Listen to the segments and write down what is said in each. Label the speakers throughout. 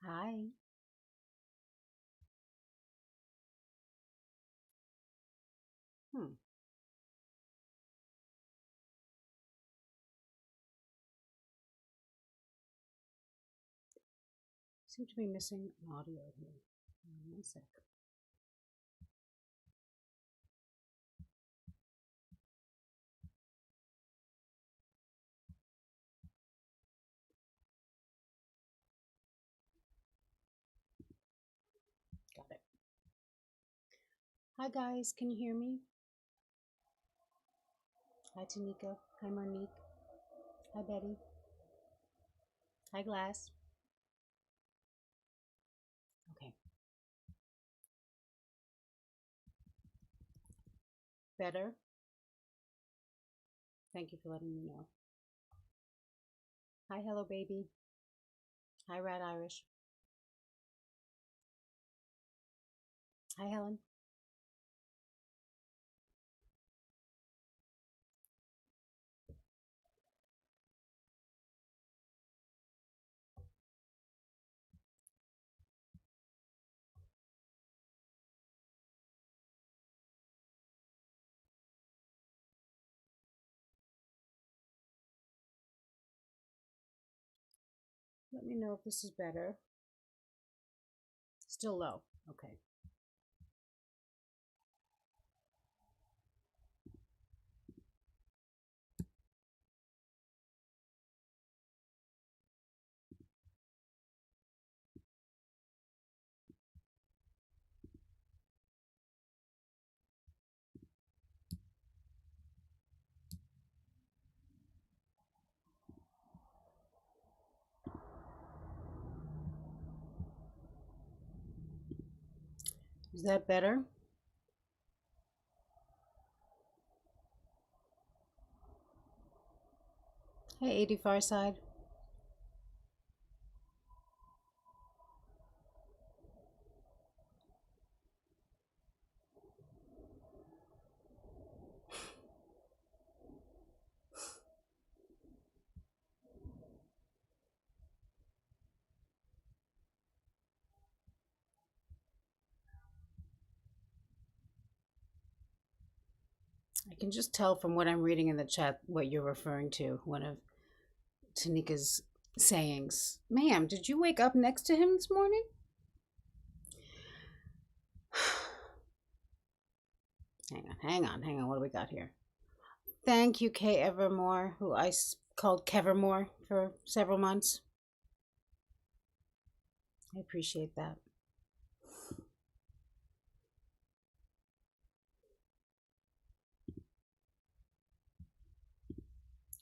Speaker 1: Hi. Hmm. Seem to be missing an audio here. One sec. Got it. Hi guys, can you hear me? Hi Tanika. Hi Monique. Hi Betty. Hi Glass. Okay. Better. Thank you for letting me know. Hi Hello Baby. Hi Rat Irish. Hi Helen. Let me know if this is better. Still low. Okay. Is that better? Hey 80 Farside. I can just tell from what I'm reading in the chat what you're referring to. One of Tanika's sayings. Ma'am, did you wake up next to him this morning? Hang on. What do we got here? Thank you, Kay Evermore, who called Kevermore for several months. I appreciate that.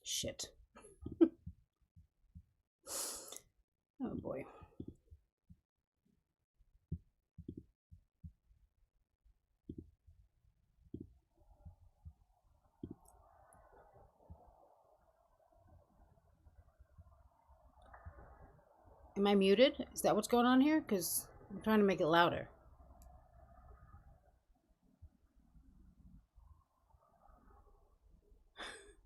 Speaker 1: Shit. Oh boy. Am I muted? Is that what's going on here? Because I'm trying to make it louder.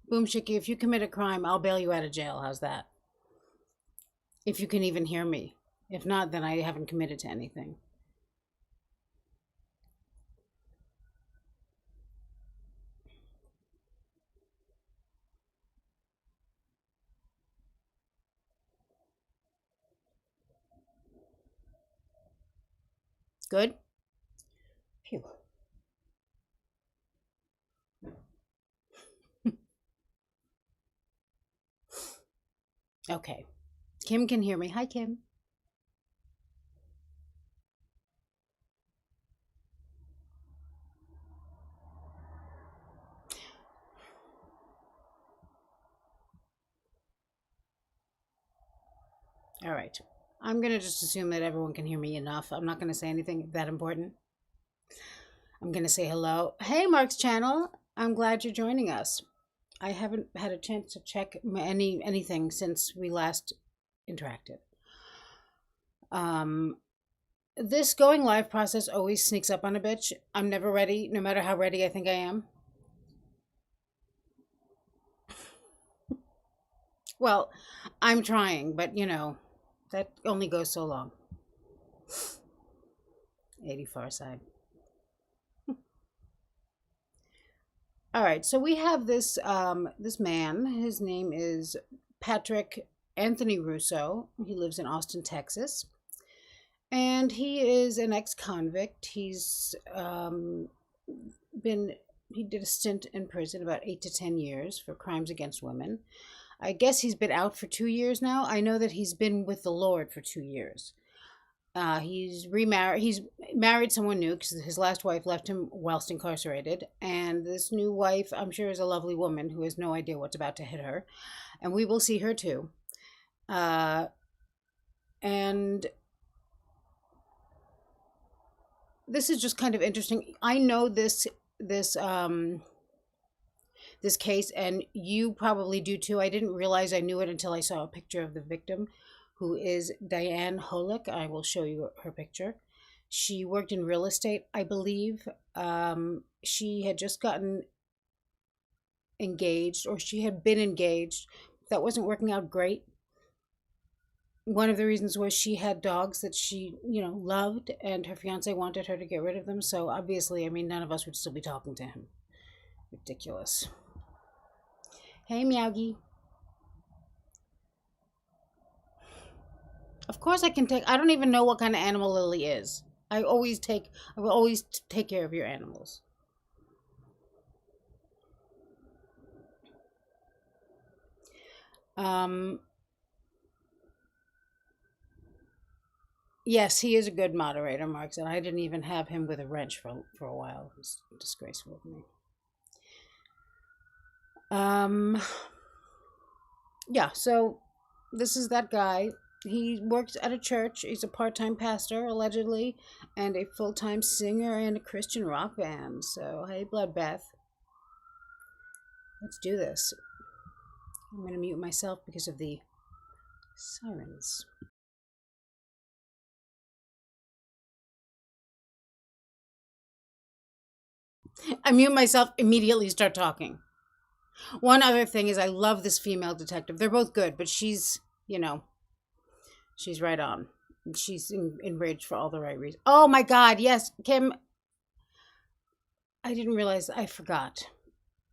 Speaker 1: Boom Shiki, if you commit a crime, I'll bail you out of jail. How's that? If you can even hear me. If not, then I haven't committed to anything. Good? Phew. Okay. Kim can hear me. Hi, Kim. All right. I'm going to just assume that everyone can hear me enough. I'm not going to say anything that important. I'm going to say hello. Hey, Mark's channel. I'm glad you're joining us. I haven't had a chance to check anything since we last interacted. This going live process always sneaks up on a bitch. I'm never ready, no matter how ready I think I am. Well, I'm trying, but you know, that only goes so long. 84 side. All right, so we have this this man. His name is Patrick Anthony Russo. He lives in Austin, Texas, and he is an ex-convict. Been he did a stint in prison about 8 to 10 years for crimes against women. I guess he's been out for 2 years now. I know that he's been with the Lord for 2 years. He's remarried. He's married someone new because his last wife left him whilst incarcerated. And this new wife, I'm sure, is a lovely woman who has no idea what's about to hit her. And we will see her too. And this is just kind of interesting. I know this case, and you probably do too. I didn't realize I knew it until I saw a picture of the victim, who is Diane Holick. I will show you her picture. She worked in real estate, I believe. She had just gotten engaged, or she had been engaged. That wasn't working out great. One of the reasons was she had dogs that she, loved, and her fiance wanted her to get rid of them. So obviously, I mean, none of us would still be talking to him. Ridiculous. Hey, Meowgie. Of course I can take, I don't even know what kind of animal Lily is. I will always take care of your animals. Yes, he is a good moderator, Mark said. I didn't even have him with a wrench for a while. It was disgraceful of me. Yeah, so this is that guy. He works at a church. He's a part-time pastor, allegedly, and a full-time singer in a Christian rock band. So, hey, Bloodbath. Let's do this. I'm going to mute myself because of the sirens. I mute myself, immediately start talking. One other thing is I love this female detective. They're both good, but she's, she's right on. She's enraged for all the right reasons. Oh my God, yes, Kim. I didn't realize, I forgot.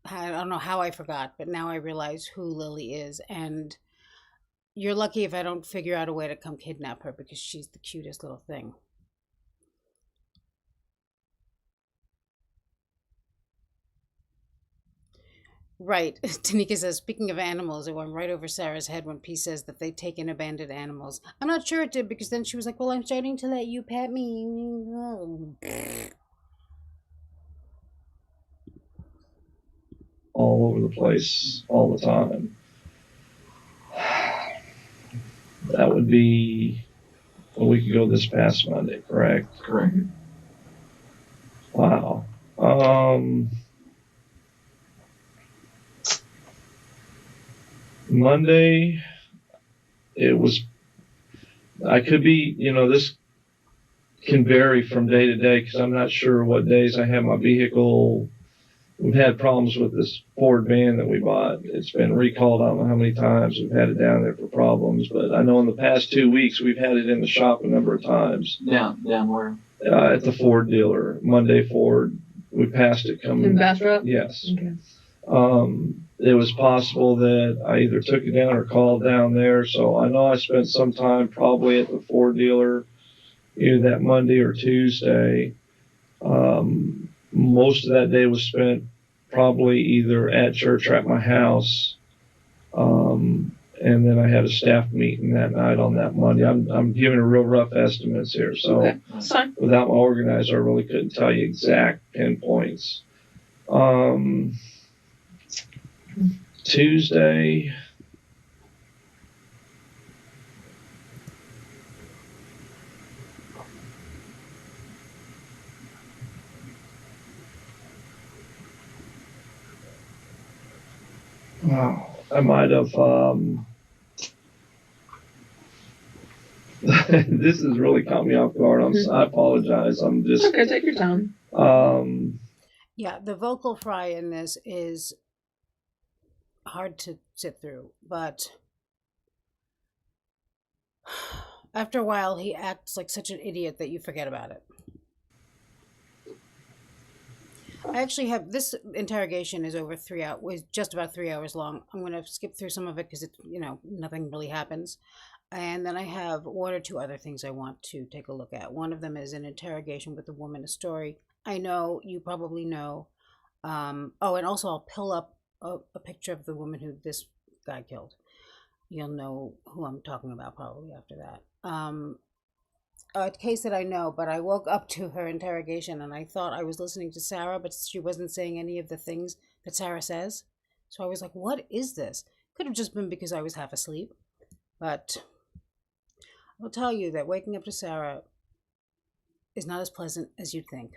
Speaker 1: I don't know how I forgot, but now I realize who Lily is. And you're lucky if I don't figure out a way to come kidnap her, because she's the cutest little thing. Right. Tanika says, speaking of animals, it went right over Sarah's head when P says that they take in abandoned animals. I'm not sure it did, because then she was like, well, I'm starting to let you pet me.
Speaker 2: All over the place, all the time. That would be a week ago this past Monday, correct?
Speaker 3: Correct.
Speaker 2: Wow. Monday, it was, I could be, this can vary from day to day because I'm not sure what days I have my vehicle. We've had problems with this Ford van that we bought. It's been recalled, I don't know how many times. We've had it down there for problems, but I know in the past 2 weeks we've had it in the shop a number of times.
Speaker 3: Down where?
Speaker 2: At the Ford dealer, Monday Ford. We passed it coming.
Speaker 4: In Bastrop?
Speaker 2: Yes.
Speaker 4: Okay.
Speaker 2: It was possible that I either took it down or called down there. So I know I spent some time probably at the Ford dealer, either that Monday or Tuesday. Most of that day was spent probably either at church or at my house. And then I had a staff meeting that night on that Monday. I'm giving a real rough estimates here. So
Speaker 4: Okay. Fine.
Speaker 2: without my organizer, I really couldn't tell you exact pinpoints. Tuesday, I might have, this has really caught me off guard. I apologize. I'm just,
Speaker 4: Okay, take your time.
Speaker 1: Yeah, the vocal fry in this is hard to sit through, but after a while he acts like such an idiot that you forget about it. I actually have this interrogation is over 3 hours, was just about 3 hours long. I'm going to skip through some of it because it's, nothing really happens. And then I have one or two other things I want to take a look at. One of them is an interrogation with a woman, a story I know you probably know. Oh, and also I'll pull up a picture of the woman who this guy killed. You'll know who I'm talking about probably after that. A case that I know, but I woke up to her interrogation and I thought I was listening to Sarah, but she wasn't saying any of the things that Sarah says. So I was like, what is this? Could have just been because I was half asleep. But I'll tell you that waking up to Sarah is not as pleasant as you'd think.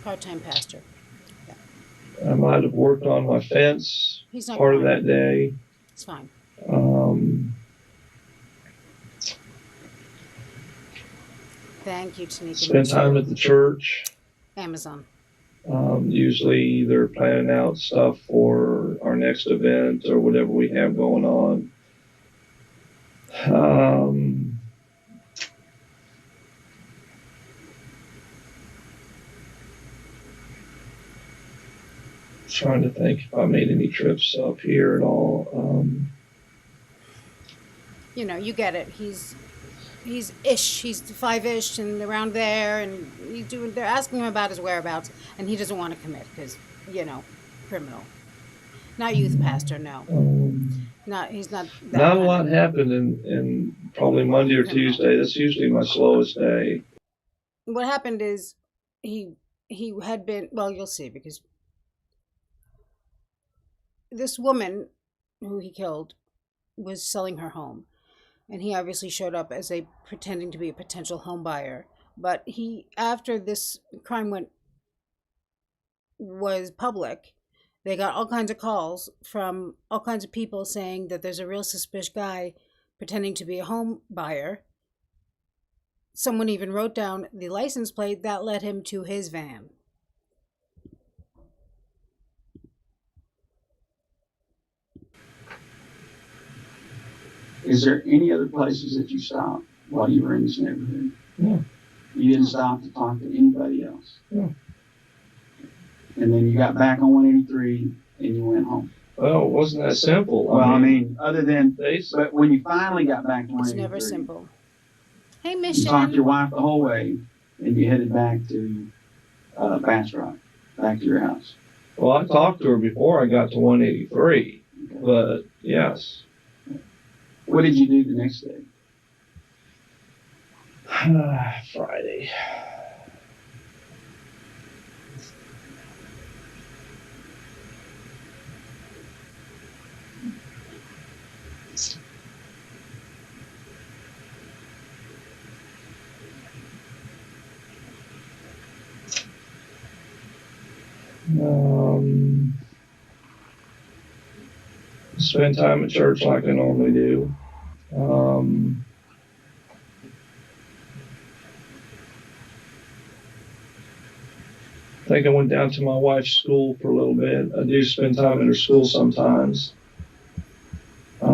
Speaker 1: Part-time pastor.
Speaker 2: I might have worked on my fence
Speaker 1: He's not
Speaker 2: part of
Speaker 1: crying.
Speaker 2: that day.
Speaker 1: It's fine. Thank you, Tanika.
Speaker 2: Spend time at the church.
Speaker 1: Amazon.
Speaker 2: Usually either planning out stuff for our next event or whatever we have going on. Trying to think if I made any trips up here at all.
Speaker 1: You get it. He's ish. He's 5-ish and around there, and they're asking him about his whereabouts, and he doesn't want to commit because criminal. Not youth pastor, no. He's not.
Speaker 2: Not a lot happened in probably Monday or Tuesday. That's usually my slowest day.
Speaker 1: What happened is he had been. Well, you'll see because this woman who he killed was selling her home, and he obviously showed up as pretending to be a potential home buyer. But after this crime was public, they got all kinds of calls from all kinds of people saying that there's a real suspicious guy pretending to be a home buyer. Someone even wrote down the license plate that led him to his van.
Speaker 3: Is there any other places that you stopped while you were in this neighborhood?
Speaker 2: No.
Speaker 3: You didn't stop to talk to anybody else?
Speaker 2: No.
Speaker 3: And then you got back on 183 and you went home?
Speaker 2: Well, it wasn't that simple.
Speaker 3: Well, I mean other than, but when you finally got back to 183. It's
Speaker 1: never simple. Hey,
Speaker 3: You
Speaker 1: Mission.
Speaker 3: talked to your wife the whole way and you headed back to Bass Rock, back to your house.
Speaker 2: Well, I talked to her before I got to 183,
Speaker 3: Okay.
Speaker 2: but yes.
Speaker 3: What did you do the next day?
Speaker 2: Friday. Spend time at church like I normally do. I think I went down to my wife's school for a little bit. I do spend time in her school sometimes. I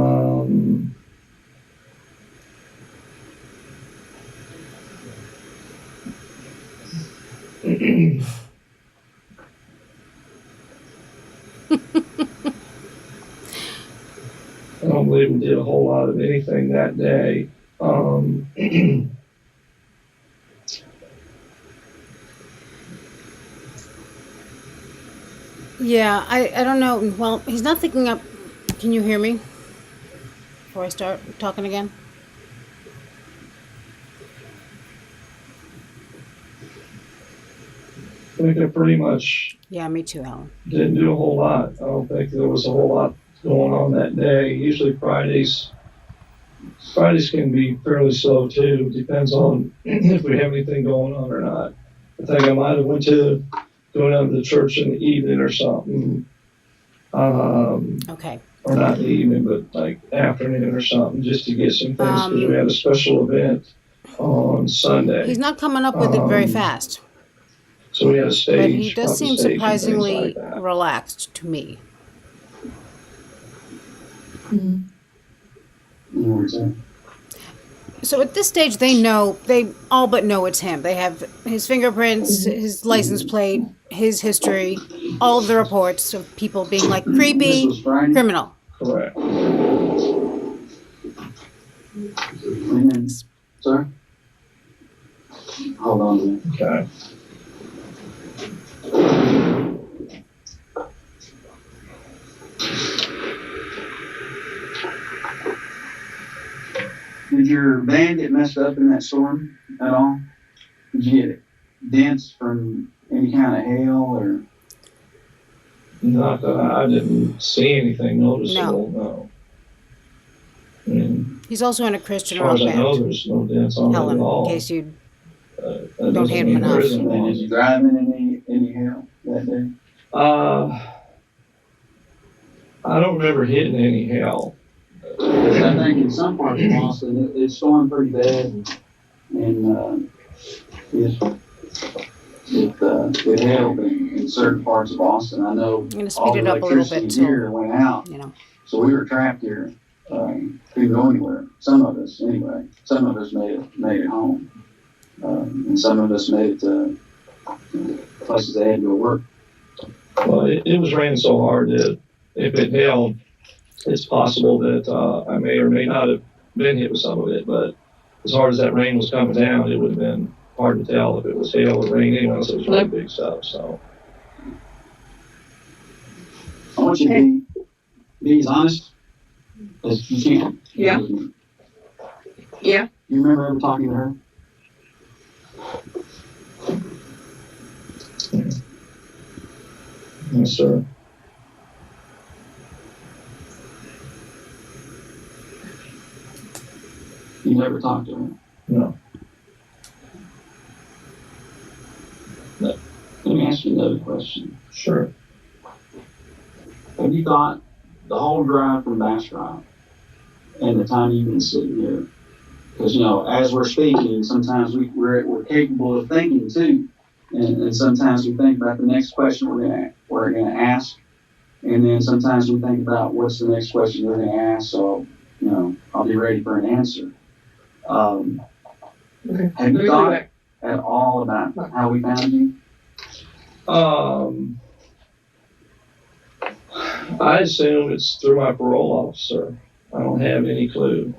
Speaker 2: don't believe we did a whole lot of anything that day.
Speaker 1: Yeah, I don't know. Well, he's not picking up. Can you hear me before I start talking again?
Speaker 2: I think I pretty much
Speaker 1: Yeah, me too, Helen.
Speaker 2: didn't do a whole lot. I don't think there was a whole lot going on that day. Usually Fridays can be fairly slow too. Depends on if we have anything going on or not. I think I might have went to going down to the church in the evening or something.
Speaker 1: Okay.
Speaker 2: Or not in the evening, but like afternoon or something, just to get some things because we had a special event on Sunday.
Speaker 1: He's not coming up with it very fast.
Speaker 2: So we had a stage.
Speaker 1: But he does seem
Speaker 2: stage and things
Speaker 1: surprisingly
Speaker 2: like that.
Speaker 1: relaxed to me.
Speaker 3: What was that?
Speaker 1: So at this stage, they all but know it's him. They have his fingerprints, his license plate, his history, all of the reports of people being like
Speaker 3: This
Speaker 1: creepy,
Speaker 3: was Friday?
Speaker 1: criminal.
Speaker 2: Correct.
Speaker 3: And then, sir? Hold on a minute.
Speaker 2: Okay.
Speaker 3: Did your van get messed up in that storm at all? Did you get dents from any kind of hail or?
Speaker 2: Not that I didn't see anything noticeable, no. I mean,
Speaker 1: He's also in a
Speaker 2: as
Speaker 1: Christian
Speaker 2: far
Speaker 1: rock
Speaker 2: as I know,
Speaker 1: band,
Speaker 2: there's no dents on it
Speaker 1: Helen,
Speaker 2: at all.
Speaker 1: in case you
Speaker 2: That
Speaker 1: don't
Speaker 2: doesn't
Speaker 1: hate him
Speaker 2: mean there
Speaker 1: enough.
Speaker 2: isn't
Speaker 3: And
Speaker 2: one.
Speaker 3: did you drive in any hail that day?
Speaker 2: I don't remember hitting any hail.
Speaker 3: Because I think in some parts of Boston, it stormed pretty bad, and it hailed in certain parts of Boston. I know
Speaker 1: I'm going to
Speaker 3: all
Speaker 1: speed
Speaker 3: the
Speaker 1: it up a little
Speaker 3: electricity
Speaker 1: bit
Speaker 3: here
Speaker 1: so,
Speaker 3: went out,
Speaker 1: you know.
Speaker 3: so we were trapped here. Couldn't go anywhere. Some of us, anyway. Some of us made it home, and some of us made it to places they had to go work.
Speaker 2: Well, it was raining so hard that if it hailed, it's possible that I may or may not have been hit with some of it, but as hard as that rain was coming down, it would have been hard to tell if it was hail or rain anyway, so it was really big stuff, so.
Speaker 3: I want you to be as honest as you can.
Speaker 4: Yeah. Yeah.
Speaker 3: You remember ever talking to her?
Speaker 2: Yes, sir.
Speaker 3: You never talked to her?
Speaker 2: No.
Speaker 3: Let me ask you another question.
Speaker 2: Sure.
Speaker 3: Have you thought the whole drive from Bastrop and the time you've been sitting here? Because, as we're speaking, sometimes we're capable of thinking too. And sometimes we think about the next question we're gonna ask. And then sometimes we think about what's the next question we're gonna ask. So, I'll be ready for an answer.
Speaker 4: Okay.
Speaker 3: Have you thought at all about how we found you?
Speaker 2: I assume it's through my parole officer. I don't have any clue.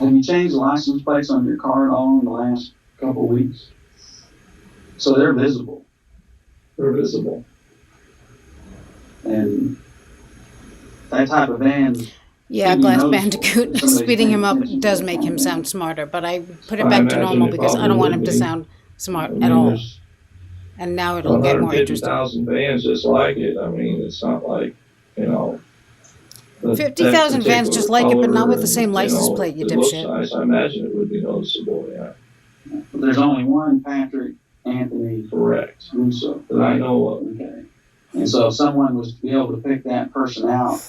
Speaker 3: Have you changed the license plates on your car at all in the last couple of weeks? So they're visible.
Speaker 2: They're visible.
Speaker 3: And that type of van.
Speaker 1: Yeah,
Speaker 3: Maybe
Speaker 1: Glass
Speaker 3: noticeable.
Speaker 1: Bandicoot
Speaker 3: Somebody's
Speaker 1: speeding him
Speaker 3: paying
Speaker 1: up
Speaker 3: attention
Speaker 1: does
Speaker 3: to
Speaker 1: make
Speaker 3: that
Speaker 1: him
Speaker 3: van.
Speaker 1: sound smarter, but I put it
Speaker 2: I
Speaker 1: back to
Speaker 2: imagine
Speaker 1: normal
Speaker 2: it
Speaker 1: because I
Speaker 2: probably
Speaker 1: don't want him
Speaker 2: would
Speaker 1: to
Speaker 2: be.
Speaker 1: sound smart
Speaker 2: I mean,
Speaker 1: at all.
Speaker 2: there's
Speaker 1: And now it'll get more interesting.
Speaker 2: 150,000 vans just like it. I mean, it's not like, that
Speaker 1: 50,000 vans just like it, but not with the same
Speaker 2: particular
Speaker 1: license
Speaker 2: color,
Speaker 1: plate, you
Speaker 2: it looks
Speaker 1: dipshit.
Speaker 2: nice. I imagine it would be noticeable, yeah.
Speaker 3: But there's only one Patrick Anthony
Speaker 2: Correct.
Speaker 3: Russo.
Speaker 2: That I know of.
Speaker 3: Okay. And so if someone was to be able to pick that person out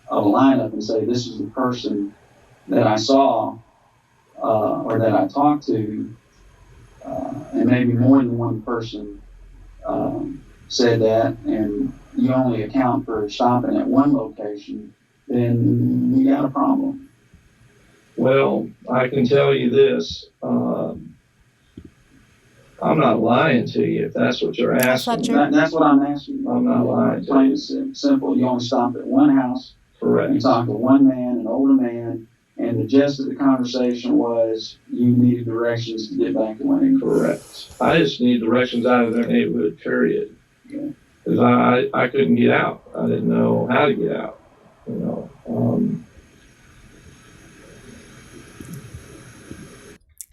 Speaker 3: of a lineup and say, this is the person that I saw or that I talked to, and maybe more than one person said that, and you only account for stopping at one location, then we got a problem.
Speaker 2: Well, I can tell you this. I'm not lying to you if that's what you're
Speaker 1: That's not
Speaker 2: asking.
Speaker 1: true.
Speaker 3: That's what I'm asking.
Speaker 2: I'm not lying to
Speaker 3: Plain
Speaker 2: you.
Speaker 3: and simple. You only stopped at one house.
Speaker 2: Correct.
Speaker 3: You talked to one man, an older man, and the gist of the conversation was you needed directions to get back to Winning.
Speaker 2: Correct. I just need directions out of their neighborhood, period.
Speaker 3: Yeah.
Speaker 2: Because I couldn't get out. I didn't know how to get out.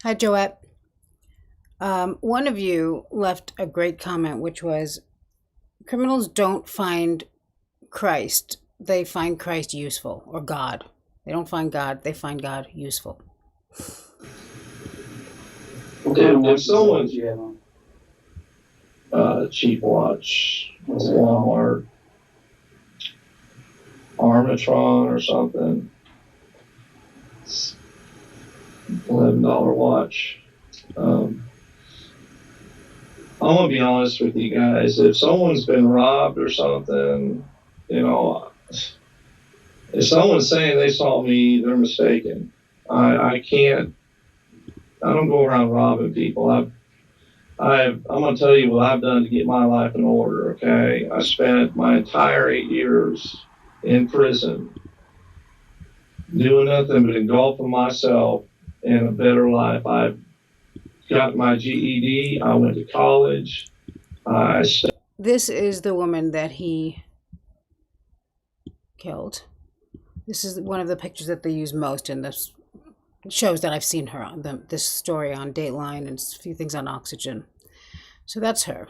Speaker 1: Hi, Joette. One of you left a great comment, which was, criminals don't find Christ. They find Christ useful, or God. They don't find God. They find God useful.
Speaker 2: If someone,
Speaker 3: you have on?
Speaker 2: cheap watch,
Speaker 3: What's that?
Speaker 2: Walmart, Armatron or something, $11 watch. I want to be honest with you guys. If someone's been robbed or something, If someone's saying they saw me, they're mistaken. I can't. I don't go around robbing people. I'm going to tell you what I've done to get my life in order. Okay, I spent my entire 8 years in prison doing nothing but engulfing myself in a better life. I've got my GED. I went to college.
Speaker 1: This is the woman that he killed. This is one of the pictures that they use most in this shows that I've seen her on. This story on Dateline and a few things on Oxygen. So that's her.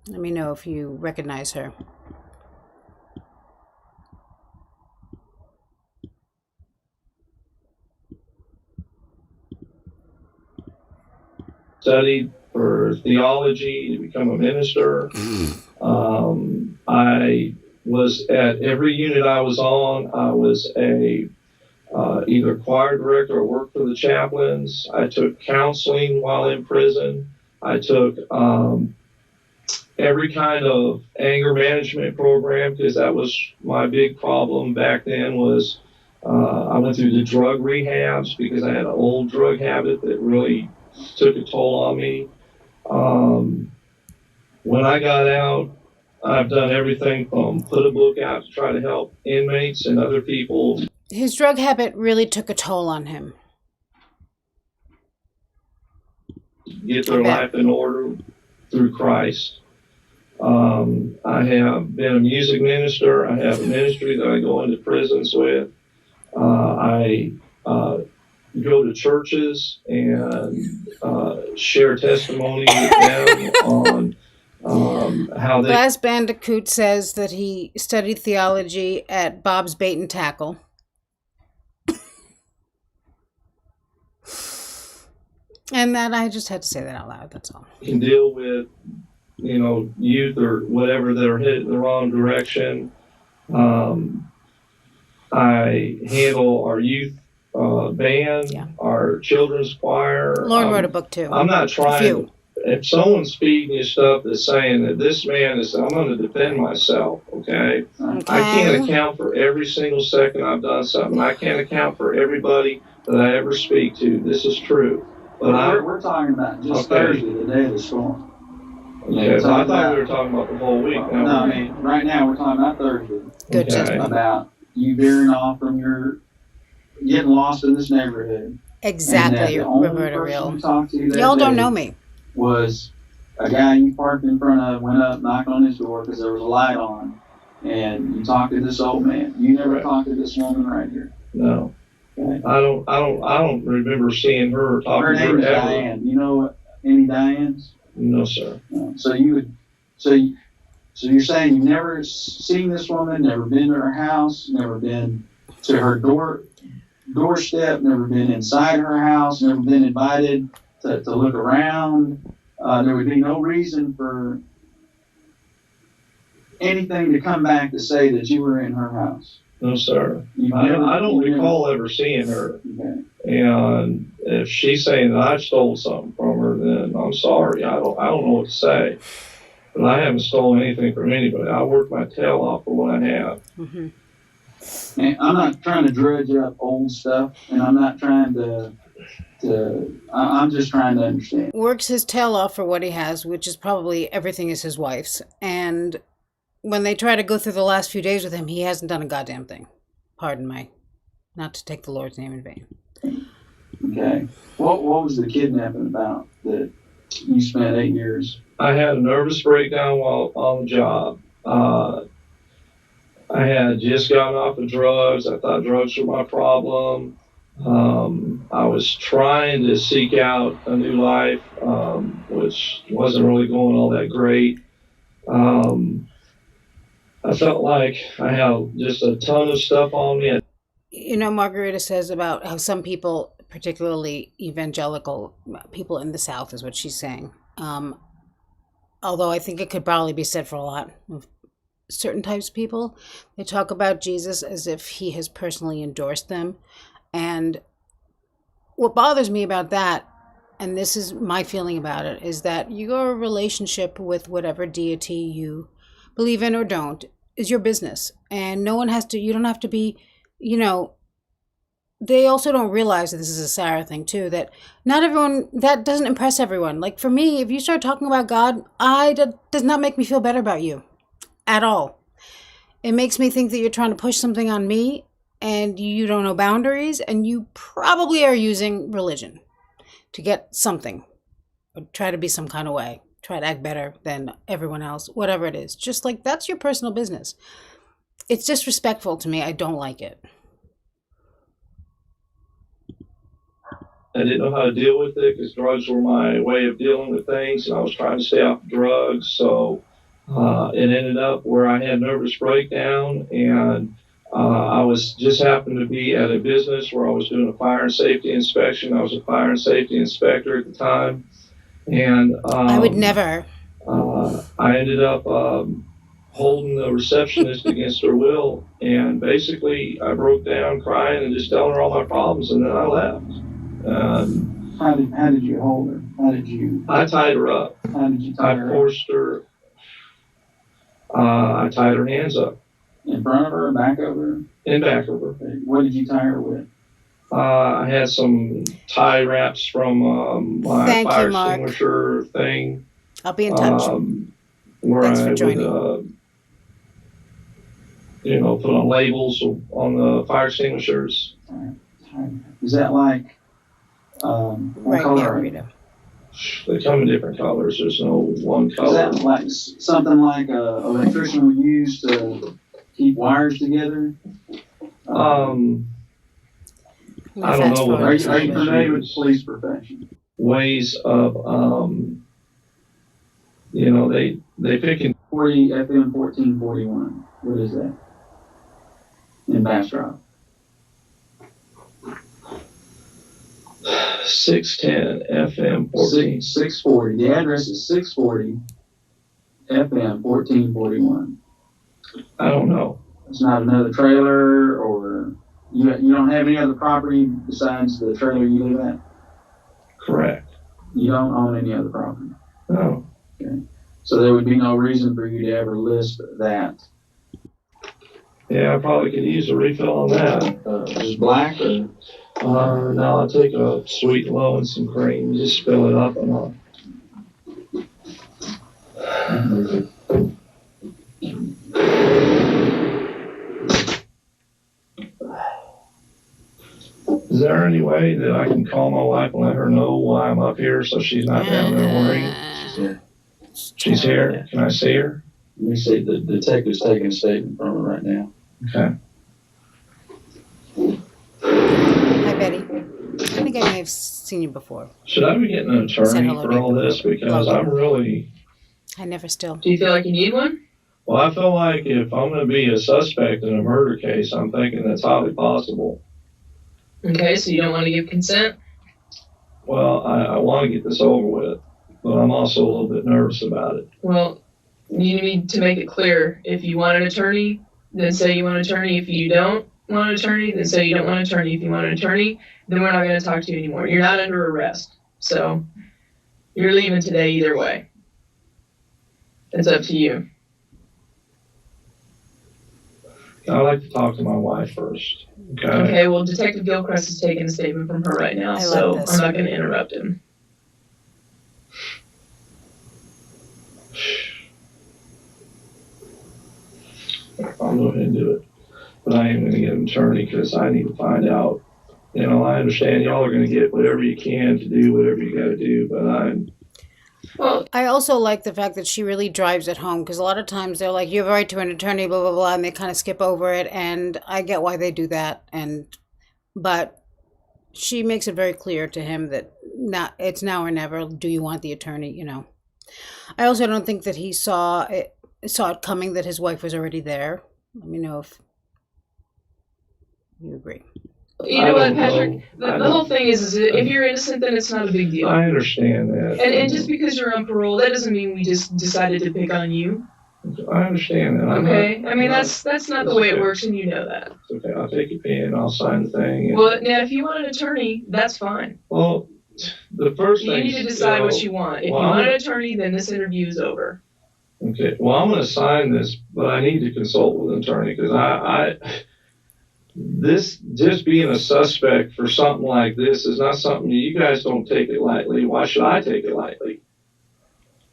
Speaker 1: Let me know if you recognize her.
Speaker 2: Studied for theology to become a minister. I was at every unit I was on. I was a either choir director or worked for the chaplains. I took counseling while in prison. I took every kind of anger management program, because that was my big problem back then. Was I went through the drug rehabs because I had an old drug habit that really took a toll on me. When I got out, I've done everything from put a book out to try to help inmates and other people.
Speaker 1: His drug habit really took a toll on him.
Speaker 2: Get their life in order through Christ. I have been a music minister. I have a ministry that I go into prisons with. I go to churches and share testimony with them on how they...
Speaker 1: Glass Bandicoot says that he studied theology at Bob's Bait and Tackle. And that I just had to say that out loud, that's all.
Speaker 2: Can deal with, youth or whatever that are headed in the wrong direction. I handle our youth band, our children's choir.
Speaker 1: Lauren wrote a book too.
Speaker 2: I'm not trying. If someone's feeding you stuff that's saying that this man is, I'm going to defend myself, okay? I can't account for every single second I've done something. I can't account for everybody that I ever speak to. This is true. But
Speaker 3: we're talking about just Thursday, the day of the storm.
Speaker 2: Okay, well, I thought we were talking about the whole week.
Speaker 3: No, I mean, right now we're talking about Thursday.
Speaker 1: Good testimony.
Speaker 3: About you veering off from your, getting lost in this neighborhood.
Speaker 1: Exactly, Roberta Real. Y'all don't know me.
Speaker 3: Was a guy you parked in front of, went up, knocked on his door because there was a light on, and you talked to this old man. You never talked to this woman right here.
Speaker 2: No. Okay. I don't remember seeing her or talking to her ever.
Speaker 3: Diane. You know any Dianes?
Speaker 2: No, sir.
Speaker 3: No. So you're saying you've never seen this woman, never been to her house, never been to her doorstep, never been inside her house, never been invited to look around. There would be no reason for anything to come back to say that you were in her house.
Speaker 2: No, sir. I don't recall ever seeing her. Okay. And if she's saying that I stole something from her, then I'm sorry. I don't know what to say. But I haven't stolen anything from anybody. I work my tail off for what I have.
Speaker 1: Mm-hmm.
Speaker 3: And I'm not trying to drudge up old stuff, and I'm not trying to I'm just trying to understand.
Speaker 1: Works his tail off for what he has, which is probably everything is his wife's. And when they try to go through the last few days with him, he hasn't done a goddamn thing. Pardon my, not to take the Lord's name in vain.
Speaker 3: Okay. What was the kidnapping about that you spent 8 years?
Speaker 2: I had a nervous breakdown while on the job. I had just gotten off of drugs. I thought drugs were my problem. I was trying to seek out a new life, which wasn't really going all that great. I felt like I had just a ton of stuff on me.
Speaker 1: Margarita says about how some people, particularly evangelical people in the South, is what she's saying. Although I think it could probably be said for a lot of certain types of people. They talk about Jesus as if he has personally endorsed them. And what bothers me about that, and this is my feeling about it, is that your relationship with whatever deity you believe in or don't is your business. And no one has to, you don't have to be, you know, they also don't realize that this is a Sarah thing too, that not everyone, that doesn't impress everyone. Like for me, if you start talking about God, does not make me feel better about you at all. It makes me think that you're trying to push something on me and you don't know boundaries, and you probably are using religion to get something or try to be some kind of way, try to act better than everyone else, whatever it is. Just like, that's your personal business. It's disrespectful to me. I don't like it.
Speaker 2: I didn't know how to deal with it because drugs were my way of dealing with things, and I was trying to stay off drugs. So it ended up where I had nervous breakdown, and I was just happened to be at a business where I was doing a fire and safety inspection. I was a fire and safety inspector at the time, and
Speaker 1: I would never.
Speaker 2: I ended up holding the receptionist against her will, and basically I broke down crying and just telling her all my problems, and then I left.
Speaker 3: How did you hold her? How did you?
Speaker 2: I tied her up.
Speaker 3: How did you tie her?
Speaker 2: I forced her. I tied her hands up.
Speaker 3: In front of her, back of her?
Speaker 2: In back of her.
Speaker 3: What did you tie her with?
Speaker 2: I had some tie wraps from my
Speaker 1: Thank
Speaker 2: fire
Speaker 1: you, Mark.
Speaker 2: extinguisher thing.
Speaker 1: I'll be in touch.
Speaker 2: Where
Speaker 1: Thanks
Speaker 2: I
Speaker 1: for joining.
Speaker 2: would, put on labels on the fire extinguishers.
Speaker 3: Is that like what
Speaker 1: Right
Speaker 3: color
Speaker 1: now,
Speaker 3: are they?
Speaker 1: Rita.
Speaker 2: They come in different colors. There's no one
Speaker 3: Is
Speaker 2: color.
Speaker 3: that like something like an electrician would use to keep wires together?
Speaker 2: I don't know what
Speaker 3: Are you familiar with the police profession?
Speaker 2: ways of they pick and
Speaker 3: 40 FM 1441. What is that? In Bastrop.
Speaker 2: 610 FM 14.
Speaker 3: 640. The address is 640 FM 1441.
Speaker 2: I don't know.
Speaker 3: It's not another trailer, or you don't have any other property besides the trailer you live at?
Speaker 2: Correct.
Speaker 3: You don't own any other property?
Speaker 2: No.
Speaker 3: Okay. So there would be no reason for you to ever list that.
Speaker 2: Yeah, I probably could use a refill on that.
Speaker 3: Just black or?
Speaker 2: No, I'll take a sweet low and some cream. Just fill it up and I'll. Is there any way that I can call my wife and let her know why I'm up here so she's not down there worrying? She's here. Can I see her?
Speaker 3: Let me see. The detective's taking a statement from her right now.
Speaker 2: Okay.
Speaker 1: Hi, Betty. I think I may have seen you before.
Speaker 2: Should I be getting an
Speaker 1: Said
Speaker 2: attorney
Speaker 1: hello
Speaker 2: for
Speaker 1: to
Speaker 2: all
Speaker 1: you.
Speaker 2: this? Because I'm really,
Speaker 1: I never still.
Speaker 4: Do you feel like you need one?
Speaker 2: well, I feel like if I'm going to be a suspect in a murder case, I'm thinking that's highly possible.
Speaker 4: Okay, so you don't want to give consent?
Speaker 2: Well, I want to get this over with, but I'm also a little bit nervous about it.
Speaker 4: Well, you need to make it clear. If you want an attorney, then say you want an attorney. If you don't want an attorney, then say you don't want an attorney. If you want an attorney, then we're not going to talk to you anymore. You're not under arrest. So you're leaving today either way. It's up to you.
Speaker 2: I'd like to talk to my wife first. Okay.
Speaker 4: Okay, well, Detective Gilchrist is taking a statement from her right now,
Speaker 1: I
Speaker 4: so
Speaker 1: love this.
Speaker 4: I'm not going to interrupt him.
Speaker 2: I'll go ahead and do it. But I am going to get an attorney because I need to find out. I understand y'all are going to get whatever you can to do whatever you got to do, but
Speaker 4: Well,
Speaker 1: I also like the fact that she really drives it home, because a lot of times they're like, you have a right to an attorney, blah, blah, blah, and they kind of skip over it. And I get why they do that. But she makes it very clear to him that it's now or never. Do you want the attorney? I also don't think that he saw it coming that his wife was already there. Let me know if you agree.
Speaker 4: you know what, Patrick? The whole thing is if you're innocent, then it's not a big deal.
Speaker 2: I understand that.
Speaker 4: And just because you're on parole, that doesn't mean we just decided to pick on you.
Speaker 2: I understand that.
Speaker 4: Okay? That's not the way it works, and you know that.
Speaker 2: It's okay. I'll take a pen. I'll sign the thing.
Speaker 4: Well, now, if you want an attorney, that's fine.
Speaker 2: Well, the first
Speaker 4: You
Speaker 2: thing
Speaker 4: need to decide what you want. If you want an attorney, then this interview is over.
Speaker 2: Okay. Well, I'm going to sign this, but I need to consult with an attorney because this just being a suspect for something like this is not something you guys don't take it lightly. Why should I take it lightly?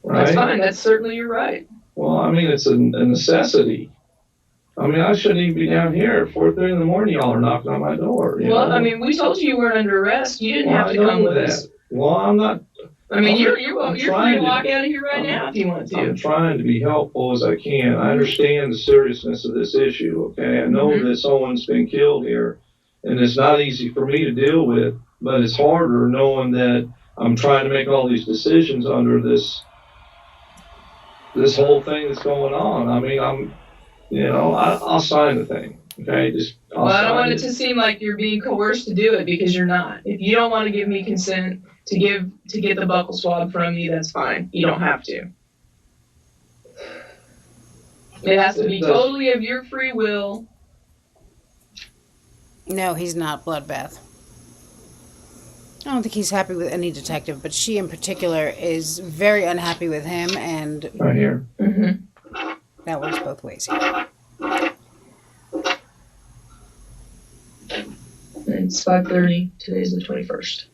Speaker 2: Right?
Speaker 4: That's fine. That's certainly your right.
Speaker 2: Well, I mean, it's a necessity. I mean, I shouldn't even be down here at 4:30 in the morning. Y'all are knocking on my door.
Speaker 4: Well,
Speaker 2: know?
Speaker 4: I mean, we told you weren't under arrest. You didn't have to come with us.
Speaker 2: Well, I'm not.
Speaker 4: I mean, you're free to walk
Speaker 2: to,
Speaker 4: out of here right now if you want to.
Speaker 2: I'm trying to be helpful as I can. I understand the seriousness of this issue, okay? I know that someone's been killed here, and it's not easy for me to deal with, but it's harder knowing that I'm trying to make all these decisions under this whole thing that's going on. I mean, I'll sign the thing, okay?
Speaker 4: Well, I don't want it to seem like you're being coerced to do it because you're not. If you don't want to give me consent to get the buccal swab from you, that's fine. You don't have to. It has to be totally of your free will.
Speaker 1: No, he's not, Bloodbath. I don't think he's happy with any detective, but she in particular is very unhappy with him, and
Speaker 2: right here.
Speaker 1: That works both ways.
Speaker 4: It's 5:30. Today's the 21st.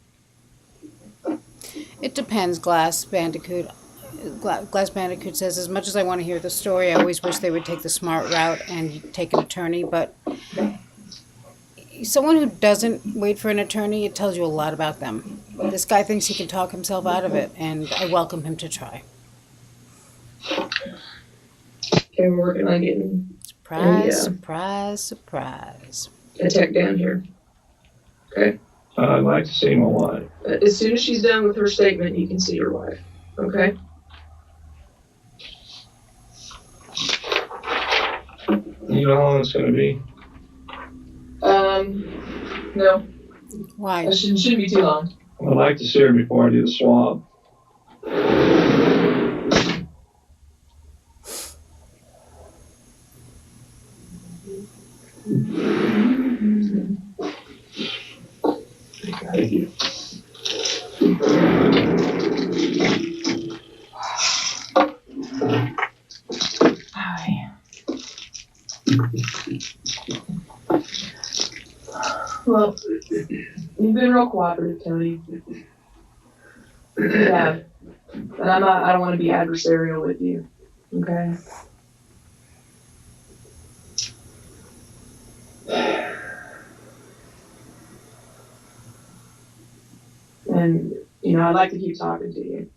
Speaker 1: It depends, Glass Bandicoot. Glass Bandicoot says, as much as I want to hear the story, I always wish they would take the smart route and take an attorney, but someone who doesn't wait for an attorney, it tells you a lot about them. This guy thinks he can talk himself out of it, and I welcome him to try.
Speaker 4: Okay, we're working on getting
Speaker 1: Surprise.
Speaker 4: a tech down here. Okay?
Speaker 2: I'd like to see my wife.
Speaker 4: As soon as she's done with her statement, you can see your wife. Okay?
Speaker 2: You know how long it's going to be?
Speaker 4: No.
Speaker 1: Why?
Speaker 4: It shouldn't be too long.
Speaker 2: I'd like to see her before I do the swab. Thank you.
Speaker 4: Well, you've been real cooperative, Tony. Yeah. But I don't want to be adversarial with you. Okay? And, I'd like to keep talking to you.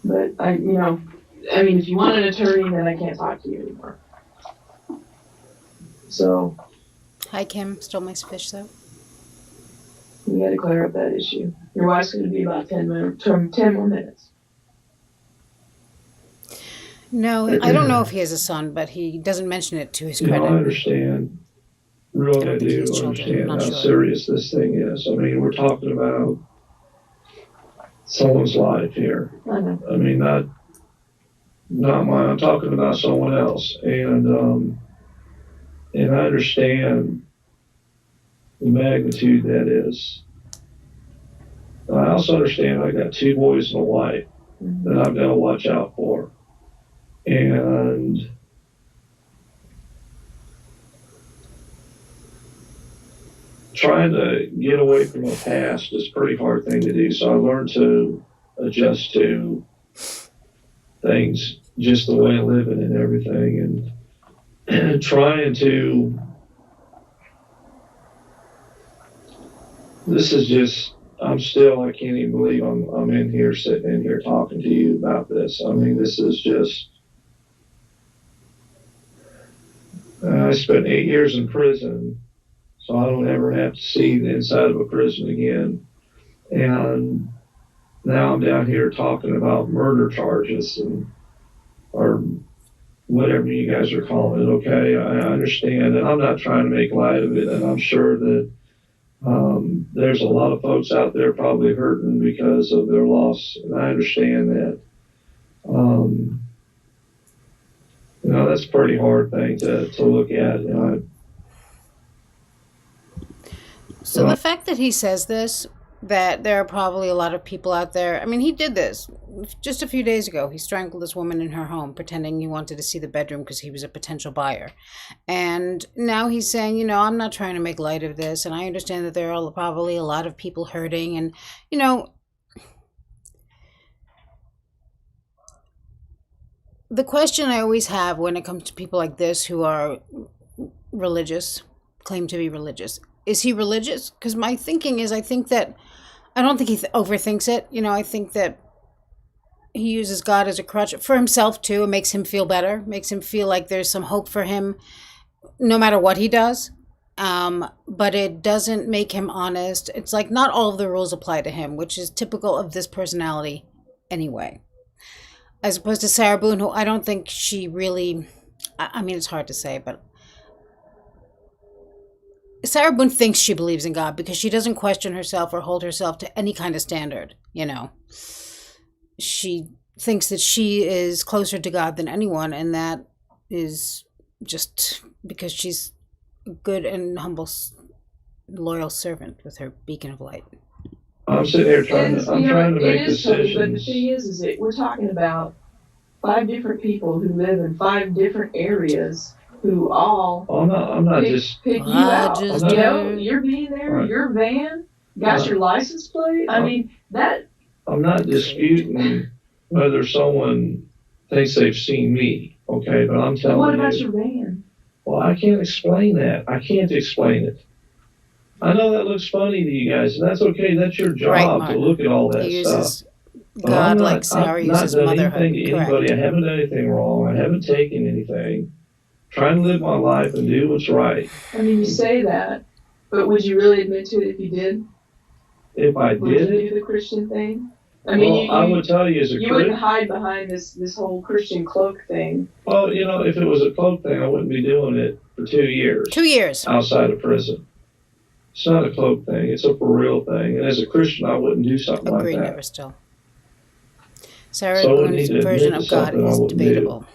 Speaker 4: But if you want an attorney, then I can't talk to you anymore. So.
Speaker 1: Hi, Kim. Stole my fish, though.
Speaker 4: We got to clear up that issue. Your wife's going to be about 10 more minutes.
Speaker 1: No, I don't know if he has a son, but he doesn't mention it to his credit.
Speaker 2: I understand. Really, I do understand how serious this thing is. I mean, we're talking about someone's life here. I mean, not mine. I'm talking about someone else, and I understand the magnitude that is. I also understand I got 2 boys and a wife that I've got to watch out for, and trying to get away from the past is a pretty hard thing to do. So I learned to adjust to things just the way of living and everything, and trying to. This is just. I can't even believe I'm in here, sitting in here talking to you about this. I mean, this is just. I spent 8 years in prison, so I don't ever have to see the inside of a prison again. And now I'm down here talking about murder charges or whatever you guys are calling it. Okay, I understand, and I'm not trying to make light of it, and I'm sure that there's a lot of folks out there probably hurting because of their loss, and I understand that. That's a pretty hard thing to look at.
Speaker 1: So the fact that he says this that there are probably a lot of people out there. I mean, he did this just a few days ago. He strangled this woman in her home, pretending he wanted to see the bedroom because he was a potential buyer. And now he's saying, I'm not trying to make light of this. And I understand that there are probably a lot of people hurting. And, the question I always have when it comes to people like this who are religious, claim to be religious, is he religious? Because my thinking is, I don't think he overthinks it. I think that he uses God as a crutch for himself too. It makes him feel better, makes him feel like there's some hope for him no matter what he does. But it doesn't make him honest. It's like not all of the rules apply to him, which is typical of this personality anyway. As opposed to Sarah Boone, who I don't think she really, I mean, it's hard to say, but Sarah Boone thinks she believes in God because she doesn't question herself or hold herself to any kind of standard, She thinks that she is closer to God than anyone, and that is just because she's a good and humble, loyal servant with her beacon of light.
Speaker 2: I'm sitting here trying to make decisions.
Speaker 4: But the thing is that we're talking about 5 different people who live in 5 different areas who all
Speaker 2: I'm not
Speaker 4: pick you out. You're being there, right. Your van, got your license plate. I mean, that...
Speaker 2: I'm not disputing whether someone thinks they've seen me, okay? But I'm telling you...
Speaker 4: What about your van?
Speaker 2: Well, I can't explain that. I can't explain it. I know that looks funny to you guys, and that's okay. That's your job to look at all that stuff.
Speaker 1: God like Sarah uses motherhood.
Speaker 2: I've not done anything to anybody. I haven't done anything wrong. I haven't taken anything. Trying to live my life and do what's right.
Speaker 4: I mean, you say that, but would you really admit to it if you did?
Speaker 2: If I did
Speaker 4: would you do the Christian thing? I mean,
Speaker 2: I would tell you as a
Speaker 4: Christian. You wouldn't hide behind this whole Christian cloak thing.
Speaker 2: Well, if it was a cloak thing, I wouldn't be doing it for 2 years.
Speaker 1: 2 years.
Speaker 2: Outside of prison. It's not a cloak thing. It's a for real thing. And as a Christian, I wouldn't do something like that.
Speaker 1: Never still. Sarah Boone's version of God is debatable.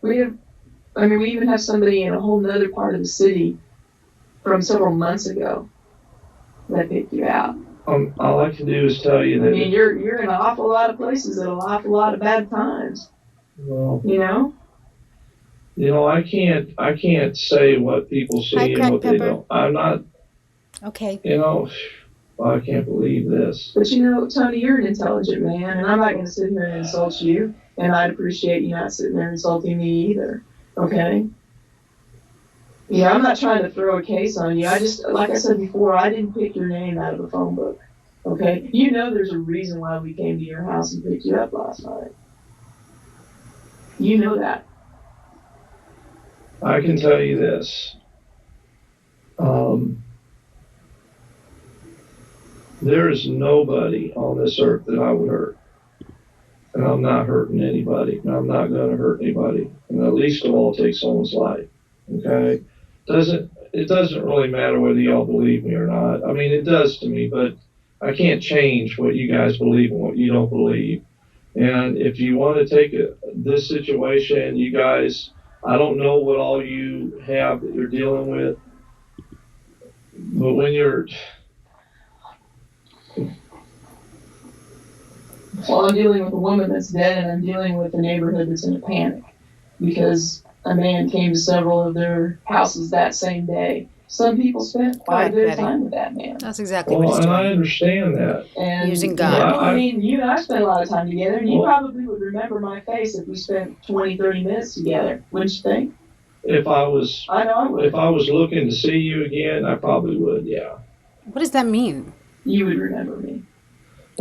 Speaker 4: We even have somebody in a whole nother part of the city from several months ago that picked you out.
Speaker 2: All I can do is tell you that.
Speaker 4: I mean, you're in an awful lot of places at an awful lot of bad times.
Speaker 2: Well, I can't say what people see and what they don't. I'm not.
Speaker 1: Okay.
Speaker 2: I can't believe this.
Speaker 4: But Tony, you're an intelligent man, and I'm not going to sit here and insult you, and I'd appreciate you not sitting there insulting me either. Okay? I'm not trying to throw a case on you. I just, like I said before, I didn't pick your name out of the phone book. Okay? There's a reason why we came to your house and picked you up last night. You know that.
Speaker 2: I can tell you this. There is nobody on this earth that I would hurt. And I'm not hurting anybody. And I'm not going to hurt anybody. And at least of all take someone's life. Okay? It doesn't really matter whether y'all believe me or not. I mean, it does to me, but I can't change what you guys believe and what you don't believe. And if you want to take this situation, you guys, I don't know what all you have that you're dealing with. But when you're...
Speaker 4: Well, I'm dealing with a woman that's dead, and I'm dealing with a neighborhood that's in a panic because a man came to several of their houses that same day. Some people spent quite a bit of time with that man.
Speaker 1: That's exactly what he's doing.
Speaker 2: And I understand that.
Speaker 4: And
Speaker 1: using God.
Speaker 4: You and I spent a lot of time together, and you probably would remember my face if we spent 20, 30 minutes together. Wouldn't you think?
Speaker 2: If I was,
Speaker 4: I know I would.
Speaker 2: If I was looking to see you again, I probably would, yeah.
Speaker 1: What does that mean?
Speaker 4: You would remember me.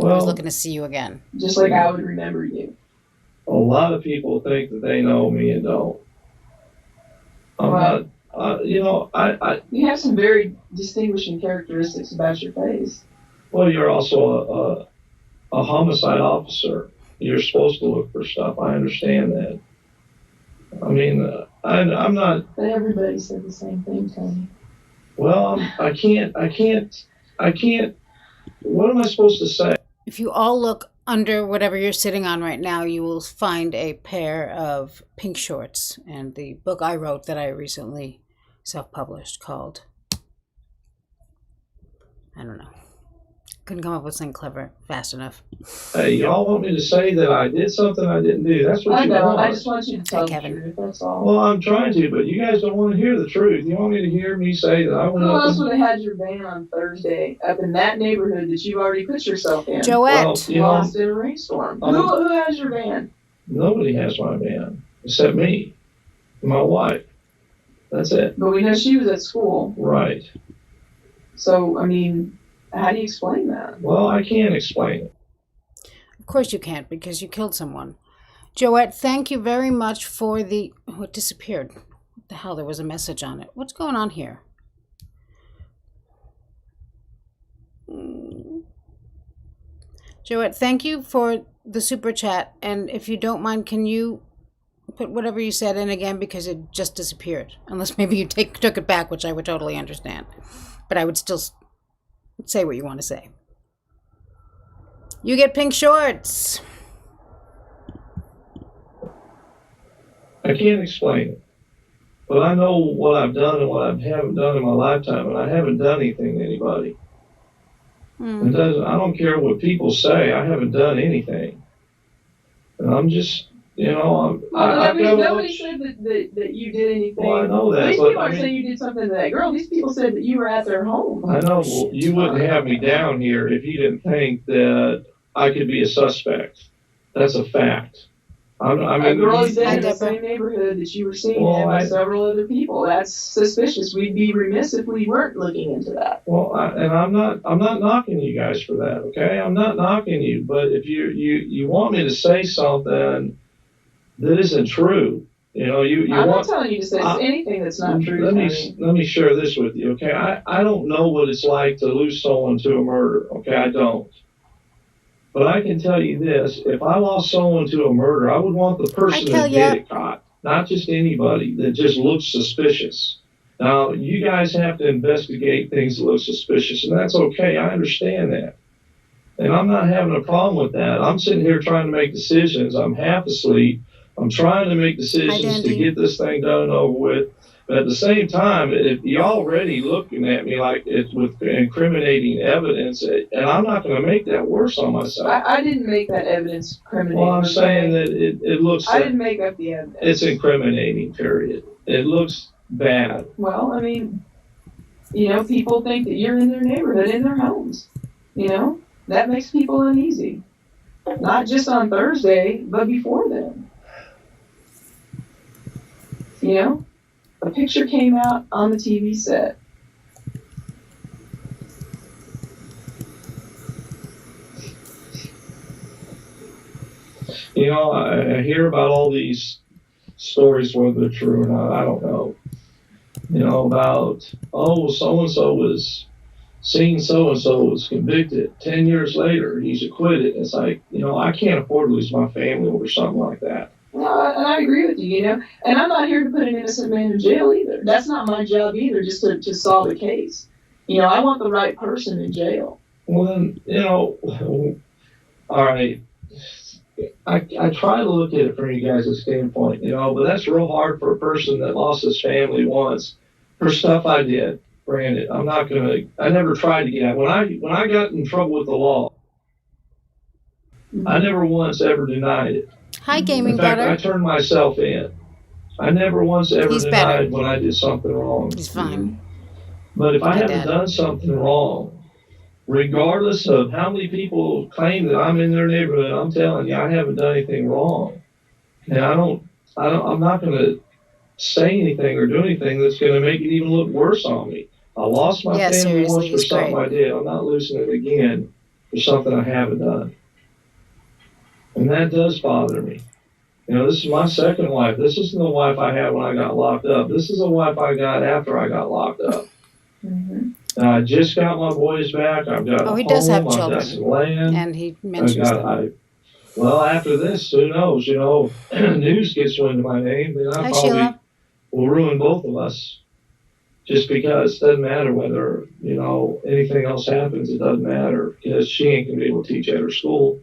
Speaker 1: I was looking to see you again.
Speaker 4: Just like I would remember you.
Speaker 2: A lot of people think that they know me and don't. I'm not,
Speaker 4: you have some very distinguishing characteristics about your face.
Speaker 2: Well, you're also a homicide officer. You're supposed to look for stuff. I understand that. I mean, I'm not.
Speaker 4: But everybody said the same thing, Tony.
Speaker 2: Well, I can't. What am I supposed to say?
Speaker 1: If you all look under whatever you're sitting on right now, you will find a pair of pink shorts and the book I wrote that I recently self-published called, I don't know, couldn't come up with something clever fast enough.
Speaker 2: Hey, y'all want me to say that I did something I didn't do? That's what
Speaker 4: I
Speaker 2: you
Speaker 4: know.
Speaker 2: want.
Speaker 4: I just want you to tell the
Speaker 1: Kevin.
Speaker 4: truth. That's all.
Speaker 2: Well, I'm trying to, but you guys don't want to hear the truth. You want me to hear me say that I went
Speaker 4: Who
Speaker 2: up
Speaker 4: else
Speaker 2: and,
Speaker 4: would have had your van on Thursday up in that neighborhood that you've already put yourself in?
Speaker 1: Joette.
Speaker 2: well, you know,
Speaker 4: Lost in a rainstorm. Who has your van?
Speaker 2: nobody has my van except me and my wife. That's it.
Speaker 4: But we know she was at school.
Speaker 2: Right.
Speaker 4: So, I mean, how do you explain that?
Speaker 2: Well, I can't explain it.
Speaker 1: Of course you can't, because you killed someone. Joette, thank you very much for the... Oh, it disappeared. What the hell? There was a message on it. What's going on here? Joette, thank you for the super chat. And if you don't mind, can you put whatever you said in again, because it just disappeared. Unless maybe you took it back, which I would totally understand. But I would still say what you want to say. You get pink shorts.
Speaker 2: I can't explain it. But I know what I've done and what I haven't done in my lifetime, and I haven't done anything to anybody. It doesn't, I don't care what people say. I haven't done anything. And I'm just, you know,
Speaker 4: nobody said that you did anything.
Speaker 2: Well, I know that.
Speaker 4: These
Speaker 2: but,
Speaker 4: people aren't saying you did something to that girl. These people said that you were at their home.
Speaker 2: I know. Well, you wouldn't have me down here if you didn't think that I could be a suspect. That's a fact. I mean,
Speaker 4: a girl is dead in the
Speaker 1: Deborah.
Speaker 4: same neighborhood that you were seen
Speaker 2: Well,
Speaker 4: in by several other people. That's suspicious. We'd be remiss if we weren't looking into that.
Speaker 2: Well, I'm not knocking you guys for that. Okay, I'm not knocking you. But if you want me to say something that isn't true, you know,
Speaker 4: I'm not telling you to say anything that's not true.
Speaker 2: Let me share this with you. Okay, I don't know what it's like to lose someone to a murder. Okay, I don't. But I can tell you this, if I lost someone to a murder, I would want the person that did it caught, not just anybody that just looks suspicious. Now, you guys have to investigate things that look suspicious, and that's okay. I understand that. And I'm not having a problem with that. I'm sitting here trying to make decisions. I'm half asleep. I'm trying to make decisions to get this thing done and over with. But at the same time, if you're already looking at me like it's with incriminating evidence, and I'm not going to make that worse on myself.
Speaker 4: I didn't make that evidence incriminating.
Speaker 2: Well, I'm saying that it looks...
Speaker 4: I didn't make up the evidence.
Speaker 2: It's incriminating, period. It looks bad.
Speaker 4: Well, I mean, you know, people think that you're in their neighborhood, in their homes. You know, that makes people uneasy. Not just on Thursday, but before then. You know? A picture came out on the TV set.
Speaker 2: You know, I hear about all these stories, whether they're true or not, I don't know. You know, about, oh, so-and-so was seen, so-and-so was convicted. 10 years later, he's acquitted. It's like, you know, I can't afford to lose my family over something like that.
Speaker 4: No, and I agree with you, you know. And I'm not here to put an innocent man in jail either. That's not my job either, just to solve a case. You know, I want the right person in jail.
Speaker 2: Well, then, you know, all right. I try to look at it from you guys' standpoint, you know, but that's real hard for a person that lost his family once. For stuff I did, granted, I never tried to get out. When I got in trouble with the law, I never once ever denied it.
Speaker 1: Hi, Gaming
Speaker 2: In fact,
Speaker 1: Butter.
Speaker 2: I turned myself in. I never once ever
Speaker 1: He's
Speaker 2: denied
Speaker 1: better.
Speaker 2: when I did something wrong.
Speaker 1: He's fine.
Speaker 2: But if I
Speaker 1: My
Speaker 2: haven't
Speaker 1: dad.
Speaker 2: done something wrong, regardless of how many people claim that I'm in their neighborhood, I'm telling you, I haven't done anything wrong. And I'm not going to say anything or do anything that's going to make it even look worse on me. I lost my family
Speaker 1: seriously,
Speaker 2: once for
Speaker 1: he's
Speaker 2: something
Speaker 1: great.
Speaker 2: I did. I'm not losing it again for something I haven't done. And that does bother me. You know, this is my second wife. This isn't the wife I had when I got locked up. This is a wife I got after I got locked up. I just got my boys back. I've got a home.
Speaker 1: He does have
Speaker 2: I've
Speaker 1: children.
Speaker 2: got some land.
Speaker 1: And he mentions them.
Speaker 2: Well, after this, who knows? You know, news gets wind of my name, then I
Speaker 1: Hi,
Speaker 2: probably
Speaker 1: Sheila.
Speaker 2: will ruin both of us. Just because it doesn't matter whether, you know, anything else happens, it doesn't matter because she ain't going to be able to teach at her school.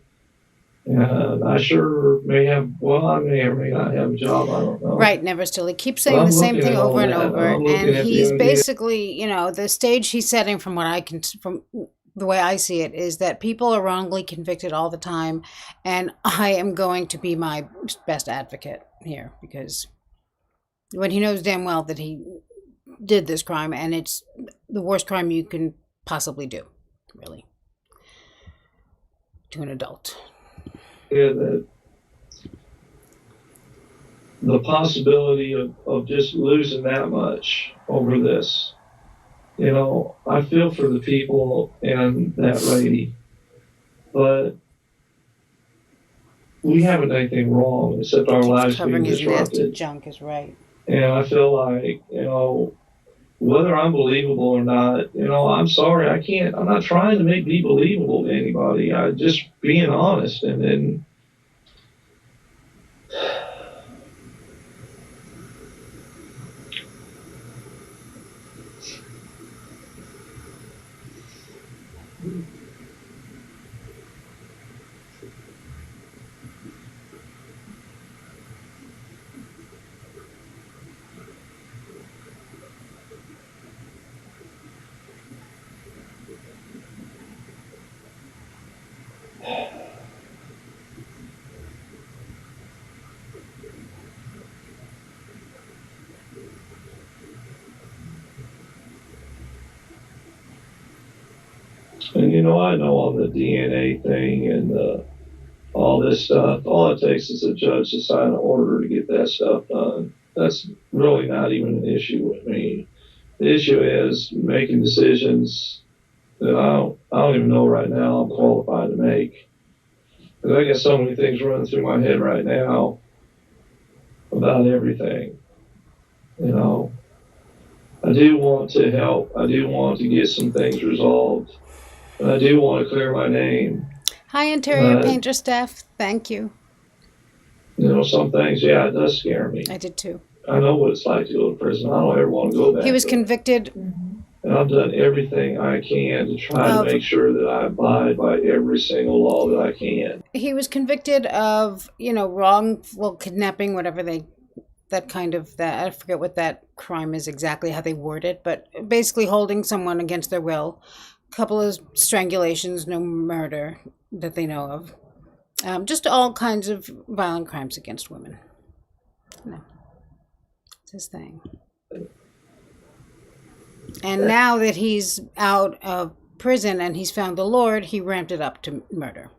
Speaker 2: And I sure may have, well, I may or may not have a job, I don't know.
Speaker 1: Right, never still. He keeps saying
Speaker 2: I'm
Speaker 1: the same
Speaker 2: looking
Speaker 1: thing
Speaker 2: at all
Speaker 1: over and
Speaker 2: that.
Speaker 1: over.
Speaker 2: I'm looking
Speaker 1: And
Speaker 2: at the
Speaker 1: he's
Speaker 2: idea.
Speaker 1: basically, you know, the stage he's setting from what I can, from the way I see it is that people are wrongly convicted all the time, and I am going to be my best advocate here, because when he knows damn well that he did this crime, and it's the worst crime you can possibly do, really, to an adult.
Speaker 2: Yeah, the possibility of just losing that much over this. You know, I feel for the people and that lady, but we haven't done anything wrong except our lives being
Speaker 1: Covering his nasty
Speaker 2: disrupted.
Speaker 1: junk is right.
Speaker 2: And I feel like, you know, whether I'm believable or not, you know, I'm sorry, I'm not trying to be believable to anybody. I just being honest. And then, you know, I know on the DNA thing and all this stuff, all it takes is a judge to sign an order to get that stuff done. That's really not even an issue with me. The issue is making decisions that I don't even know right now I'm qualified to make. Because I got so many things running through my head right now about everything. You know, I do want to help. I do want to get some things resolved. And I do want to clear my name.
Speaker 1: Hi, interior painter staff. Thank you.
Speaker 2: You know, some things, yeah, it does scare me.
Speaker 1: I did too.
Speaker 2: I know what it's like to go to prison. I don't ever want to go back.
Speaker 1: He was
Speaker 2: there.
Speaker 1: convicted.
Speaker 2: And I've done everything I can to try to make sure that I abide by every single law that I can.
Speaker 1: He was convicted of, you know, wrongful kidnapping, whatever I forget what that crime is exactly, how they word it, but basically holding someone against their will. A couple of strangulations, no murder that they know of. Just all kinds of violent crimes against women. No. It's his thing. And now that he's out of prison and he's found the Lord, he ramped it up to murder.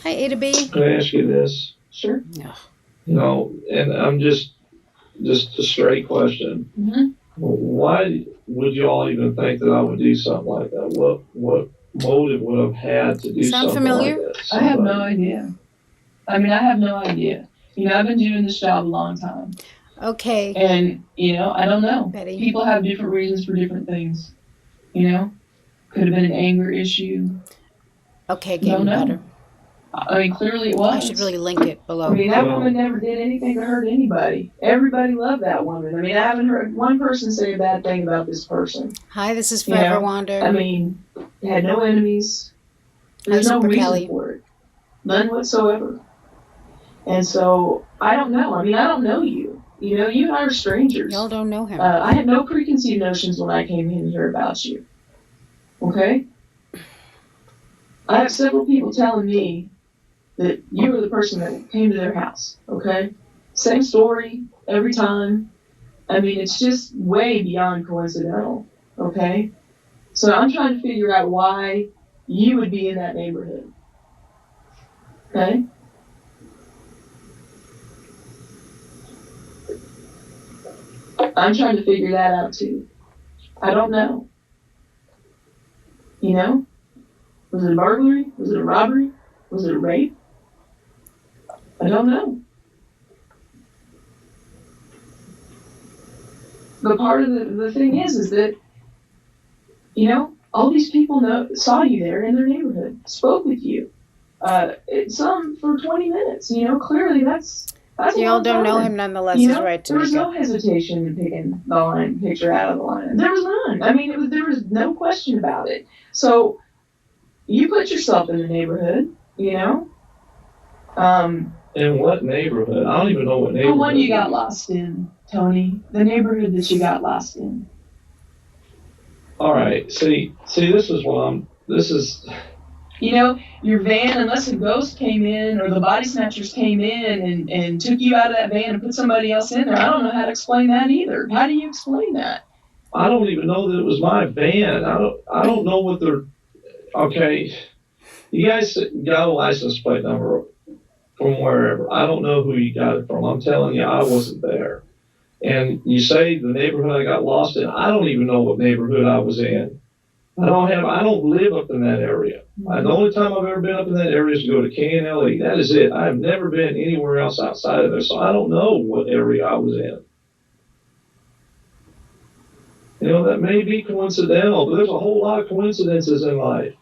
Speaker 1: Hi, A to B.
Speaker 2: Can I ask you this?
Speaker 4: Sure.
Speaker 1: Yeah.
Speaker 2: You know, and I'm just a straight question.
Speaker 4: Mm-hmm.
Speaker 2: Why would you all even think that I would do something like that? What motive would have had to do
Speaker 1: Sound
Speaker 2: something
Speaker 1: familiar?
Speaker 2: like that?
Speaker 4: I have no idea. I mean, I have no idea. You know, I've been doing this job a long time.
Speaker 1: Okay.
Speaker 4: And, you know, I don't know.
Speaker 1: Betty.
Speaker 4: People have different reasons for different things. You know? Could have been an anger issue.
Speaker 1: Okay, getting better.
Speaker 4: I mean, clearly it was.
Speaker 1: I should really link it below.
Speaker 4: I mean, that woman never did anything to hurt anybody. Everybody loved that woman. I mean, I haven't heard one person say a bad thing about this person.
Speaker 1: Hi, this is Forever Wander.
Speaker 4: I mean, had no enemies. There's no reason for it. None whatsoever. And so, I don't know. I mean, I don't know you. You know, you and I are strangers.
Speaker 1: Y'all don't know him.
Speaker 4: I had no preconceived notions when I came in here about you. Okay? I have several people telling me that you were the person that came to their house. Okay? Same story every time. I mean, it's just way beyond coincidental. Okay? So I'm trying to figure out why you would be in that neighborhood. Okay? I'm trying to figure that out too. I don't know. You know? Was it a burglary? Was it a robbery? Was it a rape? I don't know. But part of the thing is that, you know, all these people saw you there in their neighborhood, spoke with you. Some for 20 minutes, you know, clearly that's
Speaker 1: y'all don't know him, nonetheless, is right to
Speaker 4: there was no hesitation in picking the picture out of the line. There was none. I mean, there was no question about it. So you put yourself in the neighborhood, you know.
Speaker 2: In what neighborhood? I don't even know what
Speaker 4: The
Speaker 2: neighborhood.
Speaker 4: one you got lost in, Tony. The neighborhood that you got lost in.
Speaker 2: All right. See, this is.
Speaker 4: You know, your van, unless a ghost came in or the body snatchers came in and took you out of that van and put somebody else in there, I don't know how to explain that either. How do you explain that?
Speaker 2: I don't even know that it was my van. I don't know what they're. Okay, you guys got a license plate number from wherever. I don't know who you got it from. I'm telling you, I wasn't there. And you say the neighborhood I got lost in. I don't even know what neighborhood I was in. I don't live up in that area. The only time I've ever been up in that area is to go to KNLE. That is it. I have never been anywhere else outside of there, so I don't know what area I was in. You know, that may be coincidental, but there's a whole lot of coincidences in life.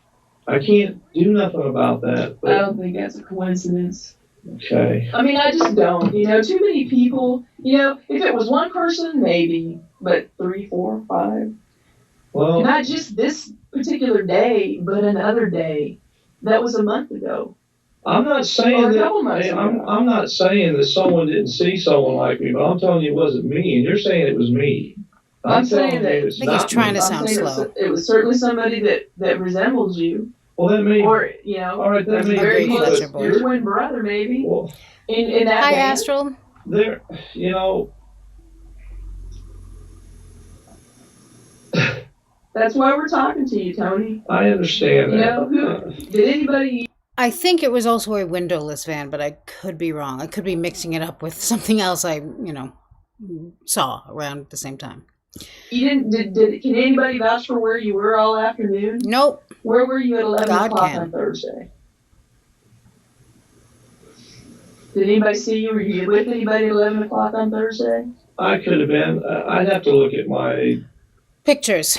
Speaker 2: I can't do nothing about that.
Speaker 4: I don't think that's a coincidence.
Speaker 2: Okay.
Speaker 4: I mean, I just don't. You know, too many people. You know, if it was one person, maybe, but 3, 4, 5.
Speaker 2: Well,
Speaker 4: not just this particular day, but another day. That was a month ago.
Speaker 2: I'm not saying
Speaker 4: or a
Speaker 2: that.
Speaker 4: couple months
Speaker 2: Hey,
Speaker 4: ago.
Speaker 2: I'm not saying that someone didn't see someone like me, but I'm telling you it wasn't me, and you're saying it was me.
Speaker 4: I'm saying that.
Speaker 2: It's
Speaker 1: I think he's
Speaker 2: not
Speaker 1: trying
Speaker 2: me.
Speaker 1: to
Speaker 4: I'm
Speaker 1: sound
Speaker 4: saying
Speaker 1: slow.
Speaker 4: it was certainly somebody that resembles you,
Speaker 2: Well, that may.
Speaker 4: or you know,
Speaker 2: All right, that may
Speaker 4: very
Speaker 2: be.
Speaker 1: Fletcher
Speaker 4: close.
Speaker 1: boy.
Speaker 4: Your twin brother, maybe.
Speaker 2: Well,
Speaker 4: In that
Speaker 1: Hi,
Speaker 4: band.
Speaker 1: Astral.
Speaker 2: there, you know.
Speaker 4: That's why we're talking to you, Tony.
Speaker 2: I understand
Speaker 4: You
Speaker 2: that.
Speaker 4: know, did anybody?
Speaker 1: I think it was also a windowless van, but I could be wrong. I could be mixing it up with something else I, saw around at the same time.
Speaker 4: You didn't? Can anybody vouch for where you were all afternoon?
Speaker 1: Nope.
Speaker 4: Where were you at 11
Speaker 1: God
Speaker 4: o'clock
Speaker 1: can.
Speaker 4: on Thursday? Did anybody see you? Were you with anybody at 11 o'clock on Thursday?
Speaker 2: I could have been. I'd have to look at my
Speaker 1: Pictures.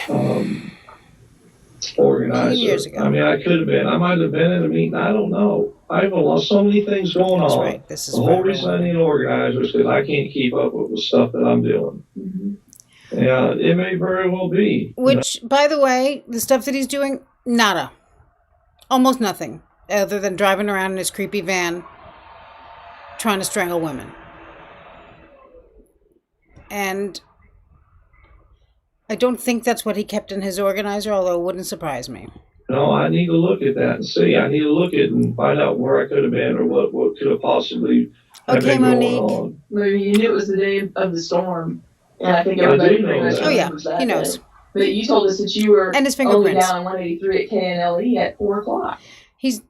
Speaker 2: organizer.
Speaker 1: Years ago.
Speaker 2: I mean, I could have been. I might have been in a meeting. I don't know. I've lost so many things going
Speaker 1: That's
Speaker 2: on.
Speaker 1: right. This is
Speaker 2: The whole reason I need an organizer is because I can't keep up with the stuff that I'm doing.
Speaker 4: Mm-hmm.
Speaker 2: Yeah, it may very well be.
Speaker 1: Which, by the way, the stuff that he's doing, nada. Almost nothing. Other than driving around in his creepy van trying to strangle women. And I don't think that's what he kept in his organizer, although it wouldn't surprise me.
Speaker 2: No, I need to look at that and see. I need to look at it and find out where I could have been or what could have possibly
Speaker 1: Okay,
Speaker 2: been going
Speaker 1: Monique.
Speaker 2: on.
Speaker 4: Maybe you knew it was the day of the storm, and I think everybody
Speaker 2: do know
Speaker 4: pretty much
Speaker 2: that.
Speaker 1: Oh, yeah.
Speaker 4: remembers that
Speaker 1: He knows.
Speaker 4: day. But you told us that you were
Speaker 1: And his
Speaker 4: only
Speaker 1: fingerprints.
Speaker 4: down on 183 at KNLE at 4 o'clock.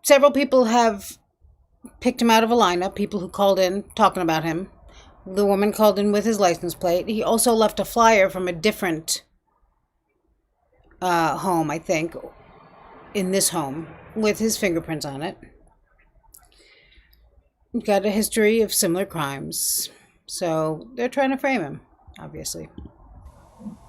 Speaker 1: Several people have picked him out of a lineup, people who called in talking about him. The woman called in with his license plate. He also left a flyer from a different home, I think, in this home, with his fingerprints on it. Got a history of similar crimes. So they're trying to frame him, obviously.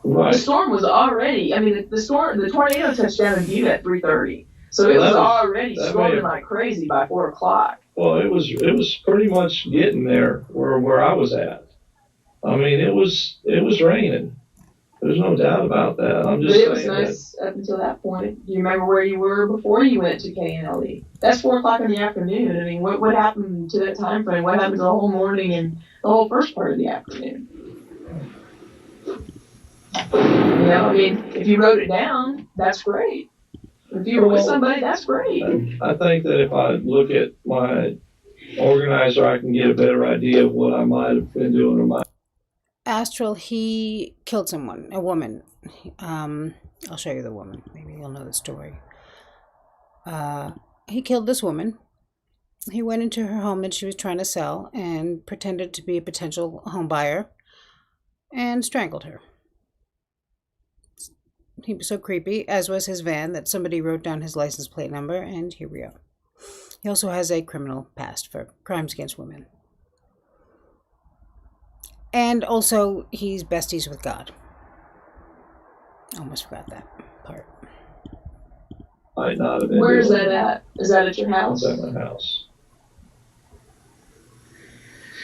Speaker 2: Right.
Speaker 4: The storm was already, I mean, the tornado touched down in Butte at 3:30. So it was already storming like crazy by 4 o'clock.
Speaker 2: Well, it was pretty much getting there where I was at. I mean, it was raining. There's no doubt about that. I'm just
Speaker 4: But it was
Speaker 2: saying
Speaker 4: nice up until that point. Do you remember where you were before you went to KNLE? That's 4 o'clock in the afternoon. I mean, what happened to that time frame? What happened to the whole morning and the whole first part of the afternoon? You know, I mean, if you wrote it down, that's great. If you were with somebody, that's great.
Speaker 2: I think that if I look at my organizer, I can get a better idea of what I might have been doing or might.
Speaker 1: Astral, he killed someone, a woman. I'll show you the woman. Maybe you'll know the story. He killed this woman. He went into her home that she was trying to sell and pretended to be a potential home buyer and strangled her. He was so creepy, as was his van, that somebody wrote down his license plate number, and here we are. He also has a criminal past for crimes against women. And also, he's besties with God. Almost forgot that part.
Speaker 2: Might not have been.
Speaker 4: Where is that at? Is that at your house?
Speaker 2: It's at my house.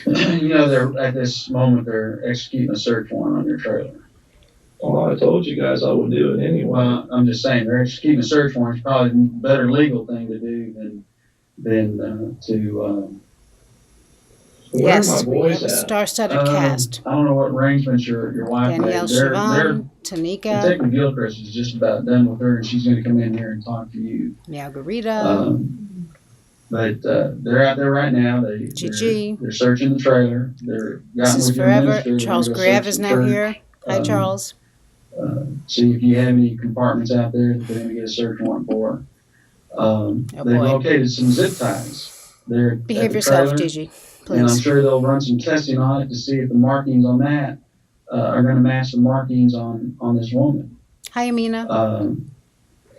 Speaker 3: You know, they're at this moment they're executing a search warrant on your trailer.
Speaker 2: Well, I told you guys I would do it anyway.
Speaker 3: Well, I'm just saying they're executing a search warrant. It's probably a better legal thing to do than to
Speaker 2: Where are my
Speaker 1: Yes, we
Speaker 2: boys
Speaker 1: have a
Speaker 2: at?
Speaker 1: star-studded cast.
Speaker 3: I don't know what arrangements your wife
Speaker 1: Danielle
Speaker 3: made.
Speaker 1: Siobhan, Tanika,
Speaker 3: Detective Gilchrist is just about done with her, and she's going to come in here and talk to you.
Speaker 1: Margarita,
Speaker 3: But they're out there right now.
Speaker 1: Gigi,
Speaker 3: They're searching the trailer. They're
Speaker 1: this
Speaker 3: gotten
Speaker 1: is
Speaker 3: with your
Speaker 1: forever.
Speaker 3: minister. They're
Speaker 1: Charles
Speaker 3: gonna go
Speaker 1: Grave
Speaker 3: search
Speaker 1: is
Speaker 3: the
Speaker 1: now
Speaker 3: church.
Speaker 1: here. Hi, Charles.
Speaker 3: See if you have any compartments out there that they're going to get a search warrant for. They've
Speaker 1: boy.
Speaker 3: located some zip ties. They're
Speaker 1: Behave
Speaker 3: at the
Speaker 1: yourself,
Speaker 3: trailer,
Speaker 1: Gigi,
Speaker 3: and I'm
Speaker 1: please.
Speaker 3: sure they'll run some testing on it to see if the markings on that are going to match the markings on this woman.
Speaker 1: Hi, Amina.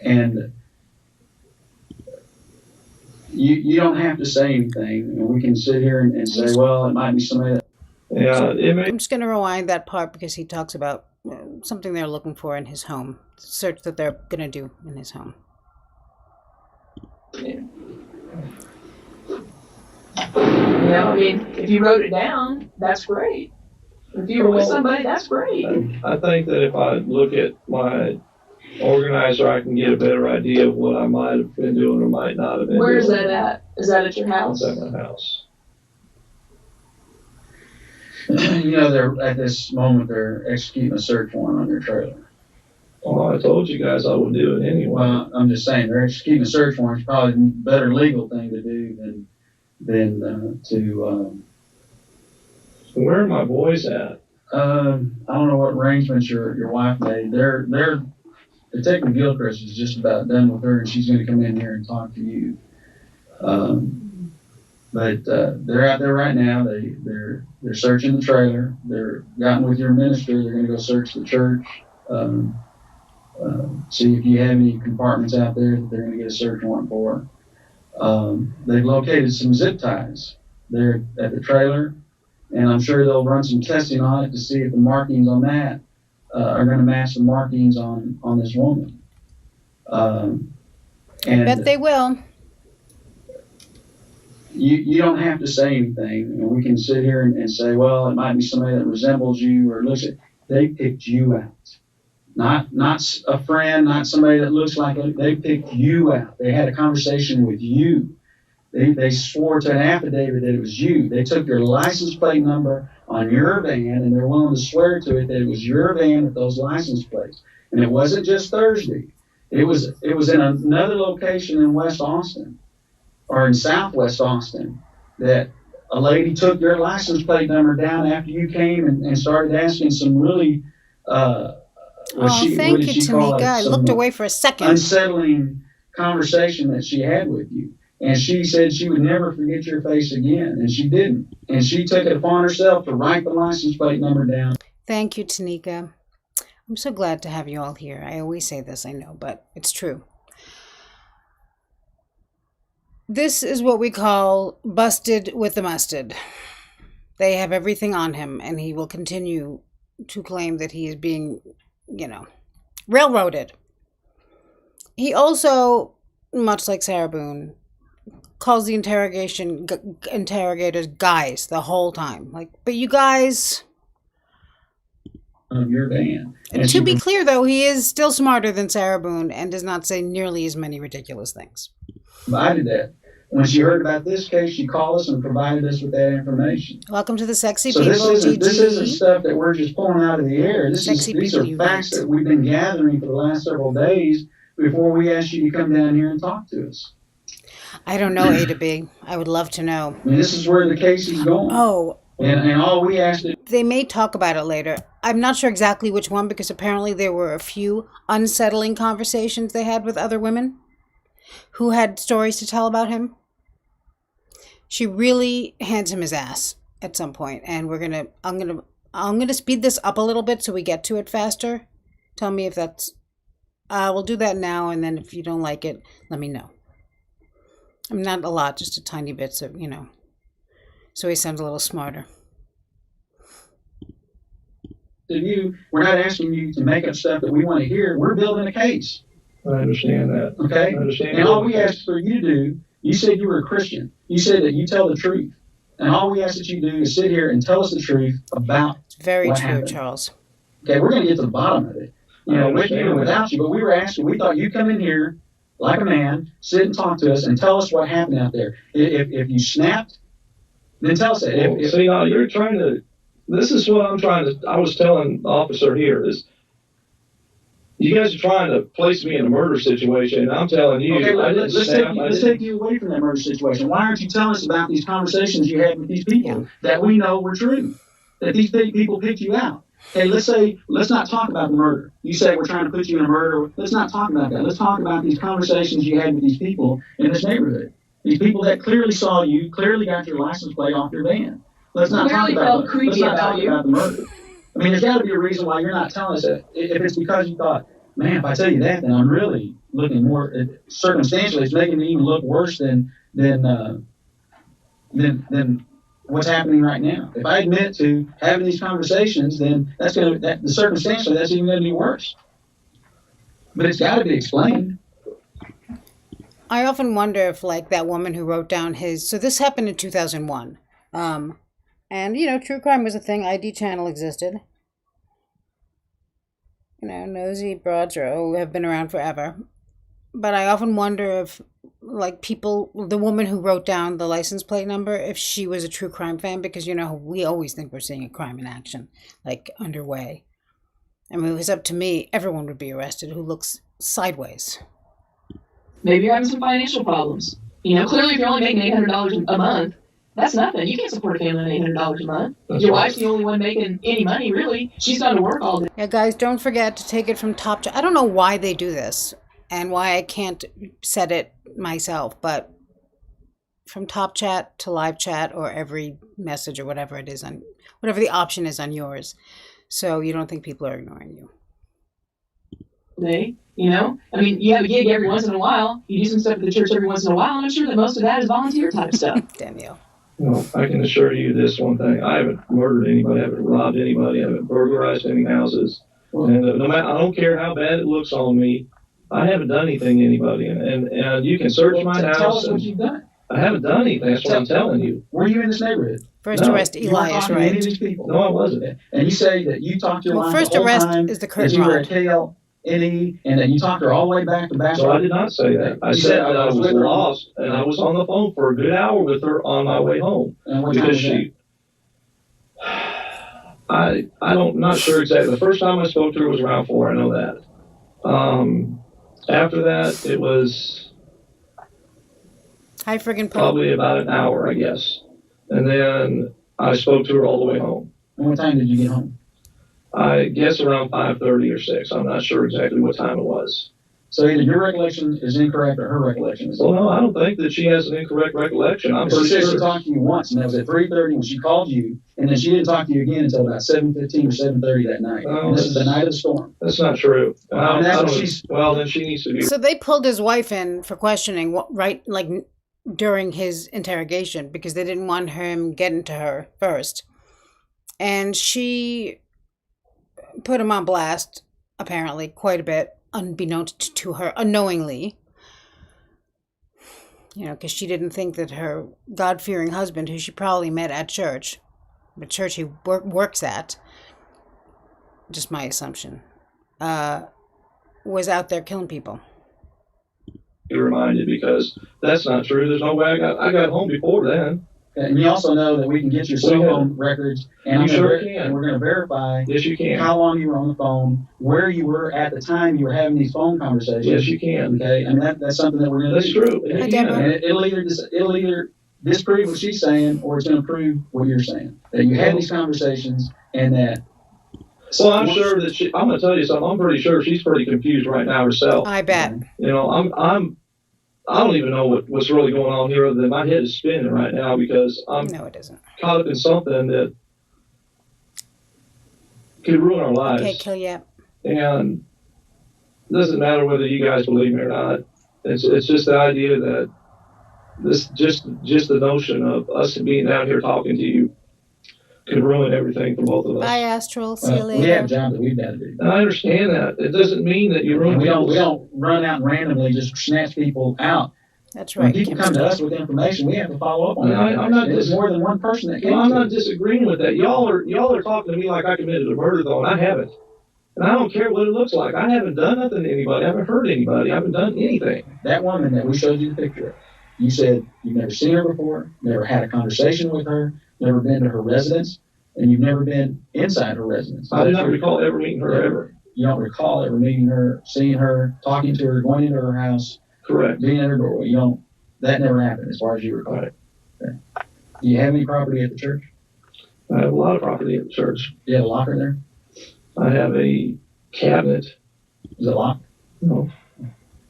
Speaker 3: And you don't have to say anything, and we can sit here and say, well, it might be somebody that.
Speaker 2: Yeah, it may.
Speaker 1: I'm just going to rewind that part because he talks about something they're looking for in his home. Search that they're going to do in his home.
Speaker 4: I mean, if you wrote it down, that's great. If you were with somebody, that's great.
Speaker 2: I think that if I look at my organizer, I can get a better idea of what I might have been doing or might not have been doing.
Speaker 4: Where is that at? Is that at your house?
Speaker 2: It's at my house.
Speaker 3: They're at this moment they're executing a search warrant on your trailer.
Speaker 2: Well, I told you guys I would do it anyway.
Speaker 3: Well, I'm just saying they're executing a search warrant is probably a better legal thing to do than to.
Speaker 2: Where are my boys at?
Speaker 3: I don't know what arrangements your wife made. They're Detective Gilchrist is just about done with her, and she's going to come in here and talk to you. But they're out there right now. They're searching the trailer. They're gotten with your minister. They're going to go search the church. See if you have any compartments out there that they're going to get a search warrant for. They've located some zip ties. They're at the trailer, and I'm sure they'll run some testing on it to see if the markings on that are going to match the markings on this woman.
Speaker 1: I bet they will.
Speaker 3: You don't have to say anything. We can sit here and say, well, it might be somebody that resembles you or looks at. They picked you out. Not a friend, not somebody that looks like it. They picked you out. They had a conversation with you. They swore to an affidavit that it was you. They took your license plate number on your van, and they're willing to swear to it that it was your van with those license plates. And it wasn't just Thursday. It was in another location in West Austin or in Southwest Austin that a lady took your license plate number down after you came and started asking some really
Speaker 1: thank you, Tanika. I looked away for a second.
Speaker 3: Unsettling conversation that she had with you. And she said she would never forget your face again, and she didn't. And she took it upon herself to write the license plate number down.
Speaker 1: Thank you, Tanika. I'm so glad to have you all here. I always say this, I know, but it's true. This is what we call busted with the mustard. They have everything on him, and he will continue to claim that he is being, railroaded. He also, much like Sarah Boone, calls the interrogators guys the whole time. But you guys...
Speaker 3: Of your van.
Speaker 1: And to be clear, though, he is still smarter than Sarah Boone and does not say nearly as many ridiculous things.
Speaker 3: Provided that. When she heard about this case, she called us and provided us with that information.
Speaker 1: Welcome to the sexy
Speaker 3: so
Speaker 1: people,
Speaker 3: this isn't stuff that we're just pulling out of the air. These are facts that we've been gathering for the last several days before we asked you to come down here and talk to us.
Speaker 1: I don't know A to B. I would love to know.
Speaker 3: I mean, this is where the case is going.
Speaker 1: Oh.
Speaker 3: And all we asked is...
Speaker 1: They may talk about it later. I'm not sure exactly which one because apparently there were a few unsettling conversations they had with other women who had stories to tell about him. She really hands him his ass at some point, and I'm gonna speed this up a little bit so we get to it faster. Tell me if that's... we'll do that now, and then if you don't like it, let me know. I mean, not a lot, just a tiny bit, so, so he sounds a little smarter.
Speaker 3: We're not asking you to make up stuff that we want to hear. We're building a case.
Speaker 2: I understand that.
Speaker 3: Okay?
Speaker 2: I understand.
Speaker 3: And all we asked for you to do, you said you were a Christian. You said that you tell the truth. And all we ask that you do is sit here and tell us the truth about
Speaker 1: It's very
Speaker 3: what
Speaker 1: true,
Speaker 3: happened.
Speaker 1: Charles.
Speaker 3: Okay, we're going to get to the bottom of it. With you or without you. But we thought you'd come in here like a man, sit and talk to us and tell us what happened out there. If you snapped, Then tell us that.
Speaker 2: Well, see, now you're trying to. This is what I was telling the officer here is. You guys are trying to place me in a murder situation, and I'm telling you,
Speaker 3: okay,
Speaker 2: let's
Speaker 3: take you away from that murder situation. Why aren't you telling us about these conversations you had with these people that we know were true? That these people picked you out. Hey, let's not talk about the murder. You say we're trying to put you in a murder. Let's not talk about that. Let's talk about these conversations you had with these people in this neighborhood. These people that clearly saw you, clearly got your license plate off your van. Let's not talk about the murder. I mean, there's got to be a reason why you're not telling us that. If it's because you thought, man, if I tell you that, then I'm really looking more circumstantially. It's making me even look worse than what's happening right now. If I admit to having these conversations, then circumstantially that's even going to be worse. But it's got to be explained.
Speaker 1: I often wonder if, like, that woman who wrote down so this happened in 2001. And, true crime was a thing. ID channel existed. Nosy broads have been around forever. But I often wonder if, like, the woman who wrote down the license plate number, if she was a true crime fan, because, we always think we're seeing a crime in action, like, underway. I mean, if it was up to me, everyone would be arrested who looks sideways.
Speaker 4: Maybe you're having some financial problems. Clearly if you're only making $800 a month, that's nothing. You can't support a family on $800 a month. Your wife's the only one making any money, really. She's gone to work all day.
Speaker 1: Yeah, guys, don't forget to take it from top chat. I don't know why they do this and why I can't set it myself, but from top chat to live chat or every message or whatever it is whatever the option is on yours, so you don't think people are ignoring you.
Speaker 4: I mean, you have a gig every once in a while. You do some stuff at the church every once in a while, and I'm sure that most of that is volunteer type stuff.
Speaker 1: Damn you.
Speaker 2: Well, I can assure you this one thing. I haven't murdered anybody. I haven't robbed anybody. I haven't burglarized any houses. And no matter, I don't care how bad it looks on me. I haven't done anything to anybody. And you can search my house.
Speaker 3: Tell us what you've done.
Speaker 2: I haven't done anything. That's what I'm telling you.
Speaker 3: Were you in this neighborhood?
Speaker 1: First arrest Elias, right?
Speaker 3: Any of these people?
Speaker 2: No, I wasn't.
Speaker 3: And you say that you talked to your wife
Speaker 1: first
Speaker 3: the whole
Speaker 1: arrest
Speaker 3: time,
Speaker 1: is the
Speaker 3: that
Speaker 1: curtain
Speaker 3: you were
Speaker 1: rod.
Speaker 3: at KLNE, and that you talked to her all the way back to Bastrop.
Speaker 2: So I did not say that. I said that I was lost, and I was on the phone for a good hour with her on my way home.
Speaker 3: And what time
Speaker 2: because
Speaker 3: was that?
Speaker 2: I'm not sure exactly. The first time I spoke to her was around 4. I know that. After that, it was
Speaker 1: Hi, friggin' Pope.
Speaker 2: probably about an hour, I guess. And then I spoke to her all the way home.
Speaker 3: And what time did you get home?
Speaker 2: I guess around 5:30 or 6. I'm not sure exactly what time it was.
Speaker 3: So either your recollection is incorrect or her recollection is
Speaker 2: Well,
Speaker 3: incorrect.
Speaker 2: no, I don't think that she has an incorrect recollection. I'm
Speaker 3: She
Speaker 2: pretty
Speaker 3: said she
Speaker 2: sure.
Speaker 3: talked to you once, and that was at 3:30 when she called you, and then she didn't talk to you again until about 7:15 or 7:30 that night.
Speaker 2: Oh,
Speaker 3: And this is the night of the storm.
Speaker 2: That's not true.
Speaker 3: And that's what she's.
Speaker 2: Well, then she needs to be.
Speaker 1: So they pulled his wife in for questioning, right, like during his interrogation, because they didn't want him getting to her first. And she put him on blast, apparently, quite a bit, unbeknownst to her, unknowingly. Because she didn't think that her God-fearing husband, who she probably met at church, the church he works at, just my assumption, was out there killing people.
Speaker 2: Be reminded, because that's not true. There's no way I got home before then.
Speaker 3: And you also know that we can get your cell phone records, and
Speaker 2: You sure can.
Speaker 3: And we're going to verify
Speaker 2: Yes, you can.
Speaker 3: how long you were on the phone, where you were at the time you were having these phone conversations.
Speaker 2: Yes, you can.
Speaker 3: Okay, I mean that's something that we're going to
Speaker 2: That's
Speaker 3: do.
Speaker 2: true.
Speaker 1: Hi,
Speaker 2: You
Speaker 1: Deborah.
Speaker 2: can.
Speaker 3: And it'll either disprove what she's saying, or it's going to prove what you're saying. That you had these conversations, and that.
Speaker 2: Well, I'm sure that I'm going to tell you something. I'm pretty sure she's pretty confused right now herself.
Speaker 1: I bet.
Speaker 2: I don't even know what's really going on here, other than my head is spinning right now because I'm
Speaker 1: No, it isn't.
Speaker 2: caught up in something that could ruin our lives.
Speaker 1: Okay, kill ya.
Speaker 2: And it doesn't matter whether you guys believe me or not. It's just the idea that this just the notion of us being out here talking to you could ruin everything for both of us.
Speaker 1: Bye, Astral. See you
Speaker 3: We have a
Speaker 1: later.
Speaker 3: job that we've got to do.
Speaker 2: And I understand that. It doesn't mean that you ruin
Speaker 3: We
Speaker 2: people's...
Speaker 3: don't run out and randomly just snatch people out.
Speaker 1: That's
Speaker 3: When
Speaker 1: right.
Speaker 3: people come to us with information, we have to follow up on
Speaker 2: No,
Speaker 3: that.
Speaker 2: I'm not
Speaker 3: There's more than one person that came
Speaker 2: I'm
Speaker 3: to
Speaker 2: not
Speaker 3: us.
Speaker 2: disagreeing with that. Y'all are talking to me like I committed a murder, though, and I haven't. And I don't care what it looks like. I haven't done nothing to anybody. I haven't hurt anybody. I haven't done anything.
Speaker 3: That woman that we showed you the picture of, You said you've never seen her before, never had a conversation with her, never been to her residence, and you've never been inside her residence.
Speaker 2: I do not recall ever meeting her ever.
Speaker 3: You don't recall ever meeting her, seeing her, talking to her, going into her house,
Speaker 2: Correct.
Speaker 3: being at her doorway. You don't. That never happened, as far as you recall.
Speaker 2: Right.
Speaker 3: Okay. Do you have any property at the church?
Speaker 2: I have a lot of property at the church.
Speaker 3: Do you have a locker there?
Speaker 2: I have a cabinet.
Speaker 3: Is it locked?
Speaker 2: No.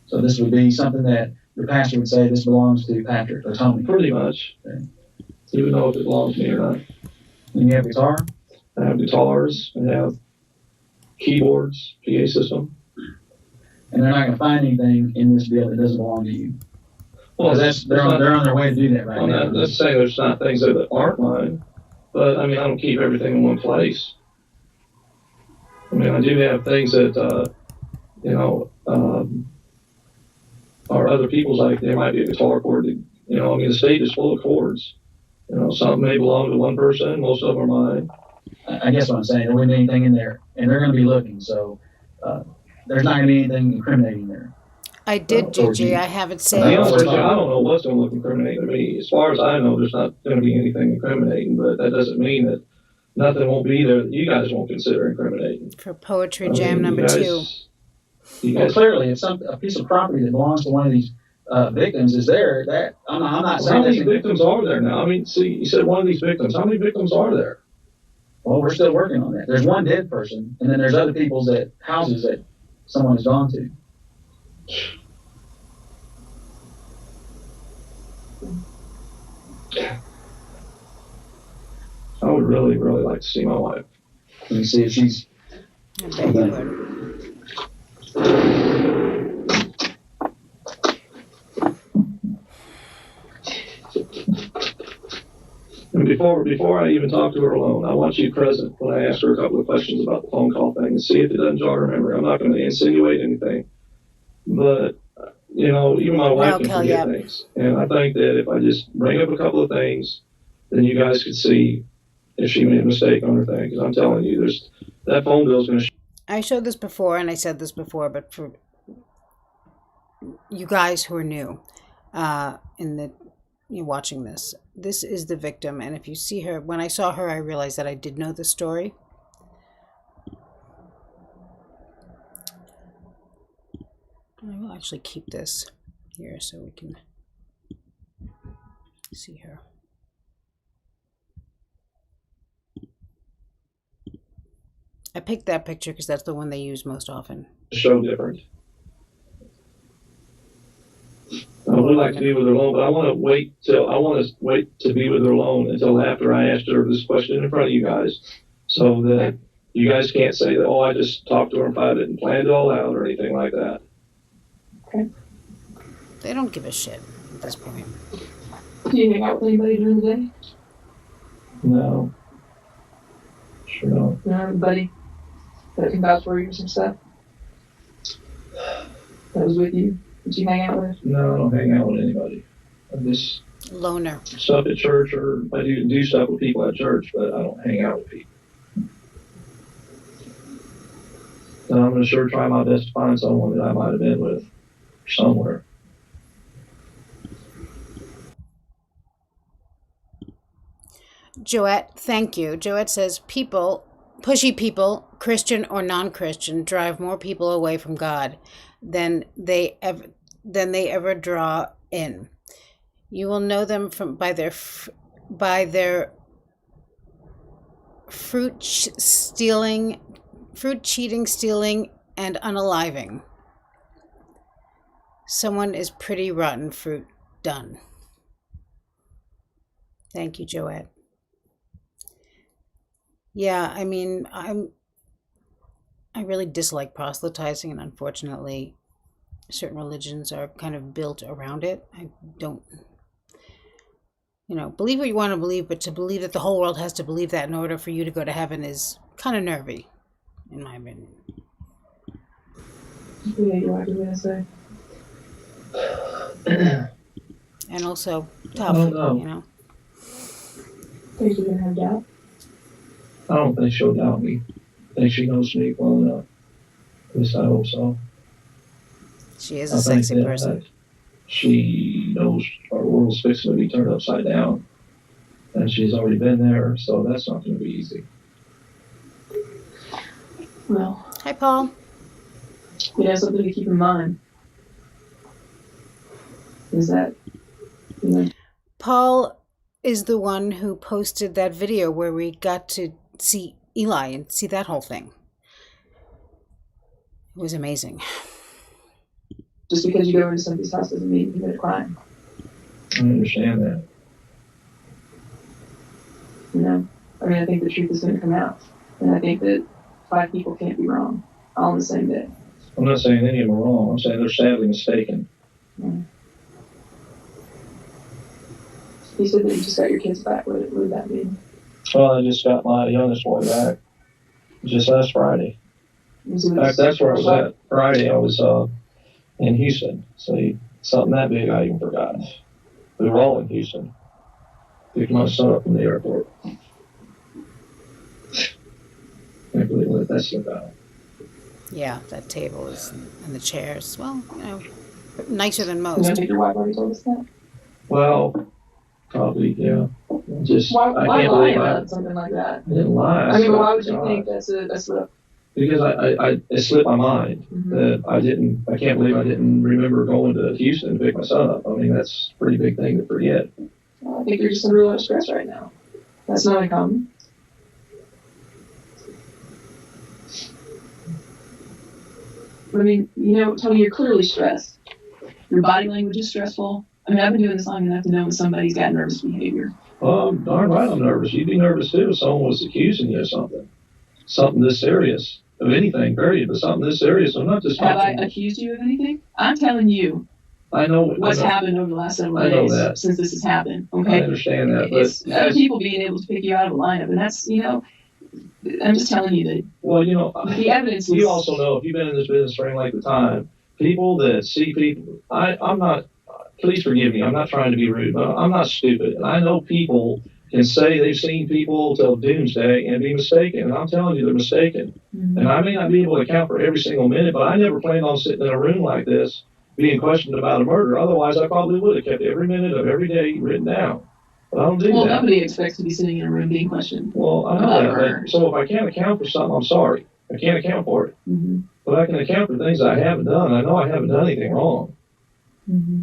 Speaker 3: So this would be something that the pastor would say, this belongs to Patrick or Tony.
Speaker 2: Pretty much.
Speaker 3: Okay.
Speaker 2: Even though if it belongs to me or not.
Speaker 3: And you have a guitar?
Speaker 2: I have guitars. I have keyboards, PA system.
Speaker 3: And they're not going to find anything in this deal that doesn't belong to you. Well, they're on their way to do that right now.
Speaker 2: I'm not saying there's not things that aren't mine, but I mean, I don't keep everything in one place. I mean, I do have things that, are other people's, like there might be a guitar chord that, I mean, the stage is full of chords. Some may belong to one person, most of them are mine.
Speaker 3: I guess what I'm saying, there wouldn't be anything in there, and they're going to be looking, so there's not going to be anything incriminating there.
Speaker 1: I did, Gigi. I have it
Speaker 2: To be honest
Speaker 1: saved.
Speaker 2: with you, I don't know what's going to look incriminating to me. As far as I know, there's not going to be anything incriminating, but that doesn't mean that nothing won't be there that you guys won't consider incriminating.
Speaker 1: For Poetry Jam number 2.
Speaker 3: Well, clearly, if a piece of property that belongs to one of these victims is there, that I'm not saying
Speaker 2: how many
Speaker 3: that's
Speaker 2: victims are there now? I mean, see, you said one of these victims. How many victims are there?
Speaker 3: Well, we're still working on that. There's one dead person, and then there's other people's houses that someone has gone to.
Speaker 2: I would really, really like to see my wife.
Speaker 3: Let me see if she's.
Speaker 1: I bet you would.
Speaker 2: And before I even talk to her alone, I want you present when I ask her a couple of questions about the phone call thing and see if it doesn't jog her memory. I'm not going to insinuate anything, but even my wife can forget things. And I think that if I just bring up a couple of things, then you guys could see if she made a mistake on her thing. Because I'm telling you, that phone bill is going to.
Speaker 1: I showed this before, and I said this before, but for you guys who are new, you're watching this. This is the victim, and if you see her, when I saw her, I realized that I did know the story. I will actually keep this here so we can see her. I picked that picture because that's the one they use most often.
Speaker 2: Show different. I would like to be with her alone, but I want to wait to be with her alone until after I asked her this question in front of you guys, so that you guys can't say that, I just talked to her in private and planned it all out or anything like that.
Speaker 4: Okay.
Speaker 1: They don't give a shit at this point.
Speaker 4: Do you hang out with anybody during the day?
Speaker 2: No. Sure don't.
Speaker 4: You don't have anybody that can vouch for you or some stuff? That was with you? Did you hang out with?
Speaker 2: No, I don't hang out with anybody. I just
Speaker 1: Loner.
Speaker 2: stuff at church, or I do stuff with people at church, but I don't hang out with people. And I'm going to sure try my best to find someone that I might have been with somewhere.
Speaker 1: Joette, thank you. Joette says, pushy people, Christian or non-Christian, drive more people away from God than they ever draw in. You will know them by their fruit cheating, stealing, and unaliving. Someone is pretty rotten fruit done. Thank you, Joette. Yeah, I mean, I really dislike proselytizing, and unfortunately, certain religions are kind of built around it. I don't, believe what you want to believe, but to believe that the whole world has to believe that in order for you to go to heaven is kind of nervy, in my opinion.
Speaker 4: Yeah, you are going to say.
Speaker 1: And also tough,
Speaker 4: Think you're going to have doubt?
Speaker 2: I don't think she'll doubt me. I think she knows me well enough. At least I hope so.
Speaker 1: She is a sexy person.
Speaker 2: She knows our world's fixing to be turned upside down. And she's already been there, so that's not going to be easy.
Speaker 4: Well,
Speaker 1: Hi, Paul.
Speaker 4: something to keep in mind is that,
Speaker 1: Paul is the one who posted that video where we got to see Eli and see that whole thing. It was amazing.
Speaker 4: just because you go into somebody's house doesn't mean you commit a crime.
Speaker 2: I understand that.
Speaker 4: I think the truth is going to come out. And I think that 5 people can't be wrong all on the same day.
Speaker 2: I'm not saying any of them are wrong. I'm saying they're sadly mistaken.
Speaker 4: Mm. You said that you just got your kids back. What did that mean?
Speaker 2: Well, I just got my youngest boy back just last Friday. In fact, that's where I was at. Friday, I was in Houston. See, something that big I even forgot. We were all in Houston. Picked my son up from the airport. Can't believe I let that slip out.
Speaker 1: Yeah, that table is and the chairs. Well, nicer than
Speaker 4: You
Speaker 1: most.
Speaker 4: think your wife already told us that?
Speaker 2: Well, probably, yeah. Just,
Speaker 4: Why
Speaker 2: I
Speaker 4: lie
Speaker 2: can't believe
Speaker 4: about something like that?
Speaker 2: I didn't lie.
Speaker 4: I mean,
Speaker 2: said,
Speaker 4: why would you
Speaker 2: God.
Speaker 4: think that's a slip?
Speaker 2: Because it slipped my mind
Speaker 4: Mhm.
Speaker 2: that I can't believe I didn't remember going to Houston to pick my son up. I mean, that's a pretty big thing to forget.
Speaker 4: Well, I think you're just under a lot of stress right now. That's not uncommon. I mean, Tony, you're clearly stressed. Your body language is stressful. I mean, I've been doing this long enough to know when somebody's got nervous behavior.
Speaker 2: Well, darn right I'm nervous. You'd be nervous too if someone was accusing you of something. Something this serious. Of anything, period, but something this serious. I'm not just
Speaker 4: Have I
Speaker 2: talking.
Speaker 4: accused you of anything? I'm telling you
Speaker 2: I know
Speaker 4: what's happened over the last several
Speaker 2: I know
Speaker 4: days
Speaker 2: that.
Speaker 4: since this has happened.
Speaker 2: I
Speaker 4: Okay,
Speaker 2: understand that, but
Speaker 4: it's other people being able to pick you out of a lineup, and that's I'm just telling you that.
Speaker 2: well,
Speaker 4: The evidence is.
Speaker 2: you also know if you've been in this business for any length of time, people that see people. I'm not. Please forgive me. I'm not trying to be rude, but I'm not stupid, and I know people can say they've seen people till doomsday and be mistaken, and I'm telling you they're mistaken.
Speaker 4: Mhm.
Speaker 2: And I may not be able to account for every single minute, but I never planned on sitting in a room like this being questioned about a murder. Otherwise, I probably would have kept every minute of every day written down. But I don't do
Speaker 4: Well,
Speaker 2: that.
Speaker 4: nobody expects to be sitting in a room being questioned.
Speaker 2: Well, I know that. But, so if I can't account for something, I'm sorry. I can't account for it.
Speaker 4: Mm-hmm.
Speaker 2: But I can account for things I haven't done. I know I haven't done anything wrong.
Speaker 4: Mm-hmm.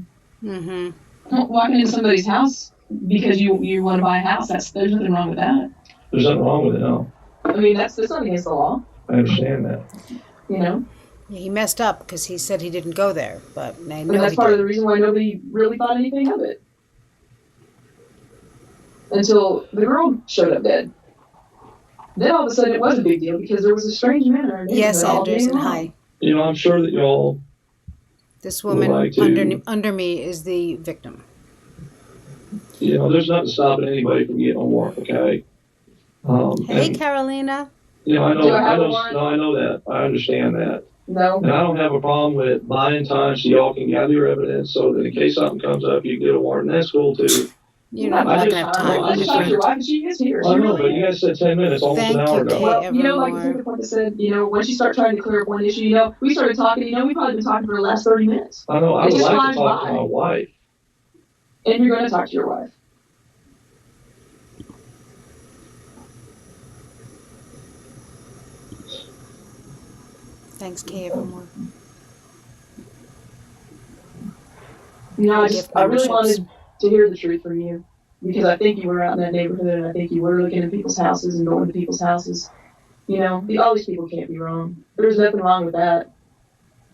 Speaker 1: Mm-hmm.
Speaker 4: Well, walking into somebody's house because you want to buy a house, there's nothing wrong with that.
Speaker 2: There's nothing wrong with it, no.
Speaker 4: I mean, that's not against the law.
Speaker 2: I understand that.
Speaker 1: Yeah, he messed up because he said he didn't go there, but I know
Speaker 4: And that's
Speaker 1: he
Speaker 4: part of
Speaker 1: did.
Speaker 4: the reason why nobody really thought anything of it. Until the girl showed up dead. Then all of a sudden it was a big deal because there was a strange man in our neighborhood
Speaker 1: Yes,
Speaker 4: all day
Speaker 1: Anderson.
Speaker 4: long.
Speaker 1: Hi.
Speaker 2: I'm sure that y'all.
Speaker 1: This woman
Speaker 2: Would like to-
Speaker 1: under me is the victim.
Speaker 2: There's nothing stopping anybody from getting a warrant, okay?
Speaker 1: Hey,
Speaker 2: and,
Speaker 1: Carolina.
Speaker 2: I know,
Speaker 4: Do I
Speaker 2: I
Speaker 4: have a
Speaker 2: know,
Speaker 4: warrant?
Speaker 2: no, I know that. I understand that.
Speaker 4: No.
Speaker 2: And I don't have a problem with buying time so y'all can gather your evidence so that in case something comes up, you can get a warrant. And that's cool too.
Speaker 1: You're not going to have time.
Speaker 4: I just talked to your wife and she is here.
Speaker 2: I
Speaker 4: She
Speaker 2: know,
Speaker 4: really
Speaker 2: but you guys said 10 minutes, almost
Speaker 1: Thank
Speaker 2: an hour
Speaker 1: you,
Speaker 2: ago.
Speaker 1: Kate.
Speaker 4: Well, like
Speaker 1: Evermore.
Speaker 4: the point that said, once you start trying to clear up one issue, we started talking, we've probably been talking for the last 30 minutes.
Speaker 2: I know, I
Speaker 4: It
Speaker 2: would
Speaker 4: just
Speaker 2: like to
Speaker 4: flies
Speaker 2: talk
Speaker 4: by.
Speaker 2: to my wife.
Speaker 4: And you're going to talk to your wife.
Speaker 1: Thanks, Kay Evermore.
Speaker 4: I really wanted to hear the truth from you because I think you were out in that neighborhood and I think you were looking at people's houses and going to people's houses. All these people can't be wrong. There's nothing wrong with that.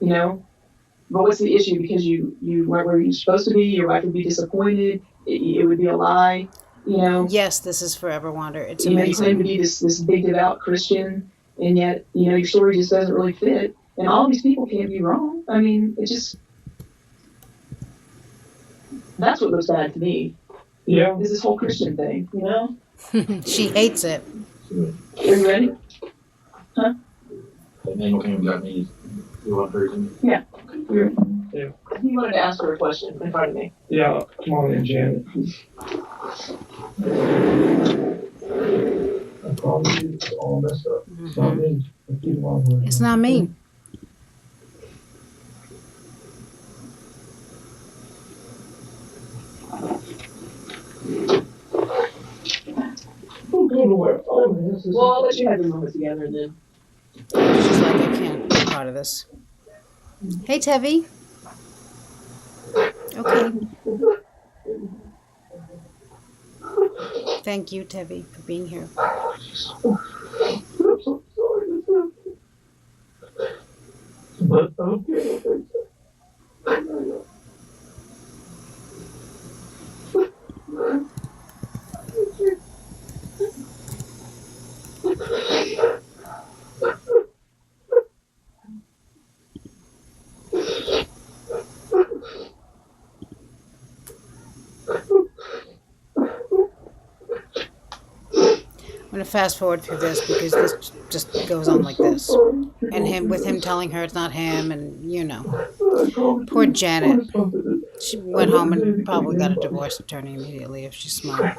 Speaker 4: But what's the issue? Because you weren't where you're supposed to be, your wife would be disappointed, it would be a lie,
Speaker 1: Yes, this is Forever Wander. It's
Speaker 4: You claim to
Speaker 1: amazing.
Speaker 4: be this big devout Christian, and yet, your story just doesn't really fit. And all these people can't be wrong. I mean, that's what looks bad to me.
Speaker 2: Yeah.
Speaker 4: Is this whole Christian thing,
Speaker 1: She hates it.
Speaker 4: Are you ready?
Speaker 5: That name came and got me. You want her to?
Speaker 4: Yeah. You're ready?
Speaker 2: Yeah.
Speaker 4: He wanted to ask her a question in front of me.
Speaker 2: Yeah, come on in, Janet. I promise you, it's all messed up. It's not me.
Speaker 1: It's not me.
Speaker 2: don't know where. Oh, man, this is.
Speaker 4: Well, I'll let you have your moment together and then.
Speaker 1: She's like, I can't be part of this. Hey, Tevi. Okay. Thank you, Tevi, for being here.
Speaker 2: I'm so sorry. But okay.
Speaker 1: I'm going to fast forward through this because this just goes on like this. And him telling her it's not him, and you know. Poor Janet. She went home and probably got a divorce attorney immediately if she's smart.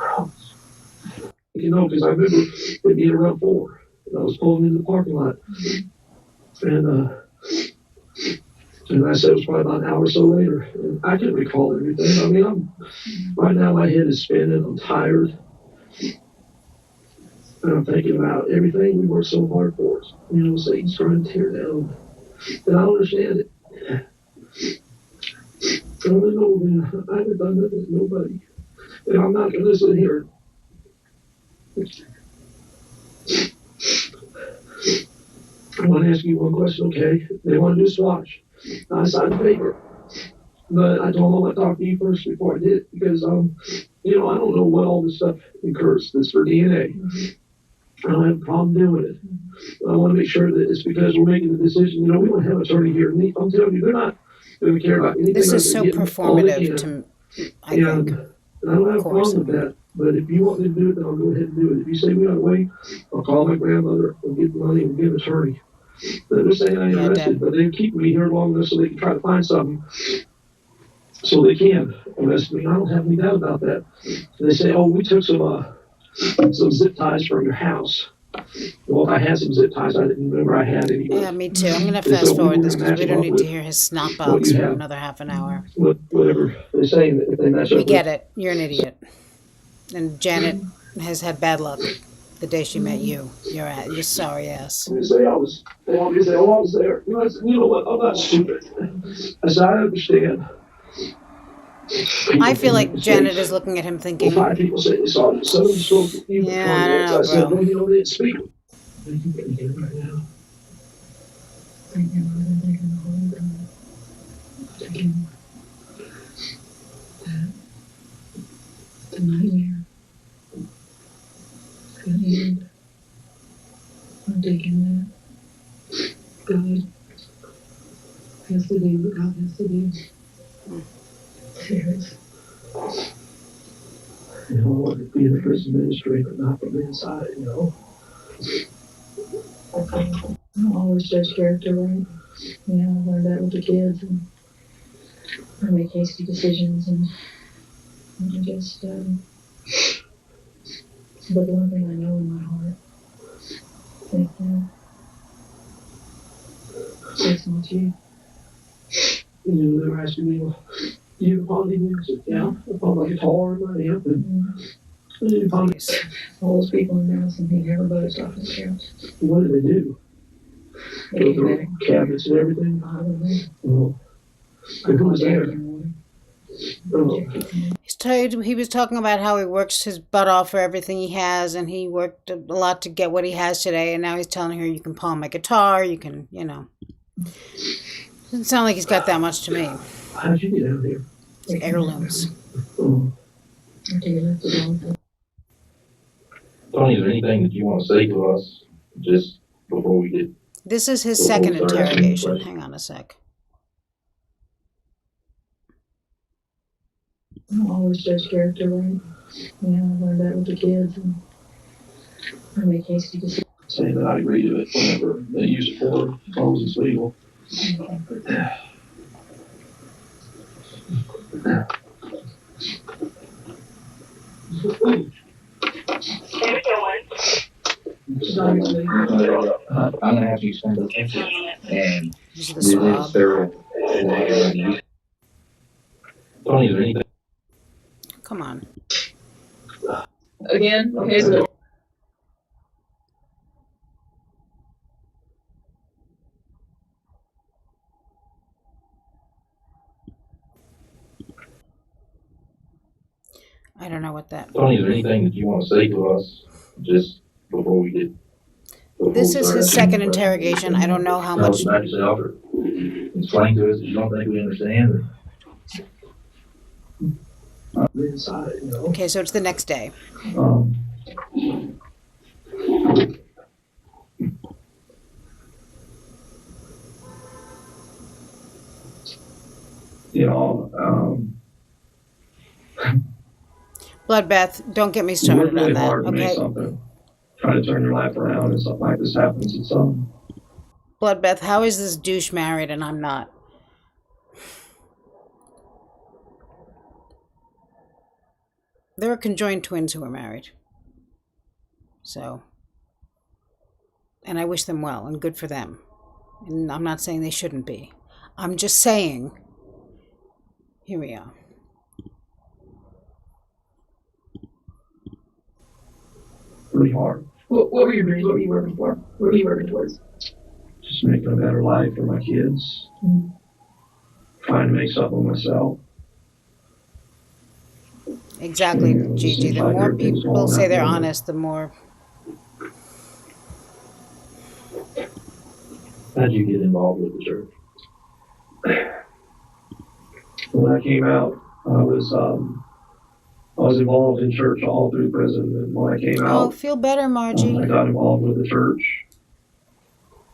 Speaker 2: You know, because I remember it being around 4. And I was pulling into the parking lot. And I said it was probably about an hour or so later. And I can recall everything. I mean, right now my head is spinning. I'm tired. And I'm thinking about everything we worked so hard for. You know, Satan's trying to tear down. And I don't understand it. I don't know, man. I haven't done nothing to nobody. And I'm not going to sit here. I want to ask you one question, okay? They want to do swatch. I signed the paper. But I told them I would talk to you first before I did. Because, you know, I don't know what all this stuff incurs. This for DNA. I don't have a problem doing it. I want to make sure that it's because we're making the decision. You know, we don't have an attorney here. And I'm telling you, they're not going to care about anything.
Speaker 1: This is so performative to, I think.
Speaker 2: And I don't have a problem with that. But if you want me to do it, then I'll go ahead and do it. If you say we ought to wait, I'll call my grandmother, we'll get the money, and get an attorney. They're saying I ain't arrested, but they keep me here long enough so they can try to find something so they can arrest me. I don't have any doubt about that. And they say, oh, we took some zip ties from your house. Well, if I had some zip ties, I didn't remember I had any.
Speaker 1: Yeah, me too. I'm going to fast forward this because we don't need to hear his snot box for another half an hour.
Speaker 2: Whatever they're saying, if they match up.
Speaker 1: We get it. You're an idiot. And Janet has had bad luck the day she met you. You're sorry ass.
Speaker 2: They say I was there. You know, I said, you know what? I'm not stupid. I said, I understand.
Speaker 1: I feel like Janet is looking at him thinking,
Speaker 2: well, 5 people say they saw you. 7 spoke with you.
Speaker 1: Yeah, I don't know,
Speaker 2: I said,
Speaker 1: bro.
Speaker 2: well, you know, they didn't speak. You can get it right now.
Speaker 6: Thinking more than thinking the whole time. Thinking that the nightmare could end. I'm thinking that God has to do what God has to do. Serious.
Speaker 2: You know, I wanted to be in the prison ministry, but not from the inside, you know.
Speaker 6: I don't always judge character right. You know, I learned that with the kids and I make hasty decisions and I just, but the one thing I know in my heart, thank you. It's not you.
Speaker 2: You know, they were asking me, well, do you have quality music? Yeah, I bought my guitar and my amp and
Speaker 6: All those people in Madison, he never budged off his couch.
Speaker 2: what did they do?
Speaker 6: They
Speaker 2: Go through cabinets and everything?
Speaker 6: I don't know.
Speaker 2: Well, and who was there?
Speaker 1: he was talking about how he works his butt off for everything he has, and he worked a lot to get what he has today, and now he's telling her, you can pawn my guitar, you can, you know. Doesn't sound like he's got that much to me.
Speaker 2: How'd you get out here?
Speaker 1: Heirlooms.
Speaker 2: Oh.
Speaker 5: Tony, is there anything that you want to say to us just before we get?
Speaker 1: This is his second interrogation. Hang on a sec.
Speaker 6: I don't always judge character right. You know, I learned that with the kids and I make hasty decisions.
Speaker 2: Saying that I agree to it whenever they use it for, as long as it's legal.
Speaker 5: I'm gonna have you send those pictures and
Speaker 1: This is the swab.
Speaker 5: Tony, is there anything?
Speaker 1: Come on.
Speaker 4: Again, okay, so
Speaker 1: I don't know what that.
Speaker 5: Tony, is there anything that you want to say to us just before we get?
Speaker 1: This is his second interrogation. I don't know how
Speaker 5: Tell
Speaker 1: much.
Speaker 5: us about yourself or explain to us that you don't think we understand.
Speaker 3: Inside, you know.
Speaker 1: Okay, so it's the next day.
Speaker 3: Um, you know,
Speaker 1: Bloodbath, don't get me
Speaker 3: it's
Speaker 1: started
Speaker 3: really
Speaker 1: on that,
Speaker 3: hard to make
Speaker 1: okay?
Speaker 3: something. Try to turn your life around and something like this happens. It's
Speaker 1: Bloodbath, how is this douche married and I'm not? There are conjoined twins who are married. So, and I wish them well and good for them. And I'm not saying they shouldn't be. I'm just saying, here we are.
Speaker 3: really hard.
Speaker 4: What were your dreams? What were you working for? What were you working towards?
Speaker 3: Just making a better life for my kids.
Speaker 4: Mm-hmm.
Speaker 3: Trying to make something of myself.
Speaker 1: Exactly,
Speaker 3: Yeah, it
Speaker 1: Gigi.
Speaker 3: seems
Speaker 1: The
Speaker 3: like
Speaker 1: more
Speaker 3: everything's
Speaker 1: people
Speaker 3: going
Speaker 1: say
Speaker 3: out
Speaker 1: they're
Speaker 3: the window.
Speaker 1: honest, the more.
Speaker 5: How'd you get involved with the church?
Speaker 3: When I came out, I was involved in church all through prison, and when I came
Speaker 1: Oh,
Speaker 3: out,
Speaker 1: feel better, Margie.
Speaker 3: I got involved with the church,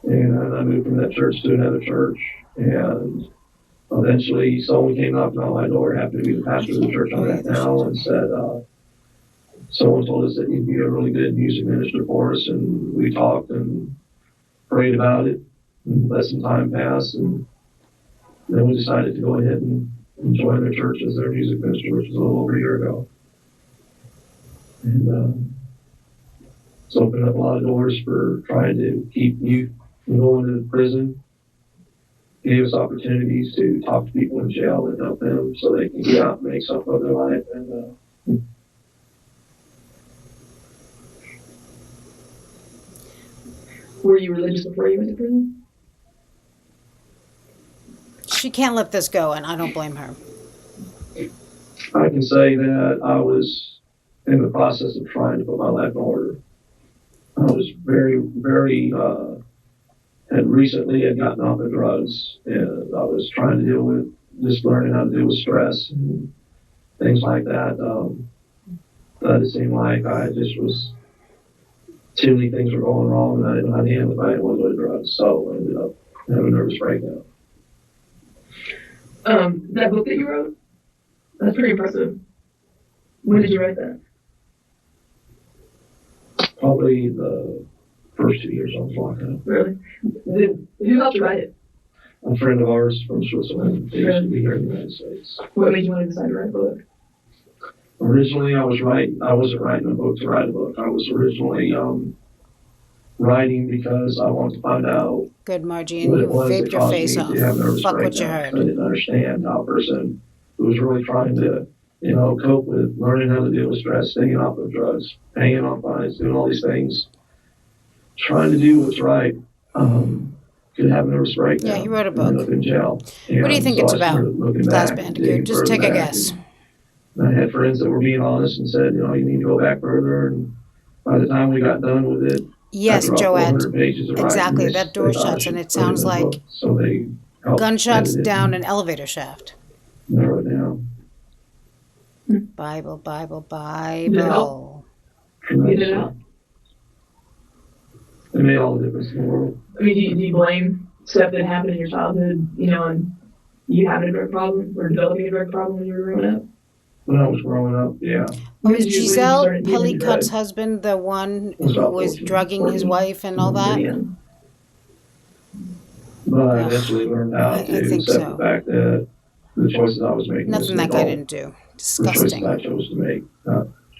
Speaker 3: and I moved from that church to another church, and eventually someone came knocking on my door, happened to be the pastor of the church I'm at now, and said, someone told us that you'd be a really good music minister for us, and we talked and prayed about it, and let some time pass, and then we decided to go ahead and join their church as their music minister, which was a little over a year ago. And it's opened up a lot of doors for trying to keep youth from going to prison. Gave us opportunities to talk to people in jail and help them so they can get out and make something of their life. And
Speaker 4: Were you religious before you went to prison?
Speaker 1: She can't let this go, and I don't blame her.
Speaker 3: I can say that I was in the process of trying to put my life in order. I was very, had recently gotten off of drugs, and I was trying to deal with just learning how to deal with stress and things like that. But it seemed like I just was, too many things were going wrong, and I didn't know how to handle it. I didn't want to go to drugs, so I ended up having a nervous breakdown.
Speaker 4: That book that you wrote, that's pretty impressive. When did you write that?
Speaker 3: Probably the first 2 years I was locked up.
Speaker 4: Really? Who helped you write it?
Speaker 3: A friend of ours from Switzerland, they used to be here in the United States.
Speaker 4: What made you want to decide to write a book?
Speaker 3: Originally, I wasn't writing a book to write a book. I was originally writing because I wanted to find out
Speaker 1: Good, Margie, and
Speaker 3: what
Speaker 1: you
Speaker 3: it was that
Speaker 1: vaped your
Speaker 3: caused
Speaker 1: face
Speaker 3: me
Speaker 1: off.
Speaker 3: to have nervous
Speaker 1: Fuck what you
Speaker 3: breakdowns.
Speaker 1: heard.
Speaker 3: I didn't understand how a person who was really trying to, cope with learning how to deal with stress, staying off of drugs, paying off fines, doing all these things, trying to do what's right, could have a nervous breakdown.
Speaker 1: Yeah, he wrote a
Speaker 3: and end
Speaker 1: book.
Speaker 3: up in jail.
Speaker 1: What do you think it's
Speaker 3: I
Speaker 1: about?
Speaker 3: started looking
Speaker 1: Glass
Speaker 3: back,
Speaker 1: Bandicoot.
Speaker 3: digging
Speaker 1: Just
Speaker 3: further
Speaker 1: take a
Speaker 3: back,
Speaker 1: guess.
Speaker 3: and I had friends that were being honest and said, you need to go back further. And by the time we got done with it,
Speaker 1: Yes,
Speaker 3: after about
Speaker 1: Joette.
Speaker 3: 400 pages of writing,
Speaker 1: Exactly.
Speaker 3: they
Speaker 1: That door
Speaker 3: thought I
Speaker 1: shuts, and
Speaker 3: should
Speaker 1: it
Speaker 3: put
Speaker 1: sounds
Speaker 3: in a
Speaker 1: like
Speaker 3: book. So they helped
Speaker 1: gunshots
Speaker 3: edit it
Speaker 1: down
Speaker 3: and
Speaker 1: an elevator shaft.
Speaker 3: narrow it down.
Speaker 1: Bible, Bible,
Speaker 4: Did it help?
Speaker 1: Bible.
Speaker 4: Get it out?
Speaker 3: It made all the difference in the world.
Speaker 4: I mean, do you blame stuff that happened in your childhood, and you having a drug problem or developing a drug problem when you were growing up?
Speaker 3: When I was growing up, yeah.
Speaker 1: Oh,
Speaker 4: When
Speaker 1: is
Speaker 4: did you
Speaker 1: Giselle
Speaker 4: start using
Speaker 1: Pellicot's
Speaker 4: drugs?
Speaker 1: husband the one
Speaker 3: It was
Speaker 1: who
Speaker 3: about
Speaker 1: was
Speaker 3: 14,
Speaker 1: drugging his
Speaker 3: 14.
Speaker 1: wife and all that?
Speaker 4: Yeah.
Speaker 3: But I
Speaker 1: Ugh,
Speaker 3: eventually learned how
Speaker 1: I
Speaker 3: to
Speaker 1: think
Speaker 3: accept
Speaker 1: so.
Speaker 3: the fact that the choices I was making as
Speaker 1: Nothing
Speaker 3: an
Speaker 1: that guy
Speaker 3: adult
Speaker 1: didn't do.
Speaker 3: were choices I
Speaker 1: Disgusting.
Speaker 3: chose to make.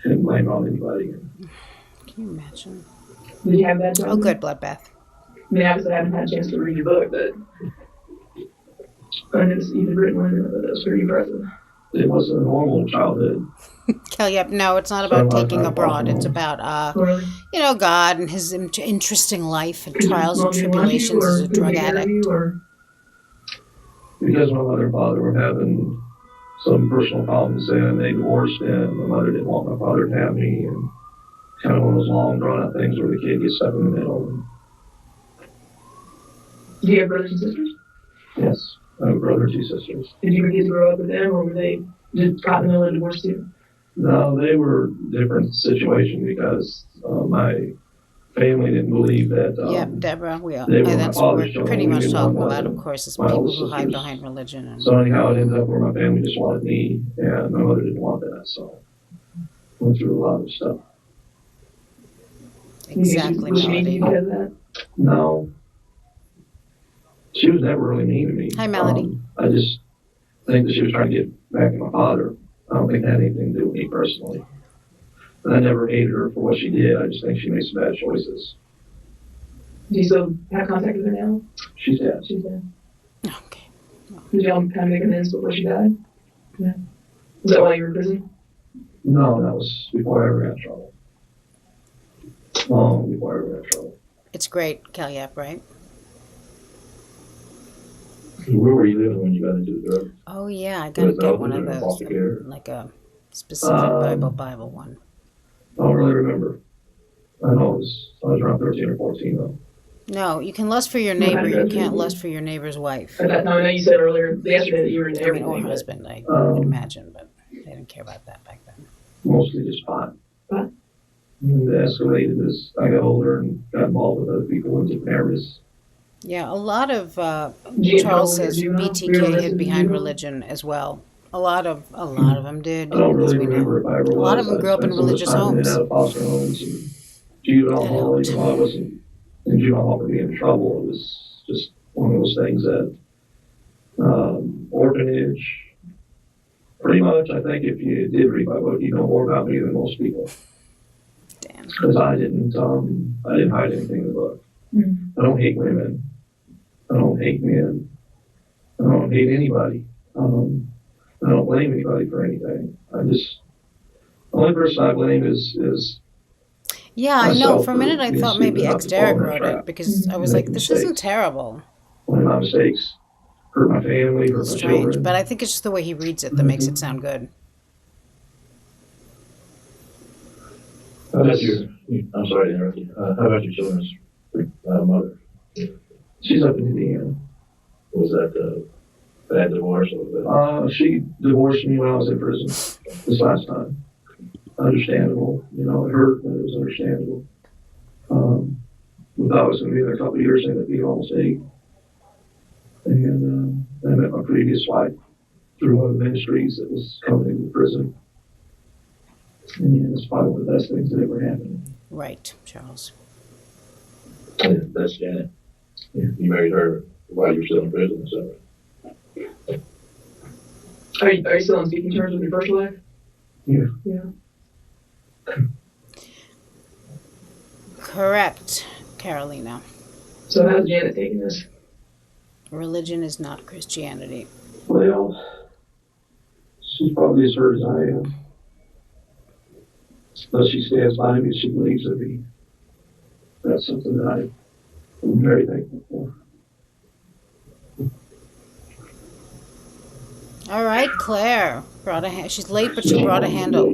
Speaker 3: Couldn't blame it on anybody.
Speaker 1: Can you imagine?
Speaker 4: Did you have that
Speaker 1: Oh,
Speaker 4: problem?
Speaker 1: good, Bloodbath.
Speaker 4: I mean, obviously I haven't had a chance to read your book, but I noticed you've written one, and that was pretty impressive.
Speaker 3: It wasn't a normal childhood.
Speaker 1: Kelly, no, it's not
Speaker 3: Spent a
Speaker 1: about
Speaker 3: lot of
Speaker 1: taking
Speaker 3: time
Speaker 1: abroad.
Speaker 3: walking
Speaker 1: It's
Speaker 3: home.
Speaker 1: about,
Speaker 4: Really?
Speaker 1: God and his interesting life and
Speaker 4: Because your
Speaker 1: trials and
Speaker 4: mom didn't want you,
Speaker 1: tribulations
Speaker 4: or
Speaker 1: as a
Speaker 4: couldn't
Speaker 1: drug
Speaker 4: take care of
Speaker 1: addict.
Speaker 4: you, or
Speaker 3: Because my mother and father were having
Speaker 2: some personal problems and they divorced and my mother didn't want my father to have me and kind of one of those long drawn out things where the kid gets stuck in the middle. And,
Speaker 4: Do you have brothers and sisters?
Speaker 2: yes, I have a brother and 2 sisters.
Speaker 4: Did you get to grow up with them, or were they just caught in the middle of divorce too?
Speaker 2: No, they were different situation because my family didn't believe that.
Speaker 1: Yeah, Deborah, we all,
Speaker 2: they were my
Speaker 1: that's what
Speaker 2: father's
Speaker 1: we're pretty
Speaker 2: children. We
Speaker 1: much
Speaker 2: didn't
Speaker 1: talking
Speaker 2: want
Speaker 1: about,
Speaker 2: them.
Speaker 1: of course, is
Speaker 2: My
Speaker 1: people
Speaker 2: older
Speaker 1: who hide
Speaker 2: sisters.
Speaker 1: behind religion. And,
Speaker 2: So anyhow, it ended up where my family just wanted me, and my mother didn't want that. So went through a lot of stuff.
Speaker 1: exactly,
Speaker 4: Was she mean to
Speaker 1: Melody.
Speaker 4: you because of that?
Speaker 2: No, she was never really mean to me.
Speaker 1: Hi, Melody.
Speaker 2: I just think that she was trying to get back at my father. I don't think it had anything to do with me personally. And I never hated her for what she did. I just think she made some bad choices.
Speaker 4: Do you still have contact with her now?
Speaker 2: She's dead.
Speaker 4: She's dead.
Speaker 1: Okay.
Speaker 4: Did y'all kind of make amends before she died? Yeah. Was that while you were in prison?
Speaker 2: No, that was before I ever got in trouble. Long before I ever got in trouble.
Speaker 1: It's great, Calyap, right?
Speaker 5: Where were you living when you got into the drugs?
Speaker 1: Oh, yeah, I gotta
Speaker 5: Was
Speaker 1: get
Speaker 5: it
Speaker 1: one of
Speaker 5: Wohlford or
Speaker 1: those,
Speaker 5: foster care?
Speaker 1: like a specific Bible one.
Speaker 2: I don't really remember. I know I was around 13 or 14 though.
Speaker 1: No, you can lust for your neighbor, you can't lust for your neighbor's wife.
Speaker 4: At that time, I know you said earlier, yesterday, that you were into
Speaker 1: I mean, or
Speaker 4: everything. but-
Speaker 1: husband, I would imagine, but they didn't care about that back then.
Speaker 2: Mostly just pot.
Speaker 4: Pot?
Speaker 2: And it escalated as I got older and got involved with other people in different areas.
Speaker 1: Yeah, a lot of,
Speaker 4: you get
Speaker 1: Charles
Speaker 4: trouble with
Speaker 1: says
Speaker 4: your juvenile? Were you
Speaker 1: BTK
Speaker 4: arrested
Speaker 1: hid
Speaker 4: as a
Speaker 1: behind
Speaker 4: juvenile?
Speaker 1: religion as well. A lot of them did.
Speaker 2: I don't
Speaker 1: as
Speaker 2: really
Speaker 1: we know.
Speaker 2: remember if I ever was.
Speaker 1: A lot of them
Speaker 2: I
Speaker 1: grew up in
Speaker 2: spent so much
Speaker 1: religious
Speaker 2: time in and
Speaker 1: homes.
Speaker 2: out of foster homes and juvenile
Speaker 1: That
Speaker 2: hall.
Speaker 1: helped.
Speaker 2: Even though I wasn't in juvenile hall for being in trouble, it was just one of those things that orphanage. Pretty much, I think if you did read my book, you know more about me than most people.
Speaker 1: Damn.
Speaker 2: Because I didn't hide anything in the book.
Speaker 4: Mhm.
Speaker 2: I don't hate women. I don't hate men. I don't hate anybody. I don't blame anybody for anything. The only person I blame is
Speaker 1: Yeah, I know.
Speaker 2: myself
Speaker 1: For a minute,
Speaker 2: for
Speaker 1: I
Speaker 2: being
Speaker 1: thought maybe
Speaker 2: stupid enough
Speaker 1: ex
Speaker 2: to fall
Speaker 1: Derek
Speaker 2: in that
Speaker 1: wrote
Speaker 2: trap.
Speaker 1: it because I was
Speaker 2: Make
Speaker 1: like, this isn't
Speaker 2: mistakes.
Speaker 1: terrible.
Speaker 2: One of my mistakes hurt my family, hurt my
Speaker 1: Strange,
Speaker 2: children.
Speaker 1: but I think it's just the way he reads it that makes it sound good.
Speaker 5: How about I'm sorry to interrupt you. How about your children's mother?
Speaker 2: She's up in Indiana.
Speaker 5: Was that a bad divorce or was that?
Speaker 2: She divorced me when I was in prison this last time. Understandable. You know, it hurt, but it was understandable. We thought I was going to be there a couple of years, ended up being almost 8. And I met my previous wife through one of the ministries that was coming into the prison. And it's probably one of the best things that ever happened.
Speaker 1: Right, Charles.
Speaker 5: Yeah, that's Janet.
Speaker 2: Yeah.
Speaker 5: You married her while you were still in prison, so.
Speaker 4: Are you still on speaking terms with your first wife?
Speaker 2: Yeah.
Speaker 4: Yeah.
Speaker 1: Correct, Carolina.
Speaker 4: So how's Janet taking this?
Speaker 1: Religion is not Christianity.
Speaker 2: Well, she's probably as hurt as I am. But she stands by me. She believes in me. That's something that I'm very thankful for.
Speaker 1: All right, Claire brought a she's late, but she brought a handle.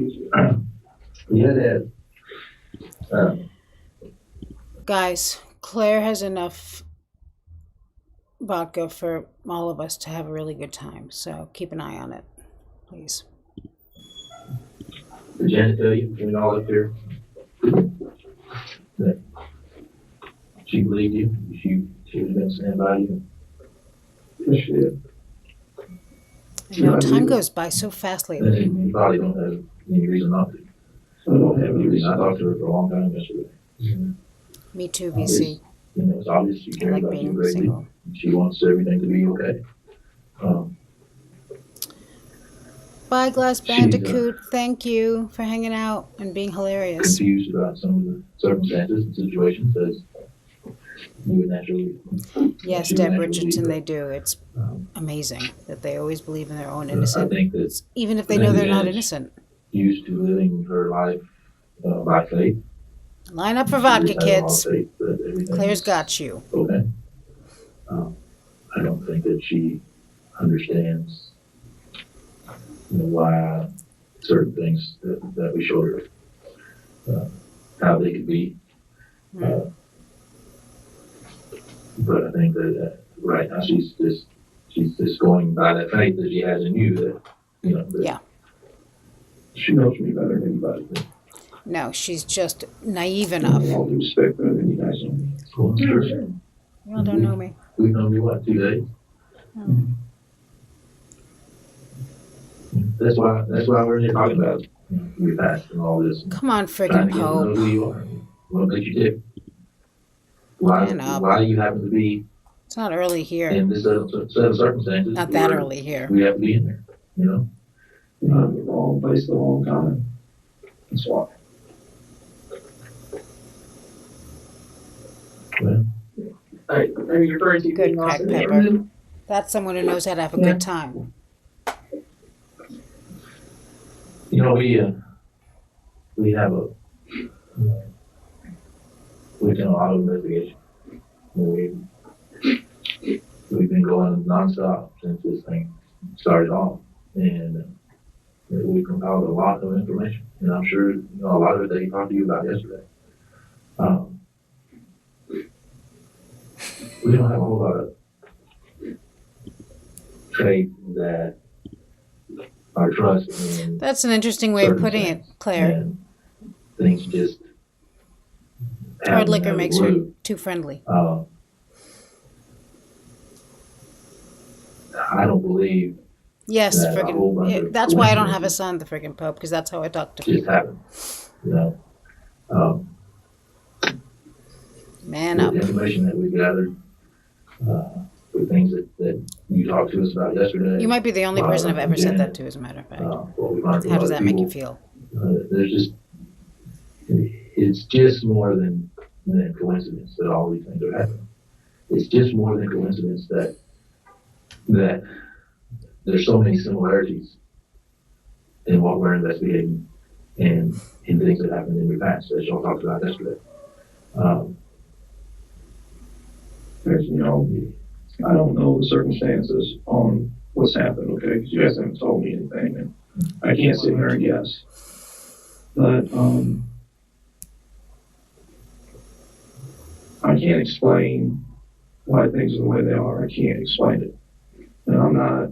Speaker 5: Yeah, Dad.
Speaker 1: Guys, Claire has enough vodka for all of us to have a really good time. So keep an eye on it, please.
Speaker 5: Did Janet tell you when y'all left here that she believed you? She was going to stand by you?
Speaker 2: Yes, she did.
Speaker 1: I know time goes by so fast lately.
Speaker 5: And you probably don't have any reason not to.
Speaker 2: I don't have any
Speaker 5: I
Speaker 2: reason.
Speaker 5: talked to her for a long time yesterday.
Speaker 1: Me too, VC.
Speaker 5: You know, it's obvious you
Speaker 1: I
Speaker 5: care
Speaker 1: like
Speaker 5: about you
Speaker 1: being
Speaker 5: greatly.
Speaker 1: single.
Speaker 5: She wants everything to be okay.
Speaker 1: Bye, Glass Bandicoot. Thank you for hanging out and being hilarious.
Speaker 5: Confused about some of the circumstances and situations as you would naturally.
Speaker 1: Yes,
Speaker 5: she would
Speaker 1: Deb
Speaker 5: naturally
Speaker 1: Richardson,
Speaker 5: believe
Speaker 1: they do. It's
Speaker 5: Um,
Speaker 1: amazing that they always believe in their own
Speaker 5: I
Speaker 1: innocence,
Speaker 5: think that
Speaker 1: even if they know they're not
Speaker 5: Yes.
Speaker 1: innocent.
Speaker 5: used to living her life by faith.
Speaker 1: Line up for
Speaker 5: She
Speaker 1: vodka,
Speaker 5: just had a lot of
Speaker 1: kids.
Speaker 5: faith that everything
Speaker 1: Claire's
Speaker 5: is
Speaker 1: got you.
Speaker 5: okay. I don't think that she understands why certain things that we showed her, how they could be. But I think that right now she's just going by that faith that she has in you that, that
Speaker 1: Yeah.
Speaker 3: She knows me better than anybody.
Speaker 1: No, she's just naive
Speaker 3: With
Speaker 1: enough.
Speaker 3: all due respect, better than you guys know me.
Speaker 5: Well, I'm sure.
Speaker 1: Y'all don't know me.
Speaker 5: We've known you, what, 2 days? That's why we're here talking about your past and all this.
Speaker 1: Come on,
Speaker 5: Trying
Speaker 1: friggin'
Speaker 5: to get to know
Speaker 1: Pope.
Speaker 5: who you are. What makes you tick? Why
Speaker 1: Man up.
Speaker 5: do you happen to be
Speaker 1: It's not early here.
Speaker 5: in this set of circumstances?
Speaker 1: Not that
Speaker 5: where
Speaker 1: early here.
Speaker 5: We have to be in there,
Speaker 3: I'm in the wrong place at the wrong time. That's why.
Speaker 5: Well,
Speaker 4: Are you referring to
Speaker 1: Good
Speaker 4: being lost
Speaker 1: crack
Speaker 4: in the
Speaker 1: pepper.
Speaker 4: neighborhood?
Speaker 1: That's someone who knows how to have a
Speaker 4: Yeah.
Speaker 1: good time.
Speaker 5: we have we've done a lot of investigation. We've been going nonstop since this thing started off, and we compiled a lot of information, and I'm sure a lot of it that he talked to you about yesterday. We don't have a whole lot of faith that our trust in
Speaker 1: That's an interesting way of putting it, Claire.
Speaker 5: and things just
Speaker 1: Hard
Speaker 5: happen
Speaker 1: liquor
Speaker 5: out of
Speaker 1: makes
Speaker 5: the
Speaker 1: her
Speaker 5: blue.
Speaker 1: too friendly.
Speaker 5: I don't believe
Speaker 1: Yes,
Speaker 5: that a whole bunch
Speaker 1: friggin'.
Speaker 5: of
Speaker 1: That's why I don't have a
Speaker 5: coincidences
Speaker 1: son, the friggin' Pope, because that's how I talk to
Speaker 5: just
Speaker 1: people.
Speaker 5: happen.
Speaker 1: Man
Speaker 5: With
Speaker 1: up.
Speaker 5: the information that we gathered, with things that you talked to us about yesterday.
Speaker 1: You might be the only
Speaker 5: Wow,
Speaker 1: person I've ever said that
Speaker 5: Janet,
Speaker 1: to, as a matter of fact.
Speaker 5: what we learned from
Speaker 1: How does
Speaker 5: other
Speaker 1: that make you
Speaker 5: people,
Speaker 1: feel?
Speaker 5: there's just, it's just more than coincidence that all these things are happening. It's just more than coincidence that there's so many similarities in what we're investigating and in things that happened in your past, as y'all talked about yesterday.
Speaker 3: There's, I don't know the circumstances on what's happened, okay? Because you guys haven't told me anything, and I can't sit here and guess. But I can't explain why things are the way they are. I can't explain it, and I'm not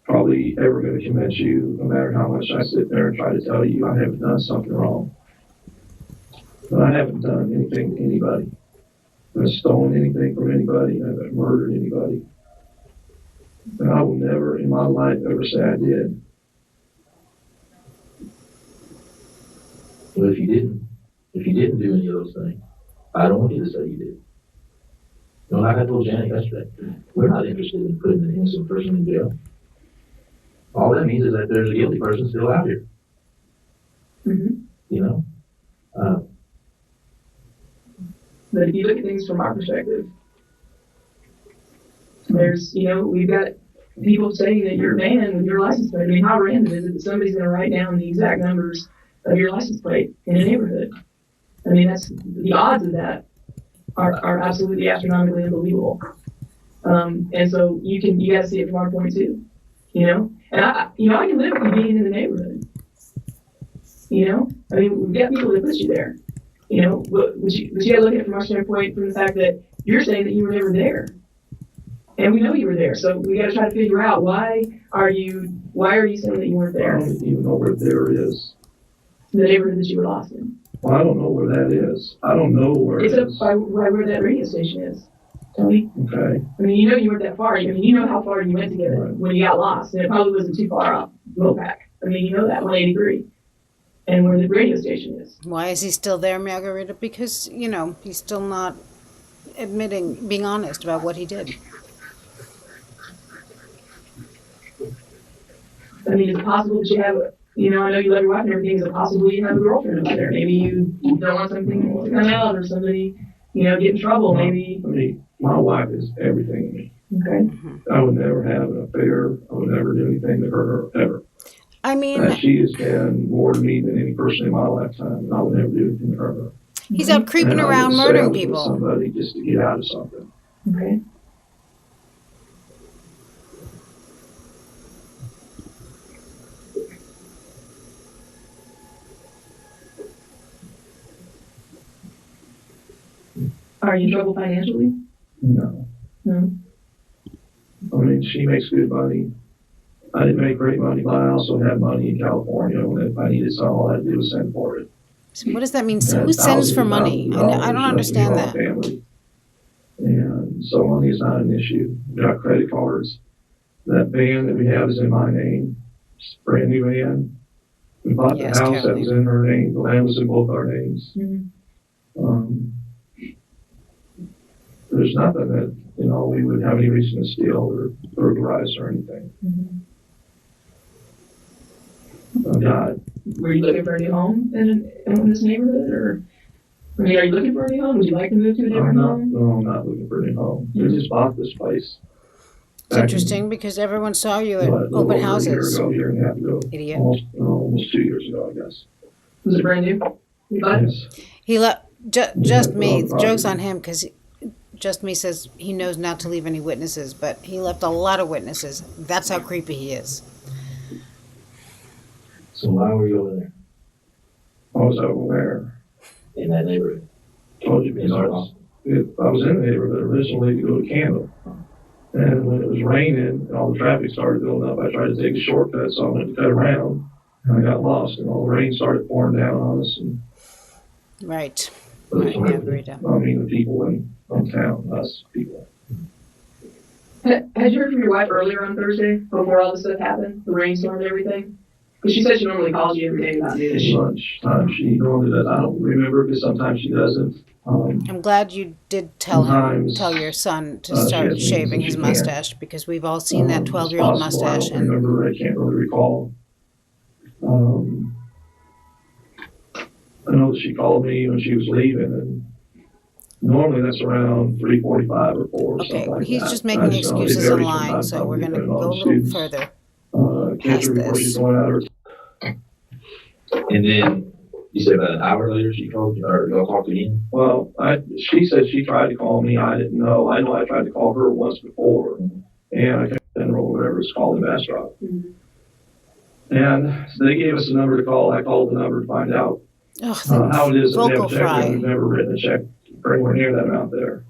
Speaker 3: probably ever going to convince you, no matter how much I sit there and try to tell you I haven't done something wrong. But I haven't done anything to anybody. I haven't stolen anything from anybody. I haven't murdered anybody. And I will never in my life ever say I did.
Speaker 5: Well, if you didn't do any of those things, I don't want you to say you did. Like I told Janet yesterday, we're not interested in putting an innocent person in jail. All that means is that there's a guilty person still out here.
Speaker 4: Mm-hmm. But if you look at things from our perspective, there's, we've got people saying that your van with your license plate. I mean, how random is it that somebody's going to write down the exact numbers of your license plate in a neighborhood? I mean, that's the odds of that are absolutely astronomically unbelievable. And so you got to see it from our point too, And I can live with you being in the neighborhood. I mean, we've got people that put you there. But you got to look at it from our standpoint, from the fact that you're saying that you were never there, and we know you were there. So we got to try to figure out why are you saying that you weren't
Speaker 3: I
Speaker 4: there?
Speaker 3: don't even know where there is.
Speaker 4: The neighborhood that you were lost in.
Speaker 3: Well, I don't know where that is. I don't know where
Speaker 4: It's
Speaker 3: it
Speaker 4: up
Speaker 3: is.
Speaker 4: by where that radio station is, Tony.
Speaker 3: Okay.
Speaker 4: I mean, you weren't that far. I mean, you know how far you went to get it
Speaker 3: Right.
Speaker 4: when you got lost, and it probably wasn't too far off Mopac. I mean, you know that 183, and where the radio station is.
Speaker 1: Why is he still there, Margarita? Because, he's still not being honest about what he did.
Speaker 4: I mean, is it possible that you have, I know you love your wife and everything. Is it possible you have a girlfriend over there? Maybe you don't want something to come out, or somebody, get in trouble. Maybe.
Speaker 3: I mean, my wife is everything to me.
Speaker 4: Okay.
Speaker 3: I would never have an affair. I would never do anything to hurt her, ever.
Speaker 1: I mean,
Speaker 3: And she has been more to me than any person in my lifetime, and I would never do anything to hurt her.
Speaker 1: he's out creeping
Speaker 3: And I
Speaker 1: around
Speaker 3: wouldn't say I
Speaker 1: murdering
Speaker 3: was with
Speaker 1: people.
Speaker 3: somebody just to get out of something.
Speaker 4: Okay. Are you in trouble financially?
Speaker 2: No.
Speaker 4: No.
Speaker 2: I mean, she makes good money. I didn't make great money, but I also had money in California. And if I needed some, all I had to do was send for it.
Speaker 1: What does that mean?
Speaker 2: I had
Speaker 1: Who sends for money? I don't
Speaker 2: $1,000
Speaker 1: understand
Speaker 2: left
Speaker 1: that.
Speaker 2: to my family. And so money is not an issue. We've got credit cards. That van that we have is in my name. It's a brand new van. We bought the
Speaker 1: Yes,
Speaker 2: house that
Speaker 1: Caroline.
Speaker 2: was in her name. The land was in both our names.
Speaker 4: Mm-hmm.
Speaker 2: There's nothing that, we would have any reason to steal or burglarize or anything.
Speaker 4: Mm-hmm.
Speaker 2: Oh, God.
Speaker 4: Were you looking for a new home in this neighborhood, or? I mean, are you looking for a new home? Would you like to move to a different home?
Speaker 2: No, I'm not looking for a new home. We just bought this place.
Speaker 1: It's interesting because everyone saw you at open
Speaker 2: Over
Speaker 1: houses.
Speaker 2: a year and a half ago.
Speaker 1: Idiot.
Speaker 2: Almost 2 years ago, I guess.
Speaker 4: Was it brand new? You bought it?
Speaker 2: Yes.
Speaker 1: He left. Just me.
Speaker 2: Yeah,
Speaker 1: The joke's on him because just me says he knows not to leave any witnesses, but he left a lot of witnesses. That's how creepy he is.
Speaker 5: So why were you over there
Speaker 2: I was over there.
Speaker 5: in that neighborhood?
Speaker 2: Told you because I was in the neighborhood originally to go to Canada. And when it was raining and all the traffic started building up, I tried to take a shortcut, so I went to cut around. And I got lost, and all the rain started pouring down on us. And
Speaker 1: Right.
Speaker 2: I
Speaker 1: agreed.
Speaker 2: mean, the people in town, us people.
Speaker 4: Had you heard from your wife earlier on Thursday, before all this stuff happened, the rainstorm and everything? Because she said she normally calls you every day about news.
Speaker 2: Lunchtime, she normally does. I don't remember because sometimes she doesn't.
Speaker 1: I'm glad you did tell your son to
Speaker 2: she
Speaker 1: start
Speaker 2: has meetings
Speaker 1: shaving
Speaker 2: that
Speaker 1: his
Speaker 2: she can't.
Speaker 1: mustache because we've all seen that
Speaker 2: It's
Speaker 1: 12-year-old
Speaker 2: possible.
Speaker 1: mustache.
Speaker 2: I don't remember. I can't really recall. I know that she called me when she was leaving, and normally that's around 3:45 or 4 or
Speaker 1: Okay,
Speaker 2: something like
Speaker 1: he's
Speaker 2: that.
Speaker 1: just making
Speaker 2: I just know it
Speaker 1: excuses and
Speaker 2: varies
Speaker 1: lying,
Speaker 2: sometimes.
Speaker 1: so we're going to
Speaker 2: Depending on
Speaker 1: go a
Speaker 2: the
Speaker 1: little
Speaker 2: students.
Speaker 1: further.
Speaker 2: Catch her before she's going out her.
Speaker 5: And then you said about an hour later she called you, or y'all talked again?
Speaker 2: Well, she said she tried to call me. I didn't know. I know I tried to call her once before, and I can't remember whatever it's called in Bastrop.
Speaker 4: Mm-hmm.
Speaker 2: And so they gave us a number to call. I called the number to find out
Speaker 1: Oh,
Speaker 2: how it is that we have
Speaker 1: vocal
Speaker 2: a check.
Speaker 1: fry.
Speaker 2: We've never written a check for anywhere near that amount there.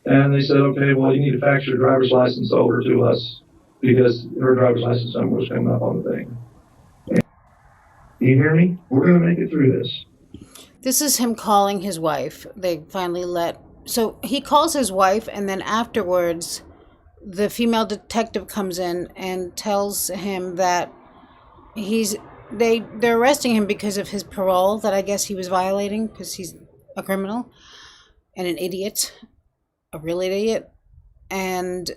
Speaker 2: And they said, okay, well, you need to fax your driver's license over to us because her driver's license number was coming up on the thing. And, you hear me? We're going to make it through this.
Speaker 1: This is him calling his wife. They finally so he calls his wife, and then afterwards, the female detective comes in and tells him that they're arresting him because of his parole that I guess he was violating because he's a criminal and an idiot, a real idiot, and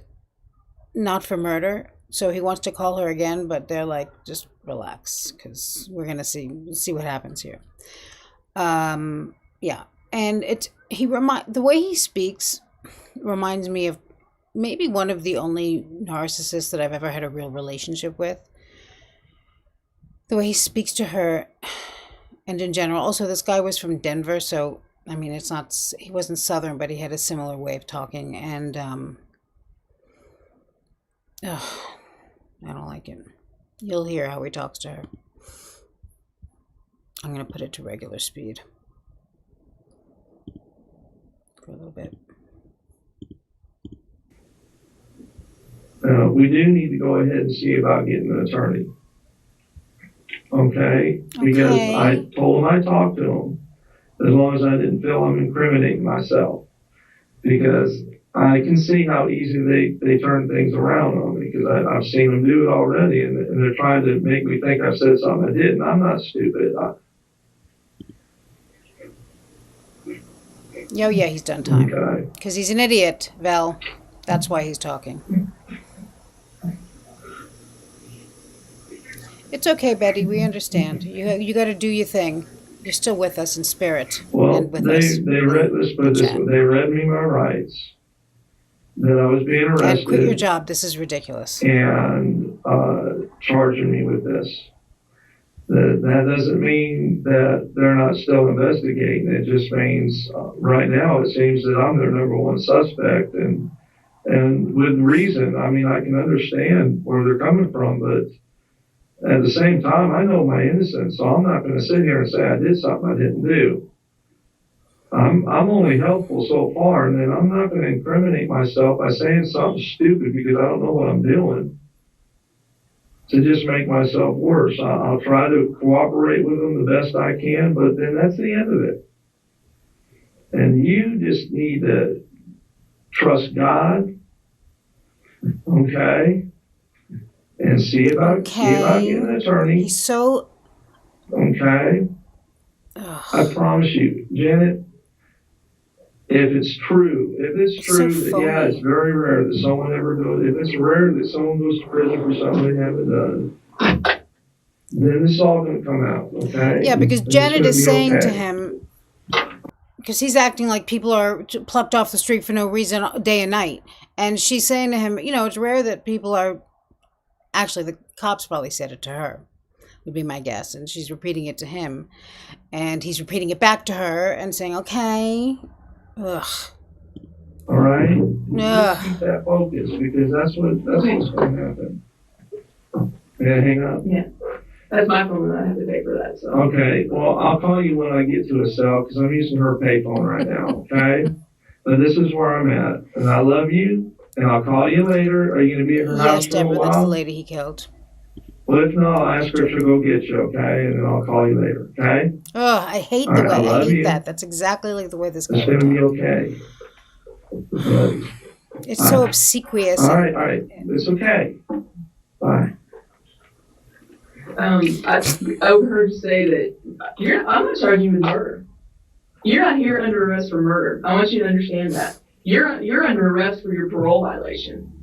Speaker 1: not for murder. So he wants to call her again, but they're like, just relax because we're gonna see what happens here. Yeah, and the way he speaks reminds me of maybe one of the only narcissists that I've ever had a real relationship with. The way he speaks to her, and in general. Also, this guy was from Denver, so I mean, he wasn't Southern, but he had a similar way of talking, and I don't like it. You'll hear how he talks to her. I'm gonna put it to regular speed for a little bit.
Speaker 2: We do need to go ahead and see about getting an attorney. Okay? Because I told him I talked to him as long as I didn't feel I'm incriminating myself. Because I can see how easy they turn things around on me because I've seen them do it already and they're trying to make me think I've said something I didn't. I'm not stupid.
Speaker 1: Oh, yeah, he's done time.
Speaker 2: Okay.
Speaker 1: Because he's an idiot, Val. That's why he's talking. It's okay, Betty. We understand. You got to do your thing. You're still with us in spirit.
Speaker 2: Well,
Speaker 1: and with
Speaker 2: they
Speaker 1: us.
Speaker 2: read this, but they read me my rights. That I was being arrested.
Speaker 1: And quit your job. This is ridiculous.
Speaker 2: And charging me with this. That doesn't mean that they're not still investigating. It just means right now it seems that I'm their number one suspect, and with reason. I mean, I can understand where they're coming from, but at the same time, I know my innocence, so I'm not going to sit here and say I did something I didn't do. I'm only helpful so far, and then I'm not going to incriminate myself by saying something stupid because I don't know what I'm doing to just make myself worse. I'll try to cooperate with them the best I can, but then that's the end of it. And you just need to trust God, okay, and see about getting an attorney.
Speaker 1: He's so.
Speaker 2: Okay.
Speaker 1: Ugh.
Speaker 2: I promise you, Janet, if it's true
Speaker 1: so
Speaker 2: that, yeah, it's very rare that someone ever goes, if it's rare that someone goes to prison for something they haven't done, then it's all going to come out, okay?
Speaker 1: Yeah, because
Speaker 2: And
Speaker 1: Janet is saying
Speaker 2: okay.
Speaker 1: to him, because he's acting like people are plucked off the street for no reason day and night. And she's saying to him, it's rare that people are, actually the cops probably said it to her, would be my guess. And she's repeating it to him. And he's repeating it back to her and saying, okay. Ugh.
Speaker 2: All right?
Speaker 1: Ugh.
Speaker 2: Keep that focus because that's what's going to happen. Yeah, hang up.
Speaker 4: Yeah. That's my phone and I have to pay for that, so.
Speaker 2: Okay, well, I'll call you when I get to a cell because I'm using her payphone right now, okay? But this is where I'm at, and I love you, and I'll call you later. Are you going to be at her house
Speaker 1: Yes,
Speaker 2: for a
Speaker 1: Deborah,
Speaker 2: while?
Speaker 1: that's the lady he killed.
Speaker 2: Well, if not, I'll ask her to go get you, okay? And then I'll call you later, okay?
Speaker 1: Oh, I hate
Speaker 2: All
Speaker 1: the
Speaker 2: right,
Speaker 1: way.
Speaker 2: I
Speaker 1: I
Speaker 2: love
Speaker 1: hate
Speaker 2: you.
Speaker 1: that. That's exactly like the way this guy
Speaker 2: It's going to be
Speaker 1: talks.
Speaker 2: okay. But,
Speaker 1: It's so obsequious.
Speaker 2: all right. It's okay. Bye.
Speaker 4: I overheard you say that I'm not charging you with murder. You're not here under arrest for murder. I want you to understand that. You're under arrest for your parole violation.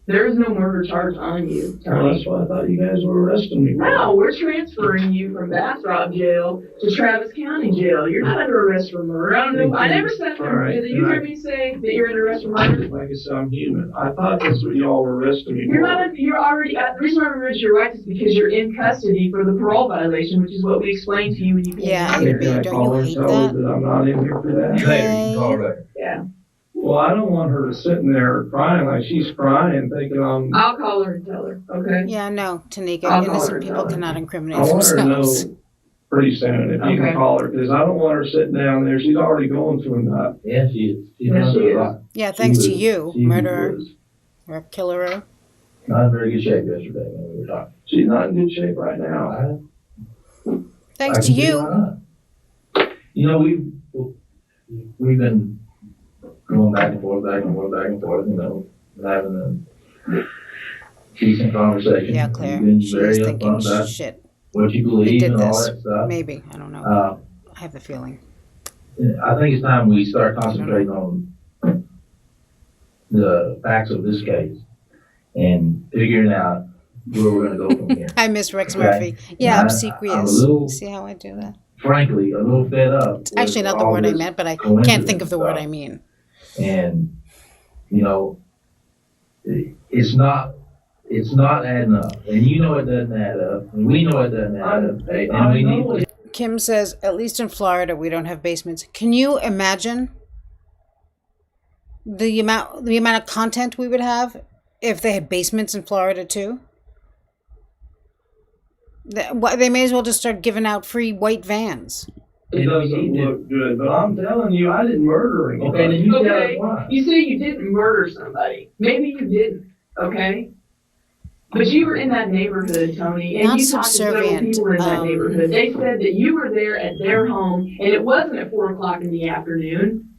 Speaker 4: There is no murder charge on you,
Speaker 2: Well,
Speaker 4: Tony.
Speaker 2: that's why I thought you guys were arresting me.
Speaker 4: No, we're transferring you from Bastrop Jail to Travis County Jail. You're not under arrest for murder. I don't know. I never said
Speaker 2: All right,
Speaker 4: did you hear me say that you're under arrest for murder?
Speaker 2: Like I said, I'm human. I thought that's what y'all were arresting me
Speaker 4: You're
Speaker 2: for.
Speaker 4: not. You're already. The reason why we read your rights is because you're in custody for the parole violation, which is what we explained to you when you came.
Speaker 1: Yeah,
Speaker 4: in.
Speaker 1: you're
Speaker 2: Can I
Speaker 1: don't
Speaker 2: call
Speaker 1: you
Speaker 2: her and
Speaker 1: hate
Speaker 2: tell her
Speaker 1: that?
Speaker 2: that I'm not in here for that?
Speaker 1: Later, you can call
Speaker 5: her.
Speaker 4: Yeah.
Speaker 2: Well, I don't want her sitting there crying like she's crying, thinking
Speaker 4: I'll call her and tell her. Okay.
Speaker 1: Yeah, no, Tanika,
Speaker 4: I'll call her
Speaker 1: innocent
Speaker 4: and
Speaker 1: people
Speaker 4: tell her.
Speaker 1: cannot incriminate
Speaker 2: I want her to
Speaker 1: themselves.
Speaker 2: know pretty soon if you
Speaker 4: Okay.
Speaker 2: can call her, because I don't want her sitting down there. She's already going through enough.
Speaker 5: Yeah, she is. She's
Speaker 4: Yeah,
Speaker 5: under
Speaker 4: she
Speaker 5: a lot.
Speaker 1: Yeah, thanks to
Speaker 5: She
Speaker 1: you,
Speaker 5: she
Speaker 1: murderer
Speaker 5: was
Speaker 1: or killerer.
Speaker 5: not in very good shape yesterday when we were talking.
Speaker 2: She's not in good shape right now.
Speaker 1: Thanks
Speaker 5: I
Speaker 1: to
Speaker 5: can see
Speaker 1: you.
Speaker 5: why not. You know, we've been going back and forth, you know, having a decent conversation.
Speaker 1: Yeah, Claire.
Speaker 5: You've been
Speaker 1: She's
Speaker 5: very
Speaker 1: thinking,
Speaker 5: upfront about
Speaker 1: shit,
Speaker 5: what you
Speaker 1: we
Speaker 5: believe
Speaker 1: did
Speaker 5: and all
Speaker 1: this.
Speaker 5: that stuff.
Speaker 1: Maybe. I don't know. I have the feeling.
Speaker 5: I think it's time we start concentrating on the facts of this case and figuring out where we're going to go from here.
Speaker 1: I miss Rex
Speaker 5: Okay.
Speaker 1: Murphy. Yeah,
Speaker 5: I'm a
Speaker 1: obsequious.
Speaker 5: little-
Speaker 1: See how I do that?
Speaker 5: Frankly, a little fed up.
Speaker 1: It's actually
Speaker 5: with
Speaker 1: not the
Speaker 5: all
Speaker 1: word I
Speaker 5: this
Speaker 1: meant, but I
Speaker 5: coincidence
Speaker 1: can't think of the word
Speaker 5: stuff.
Speaker 1: I mean.
Speaker 5: And, you know, it's not adding up. And you know it doesn't add up. And we know it doesn't add up. And we need to.
Speaker 1: Kim says, at least in Florida, we don't have basements. Can you imagine the amount of content we would have if they had basements in Florida too? They may as well just start giving out free white vans.
Speaker 2: It doesn't look good, but I'm telling you, I didn't murder anybody.
Speaker 5: Okay, then you tell us
Speaker 4: Okay.
Speaker 5: why.
Speaker 4: You say you didn't murder somebody. Maybe you didn't. Okay. But you were in that neighborhood, Tony, and
Speaker 1: Not
Speaker 4: you talked to several
Speaker 1: subservient,
Speaker 4: people in that neighborhood. They said that you were there at their home, and it wasn't at 4:00 in the afternoon.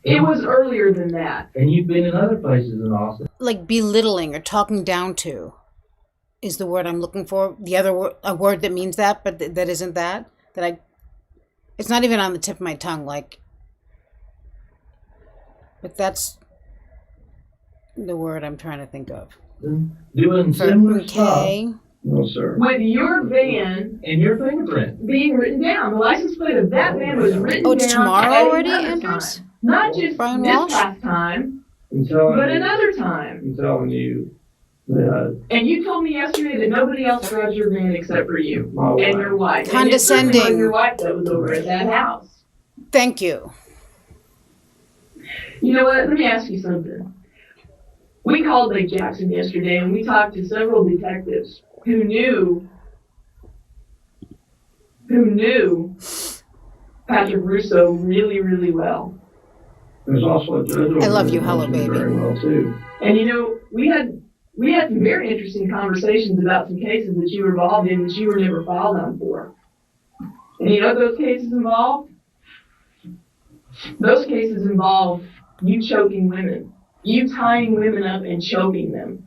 Speaker 4: It was earlier than that.
Speaker 5: And you've been in other places in Austin.
Speaker 1: Like belittling or talking down to is the word I'm looking for. The other word, a word that means that, but that isn't that. It's not even on the tip of my tongue. But that's the word I'm trying to think of.
Speaker 5: Doing similar stuff.
Speaker 1: Okay.
Speaker 2: No, sir.
Speaker 4: With your van
Speaker 5: And your fingerprint.
Speaker 4: being written down, the license plate of that van was written down.
Speaker 1: Oh, it's tomorrow
Speaker 4: at
Speaker 1: already,
Speaker 4: another
Speaker 1: Andrews?
Speaker 4: time. Not just
Speaker 1: Brian
Speaker 4: this
Speaker 1: Walsh?
Speaker 4: past time,
Speaker 2: I'm telling
Speaker 4: but
Speaker 2: you,
Speaker 4: another time.
Speaker 2: I'm telling you that
Speaker 4: And you told me yesterday that nobody else drives your van except for you
Speaker 2: my
Speaker 4: and your
Speaker 2: wife.
Speaker 4: wife. And it certainly
Speaker 1: Condescending.
Speaker 4: wasn't your wife that was over at that house.
Speaker 1: Thank you.
Speaker 4: You know what? Let me ask you something. We called Lake Jackson yesterday and we talked to several detectives who knew Patrick Russo really, really well.
Speaker 2: There's also a judge over
Speaker 1: I love
Speaker 2: there
Speaker 1: you,
Speaker 2: that
Speaker 1: hello,
Speaker 2: knows me
Speaker 1: baby.
Speaker 2: very well too.
Speaker 4: And you know, we had some very interesting conversations about some cases that you were involved in that you were never filed on for. And you know what those cases involved? Those cases involve you choking women, you tying women up and choking them.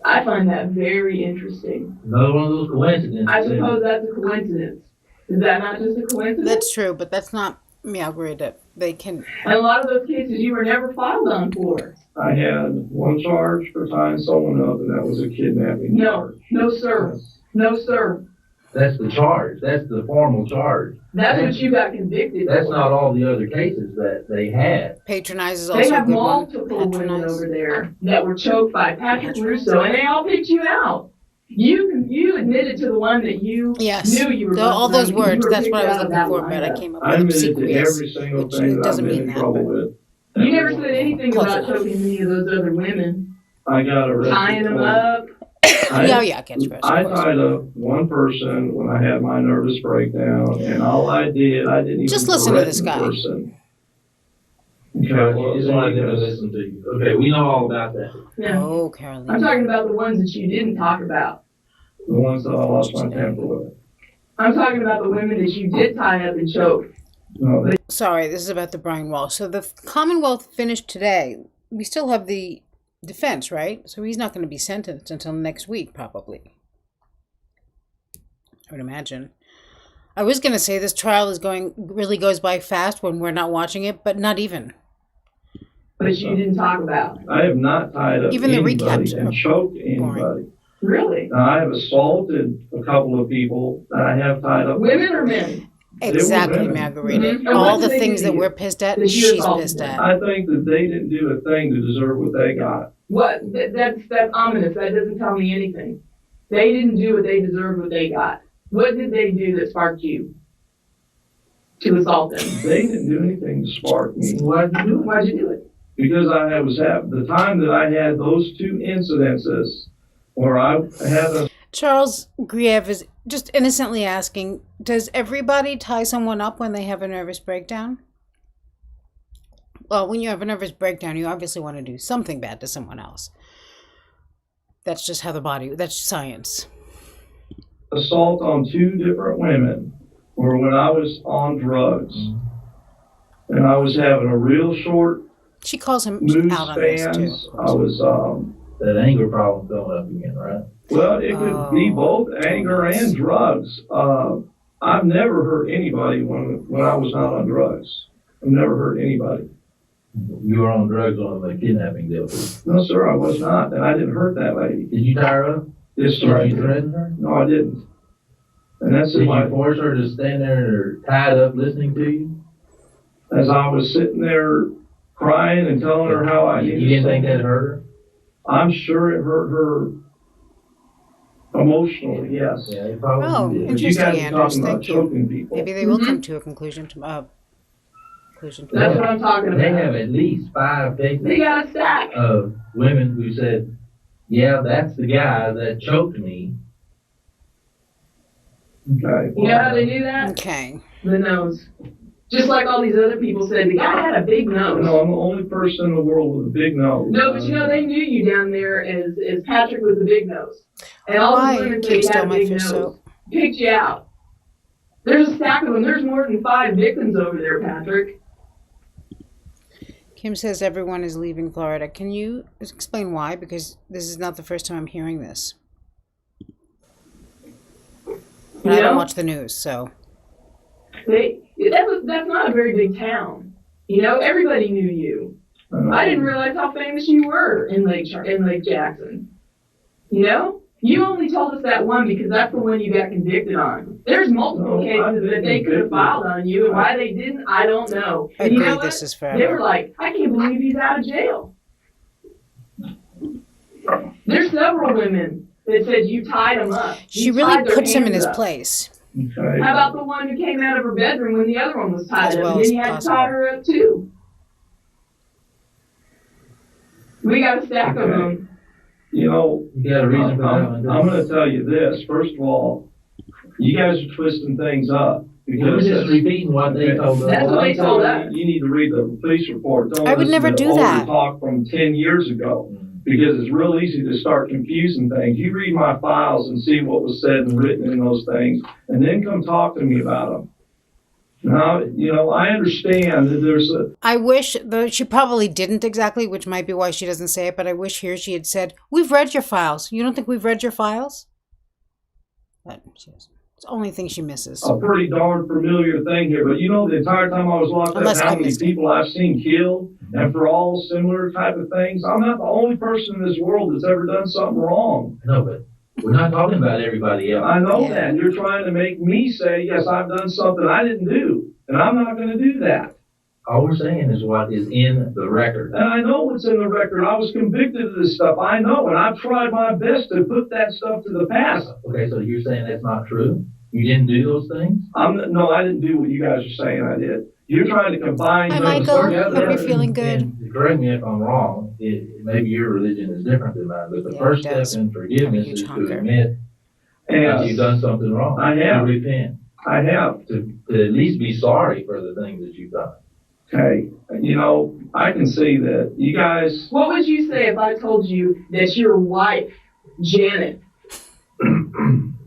Speaker 4: I find that very interesting.
Speaker 5: Another one of those coincidences.
Speaker 4: I suppose that's a coincidence. Is that not just a coincidence?
Speaker 1: That's true, but that's not Margaret. They can.
Speaker 4: And a lot of those cases you were never filed on for.
Speaker 2: I had one charge for tying someone up, and that was a kidnapping charge.
Speaker 4: No, sir. No, sir.
Speaker 5: That's the charge. That's the formal charge.
Speaker 4: That's what you got convicted
Speaker 5: That's
Speaker 4: for.
Speaker 5: not all the other cases that they had.
Speaker 1: Patronize is also
Speaker 4: They
Speaker 1: a
Speaker 4: have
Speaker 1: good one.
Speaker 4: multiple women
Speaker 1: Patronize.
Speaker 4: over there that were choked by Patrick
Speaker 1: Patronize.
Speaker 4: Russo, and they all picked you out. You admitted to the one that you
Speaker 1: Yes.
Speaker 4: knew you were
Speaker 1: All
Speaker 4: busted
Speaker 1: those
Speaker 4: on because you
Speaker 1: words.
Speaker 4: were
Speaker 1: That's
Speaker 4: picked
Speaker 1: what I was
Speaker 4: out of
Speaker 1: looking
Speaker 4: that
Speaker 1: for, but I
Speaker 4: lineup.
Speaker 1: came up
Speaker 2: I
Speaker 1: with
Speaker 2: admitted to
Speaker 1: obsequious,
Speaker 2: every single
Speaker 1: which
Speaker 2: thing that I've
Speaker 1: doesn't
Speaker 2: been
Speaker 1: mean
Speaker 2: in
Speaker 1: that.
Speaker 2: trouble
Speaker 1: But
Speaker 2: with.
Speaker 4: You never said anything
Speaker 1: Close
Speaker 4: about
Speaker 1: enough.
Speaker 4: choking any of those other women,
Speaker 2: I got arrested.
Speaker 4: tying them up.
Speaker 1: yeah, gets rest.
Speaker 2: I
Speaker 1: Of course.
Speaker 2: tied up one person when I had my nervous breakdown, and all I did, I didn't even
Speaker 1: Just listen to
Speaker 2: threaten
Speaker 1: this
Speaker 2: the
Speaker 1: guy.
Speaker 2: person.
Speaker 5: You just wanted them to listen to you. Okay, we know all about that.
Speaker 4: Yeah.
Speaker 1: Oh,
Speaker 4: I'm
Speaker 1: Caroline.
Speaker 4: talking about the ones that you didn't talk about.
Speaker 2: The ones that I lost my temper with.
Speaker 4: I'm talking about the women that you did tie up and choke.
Speaker 2: No,
Speaker 1: Sorry, this is about the Brian Wall. So the Commonwealth finished today. We still have the defense, right? So he's not going to be sentenced until next week, probably. I would imagine. I was going to say this trial really goes by fast when we're not watching it, but not even.
Speaker 4: But you didn't talk about.
Speaker 2: I have not tied up
Speaker 1: Even the
Speaker 2: anybody
Speaker 1: recaps
Speaker 2: and
Speaker 1: are
Speaker 2: choked
Speaker 1: boring.
Speaker 2: anybody.
Speaker 4: Really?
Speaker 2: Now, I have assaulted a couple of people that I have tied up.
Speaker 4: Women or men?
Speaker 1: Exactly,
Speaker 2: women.
Speaker 1: Margarita.
Speaker 4: Mhm.
Speaker 1: All
Speaker 4: And
Speaker 1: the
Speaker 4: what did they
Speaker 1: things
Speaker 4: do
Speaker 1: that
Speaker 4: to you?
Speaker 1: we're pissed at,
Speaker 4: That you
Speaker 1: she's
Speaker 4: assaulted
Speaker 1: pissed
Speaker 4: them?
Speaker 1: at.
Speaker 2: I think that they didn't do a thing to deserve what they got.
Speaker 4: What? That's ominous. That doesn't tell me anything. They didn't do what they deserved, what they got. What did they do that sparked you to assault them?
Speaker 2: They didn't do anything to spark me.
Speaker 5: Why'd you do it?
Speaker 4: Why'd you do it?
Speaker 2: Because I was at the time that I had those two incidences where I had a
Speaker 1: Charles Griev is just innocently asking, does everybody tie someone up when they have a nervous breakdown? Well, when you have a nervous breakdown, you obviously want to do something bad to someone else. That's just how that's science.
Speaker 2: assault on two different women were when I was on drugs. And I was having a real short
Speaker 1: She calls him
Speaker 2: mood
Speaker 1: out on this too.
Speaker 2: spans. I was,
Speaker 5: That anger problem coming up again, right?
Speaker 2: well, it could be both anger and drugs. I've never hurt anybody when I was not on drugs. I've never hurt anybody.
Speaker 5: You were on drugs on the kidnapping deal.
Speaker 2: No, sir, I was not. And I didn't hurt that lady.
Speaker 5: Did you tie her up?
Speaker 2: Yes, sir, I
Speaker 5: Did you
Speaker 2: did.
Speaker 5: threaten her?
Speaker 2: No, I didn't. And that's
Speaker 5: Did
Speaker 2: my,
Speaker 5: you force her to stand there tied up listening to you?
Speaker 2: as I was sitting there crying and telling her how I
Speaker 5: You
Speaker 2: needed
Speaker 5: didn't think that
Speaker 2: something.
Speaker 5: hurt her?
Speaker 2: I'm sure it hurt her emotionally, yes.
Speaker 5: Yeah, it probably
Speaker 1: Oh,
Speaker 5: did.
Speaker 2: But you
Speaker 1: interesting,
Speaker 2: guys are
Speaker 1: Anders.
Speaker 2: talking about
Speaker 1: Thank you.
Speaker 2: choking people.
Speaker 1: Maybe they will
Speaker 4: Mhm.
Speaker 1: come to a conclusion to
Speaker 4: That's what I'm talking about.
Speaker 5: They have at least 5
Speaker 4: They
Speaker 5: cases
Speaker 4: got a stack.
Speaker 5: of women who said, yeah, that's the guy that choked me.
Speaker 2: Okay.
Speaker 4: You know how they do that?
Speaker 1: Okay.
Speaker 4: The nose. Just like all these other people said, the guy had a big nose.
Speaker 2: No, I'm the only person in the world with a big nose.
Speaker 4: No, but you know, they knew you down there as Patrick with the big nose. And all the
Speaker 1: Why?
Speaker 4: women said
Speaker 1: Keep
Speaker 4: he had
Speaker 1: still
Speaker 4: a
Speaker 1: my
Speaker 4: big
Speaker 1: fish
Speaker 4: nose.
Speaker 1: soap.
Speaker 4: Picked you out. There's a stack of them. There's more than 5 victims over there, Patrick.
Speaker 1: Kim says everyone is leaving Florida. Can you explain why? Because this is not the first time I'm hearing this. But I
Speaker 4: You
Speaker 1: don't
Speaker 4: know?
Speaker 1: watch the news, so.
Speaker 4: That's not a very big town. You know, everybody knew you. I didn't realize how famous you were in Lake Jackson. You know? You only told us that one because that's the one you got convicted on. There's multiple
Speaker 2: No, I've
Speaker 4: cases
Speaker 2: been
Speaker 4: that they could have
Speaker 2: convicted.
Speaker 4: filed on you, and why they didn't, I don't know.
Speaker 1: I
Speaker 4: And you
Speaker 1: agree,
Speaker 4: know what?
Speaker 1: this is
Speaker 4: They were
Speaker 1: forever.
Speaker 4: like, I can't believe he's out of jail. There's several women that said you tied him up.
Speaker 1: She
Speaker 4: You
Speaker 1: really
Speaker 4: tied their
Speaker 1: puts him in
Speaker 4: hands
Speaker 1: his
Speaker 4: up.
Speaker 1: place.
Speaker 2: Okay.
Speaker 4: How about the one who came out of her bedroom when the other one was tied
Speaker 1: As
Speaker 4: up?
Speaker 1: well
Speaker 4: And
Speaker 1: as
Speaker 4: then you had to
Speaker 1: possible.
Speaker 4: tie her up too. We got a stack of
Speaker 2: Okay.
Speaker 4: them.
Speaker 5: You know, you got a reason for that
Speaker 2: I'm
Speaker 5: one.
Speaker 2: going to tell you this. First of all, you guys are twisting things up.
Speaker 5: We're just repeating what they told us.
Speaker 4: That's what they told us.
Speaker 2: You need to read the police report. Don't
Speaker 1: I would
Speaker 2: listen
Speaker 1: never
Speaker 2: to
Speaker 1: do
Speaker 2: older
Speaker 1: that.
Speaker 2: talk from 10 years ago, because it's real easy to start confusing things. You read my files and see what was said and written in those things, and then come talk to me about them. Now, I understand that there's
Speaker 1: I wish, though she probably didn't exactly, which might be why she doesn't say it, but I wish here she had said, we've read your files. You don't think we've read your files? But she doesn't. It's the only thing she misses.
Speaker 2: a pretty darn familiar thing here, but the entire time I was locked
Speaker 1: Unless
Speaker 2: up,
Speaker 1: I
Speaker 2: how many
Speaker 1: missed it.
Speaker 2: people I've seen killed, and for all similar type of things. I'm not the only person in this world that's ever done something wrong.
Speaker 5: No, but we're not talking about everybody else.
Speaker 2: I know
Speaker 1: Yeah.
Speaker 2: that. You're trying to make me say, yes, I've done something I didn't do, and I'm not going to do that.
Speaker 5: All we're saying is what is in the record.
Speaker 2: And I know what's in the record. I was convicted of this stuff. I know, and I've tried my best to put that stuff to the past.
Speaker 5: Okay, so you're saying that's not true? You didn't do those things?
Speaker 2: No, I didn't do what you guys are saying I did. You're trying to combine
Speaker 1: Hi,
Speaker 2: those
Speaker 1: Michael.
Speaker 2: together.
Speaker 1: Hope you're feeling good.
Speaker 5: And correct me if I'm wrong, maybe your religion is different than mine, but the
Speaker 1: Yeah,
Speaker 5: first
Speaker 1: it does.
Speaker 5: step in forgiveness
Speaker 1: I'm a
Speaker 5: is
Speaker 1: huge
Speaker 5: to
Speaker 1: honker.
Speaker 5: admit that
Speaker 2: And
Speaker 5: you've done something wrong.
Speaker 2: I have.
Speaker 5: To repent.
Speaker 2: I have.
Speaker 5: To at least be sorry for the things that you've done.
Speaker 2: Okay. I can see that you guys,
Speaker 4: What would you say if I told you that your wife, Janet,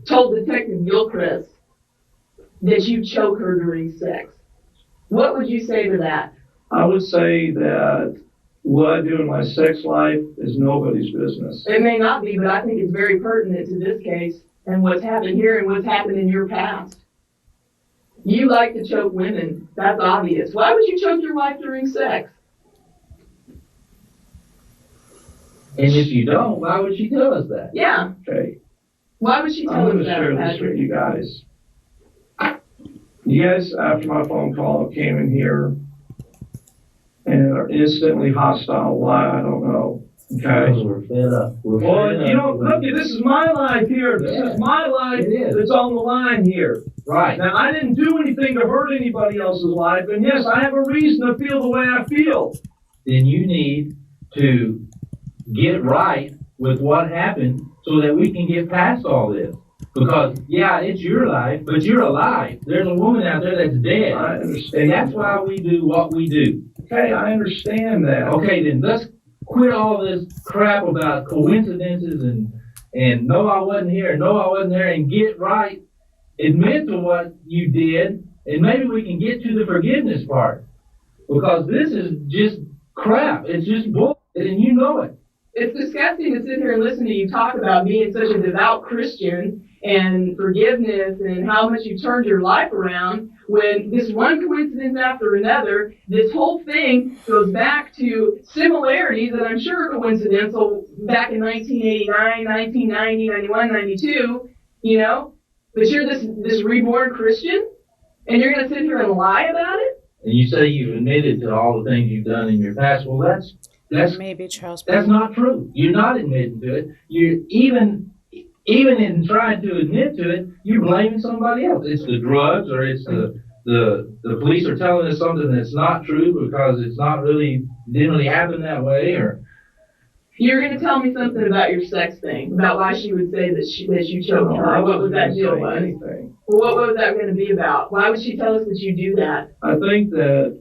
Speaker 4: told Detective Gilchrist that you choke her during sex? What would you say to that?
Speaker 2: I would say that what I do in my sex life is nobody's business.
Speaker 4: It may not be, but I think it's very pertinent to this case and what's happened here and what's happened in your past. You like to choke women. That's obvious. Why would you choke your wife during sex?
Speaker 5: And if you don't, why would she tell us that?
Speaker 4: Yeah.
Speaker 2: Okay.
Speaker 4: Why would she
Speaker 2: I'm
Speaker 4: tell
Speaker 2: going
Speaker 4: us
Speaker 2: to
Speaker 4: that,
Speaker 2: share this with
Speaker 4: Patrick?
Speaker 2: you guys. You guys, after my phone call, came in here and are instantly hostile. Why? I don't know.
Speaker 5: Because
Speaker 2: Okay.
Speaker 5: we're fed up. We're
Speaker 2: Well,
Speaker 5: fed
Speaker 2: you
Speaker 5: up
Speaker 2: don't
Speaker 5: with-
Speaker 2: look. This is my life here. This
Speaker 5: Yeah.
Speaker 2: is my life
Speaker 5: It is.
Speaker 2: that's on the line here.
Speaker 5: Right.
Speaker 2: Now, I didn't do anything to hurt anybody else's life, and yes, I have a reason to feel the way I feel.
Speaker 5: Then you need to get right with what happened so that we can get past all this. Because, yeah, it's your life, but you're alive. There's a woman out there that's dead.
Speaker 2: I understand.
Speaker 5: And that's why we do what we do.
Speaker 2: Okay, I understand that.
Speaker 5: Okay, then let's quit all this crap about coincidences and no, I wasn't here, no, I wasn't there, and get right. Admit to what you did, and maybe we can get to the forgiveness part. Because this is just crap. It's just bullshit, and you know it.
Speaker 4: It's disgusting to sit here and listen to you talk about being such a devout Christian and forgiveness and how much you turned your life around when this one coincidence after another, this whole thing goes back to similarities that I'm sure are coincidental back in 1989, 1990, 91, 92, but you're this reborn Christian and you're going to sit here and lie about it?
Speaker 5: And you say you've admitted to all the things you've done in your past. Well, that's
Speaker 1: Maybe Charles.
Speaker 5: not true. You're not admitting to it. You're even in trying to admit to it, you're blaming somebody else. It's the drugs, or it's the police are telling us something that's not true because it's didn't really happen that way, or.
Speaker 4: You're going to tell me something about your sex thing, about why she would say that you choked her. What was that deal was?
Speaker 2: Anything.
Speaker 4: Well, what was that going to be about? Why would she tell us that you do that?
Speaker 2: I think that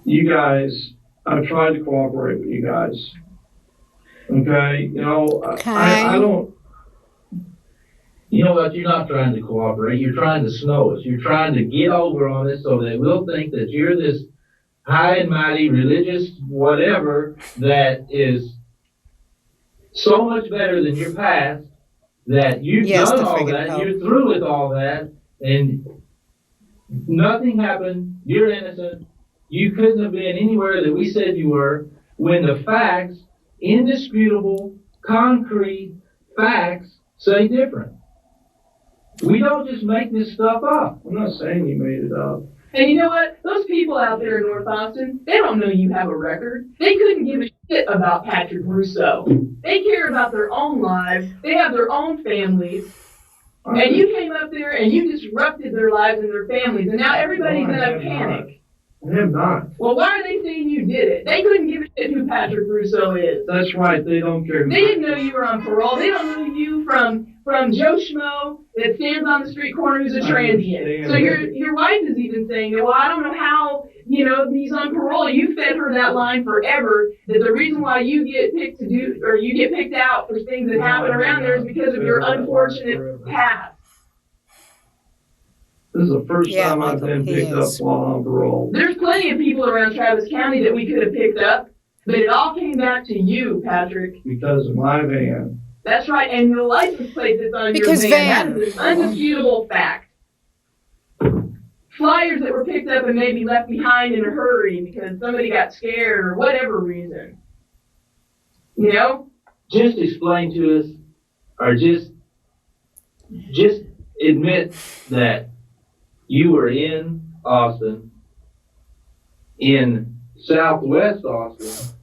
Speaker 2: you guys, I've tried to cooperate with you guys. Okay, I don't.
Speaker 5: You know what? You're not trying to cooperate. You're trying to snow us. You're trying to get over on us so that we'll think that you're this high and mighty religious whatever that is so much better than your past, that you've
Speaker 1: Yes,
Speaker 5: done
Speaker 1: the
Speaker 5: all
Speaker 1: friggin'
Speaker 5: that,
Speaker 1: Pope.
Speaker 5: you're through with all that, and nothing happened, you're innocent, you couldn't have been anywhere that we said you were, when the facts, indisputable, concrete facts, say different. We don't just make this stuff up.
Speaker 2: I'm not saying you made it up.
Speaker 4: And you know what? Those people out there in North Austin, they don't know you have a record. They couldn't give a shit about Patrick Russo. They care about their own lives. They have their own families. And you came up there and you disrupted their lives and their families. And now everybody's in a panic.
Speaker 5: I have not.
Speaker 4: Well, why are they saying you did it? They couldn't give a shit who Patrick Russo is.
Speaker 5: That's right, they don't care.
Speaker 4: They didn't know you were on parole. They don't know you from Joe Schmo that stands on the street corner who's a transient. So your wife is even saying, well, I don't know how, he's on parole. You fed her that line forever, that the reason why you get picked out for things that happen around there is because of your unfortunate past.
Speaker 5: This is the first
Speaker 1: Yeah,
Speaker 5: time I've
Speaker 1: Michael,
Speaker 5: been
Speaker 1: he
Speaker 5: picked up
Speaker 1: is.
Speaker 5: while on parole.
Speaker 4: There's plenty of people around Travis County that we could have picked up, but it all came back to you, Patrick.
Speaker 5: Because of my van.
Speaker 4: That's right, and the license plate that's on
Speaker 1: Because
Speaker 4: your van,
Speaker 1: van.
Speaker 4: that is an undisputable fact. Flyers that were picked up and maybe left behind in a hurry because somebody got scared or whatever reason.
Speaker 5: Just explain to us, or just admit that you were in Austin, in Southwest Austin,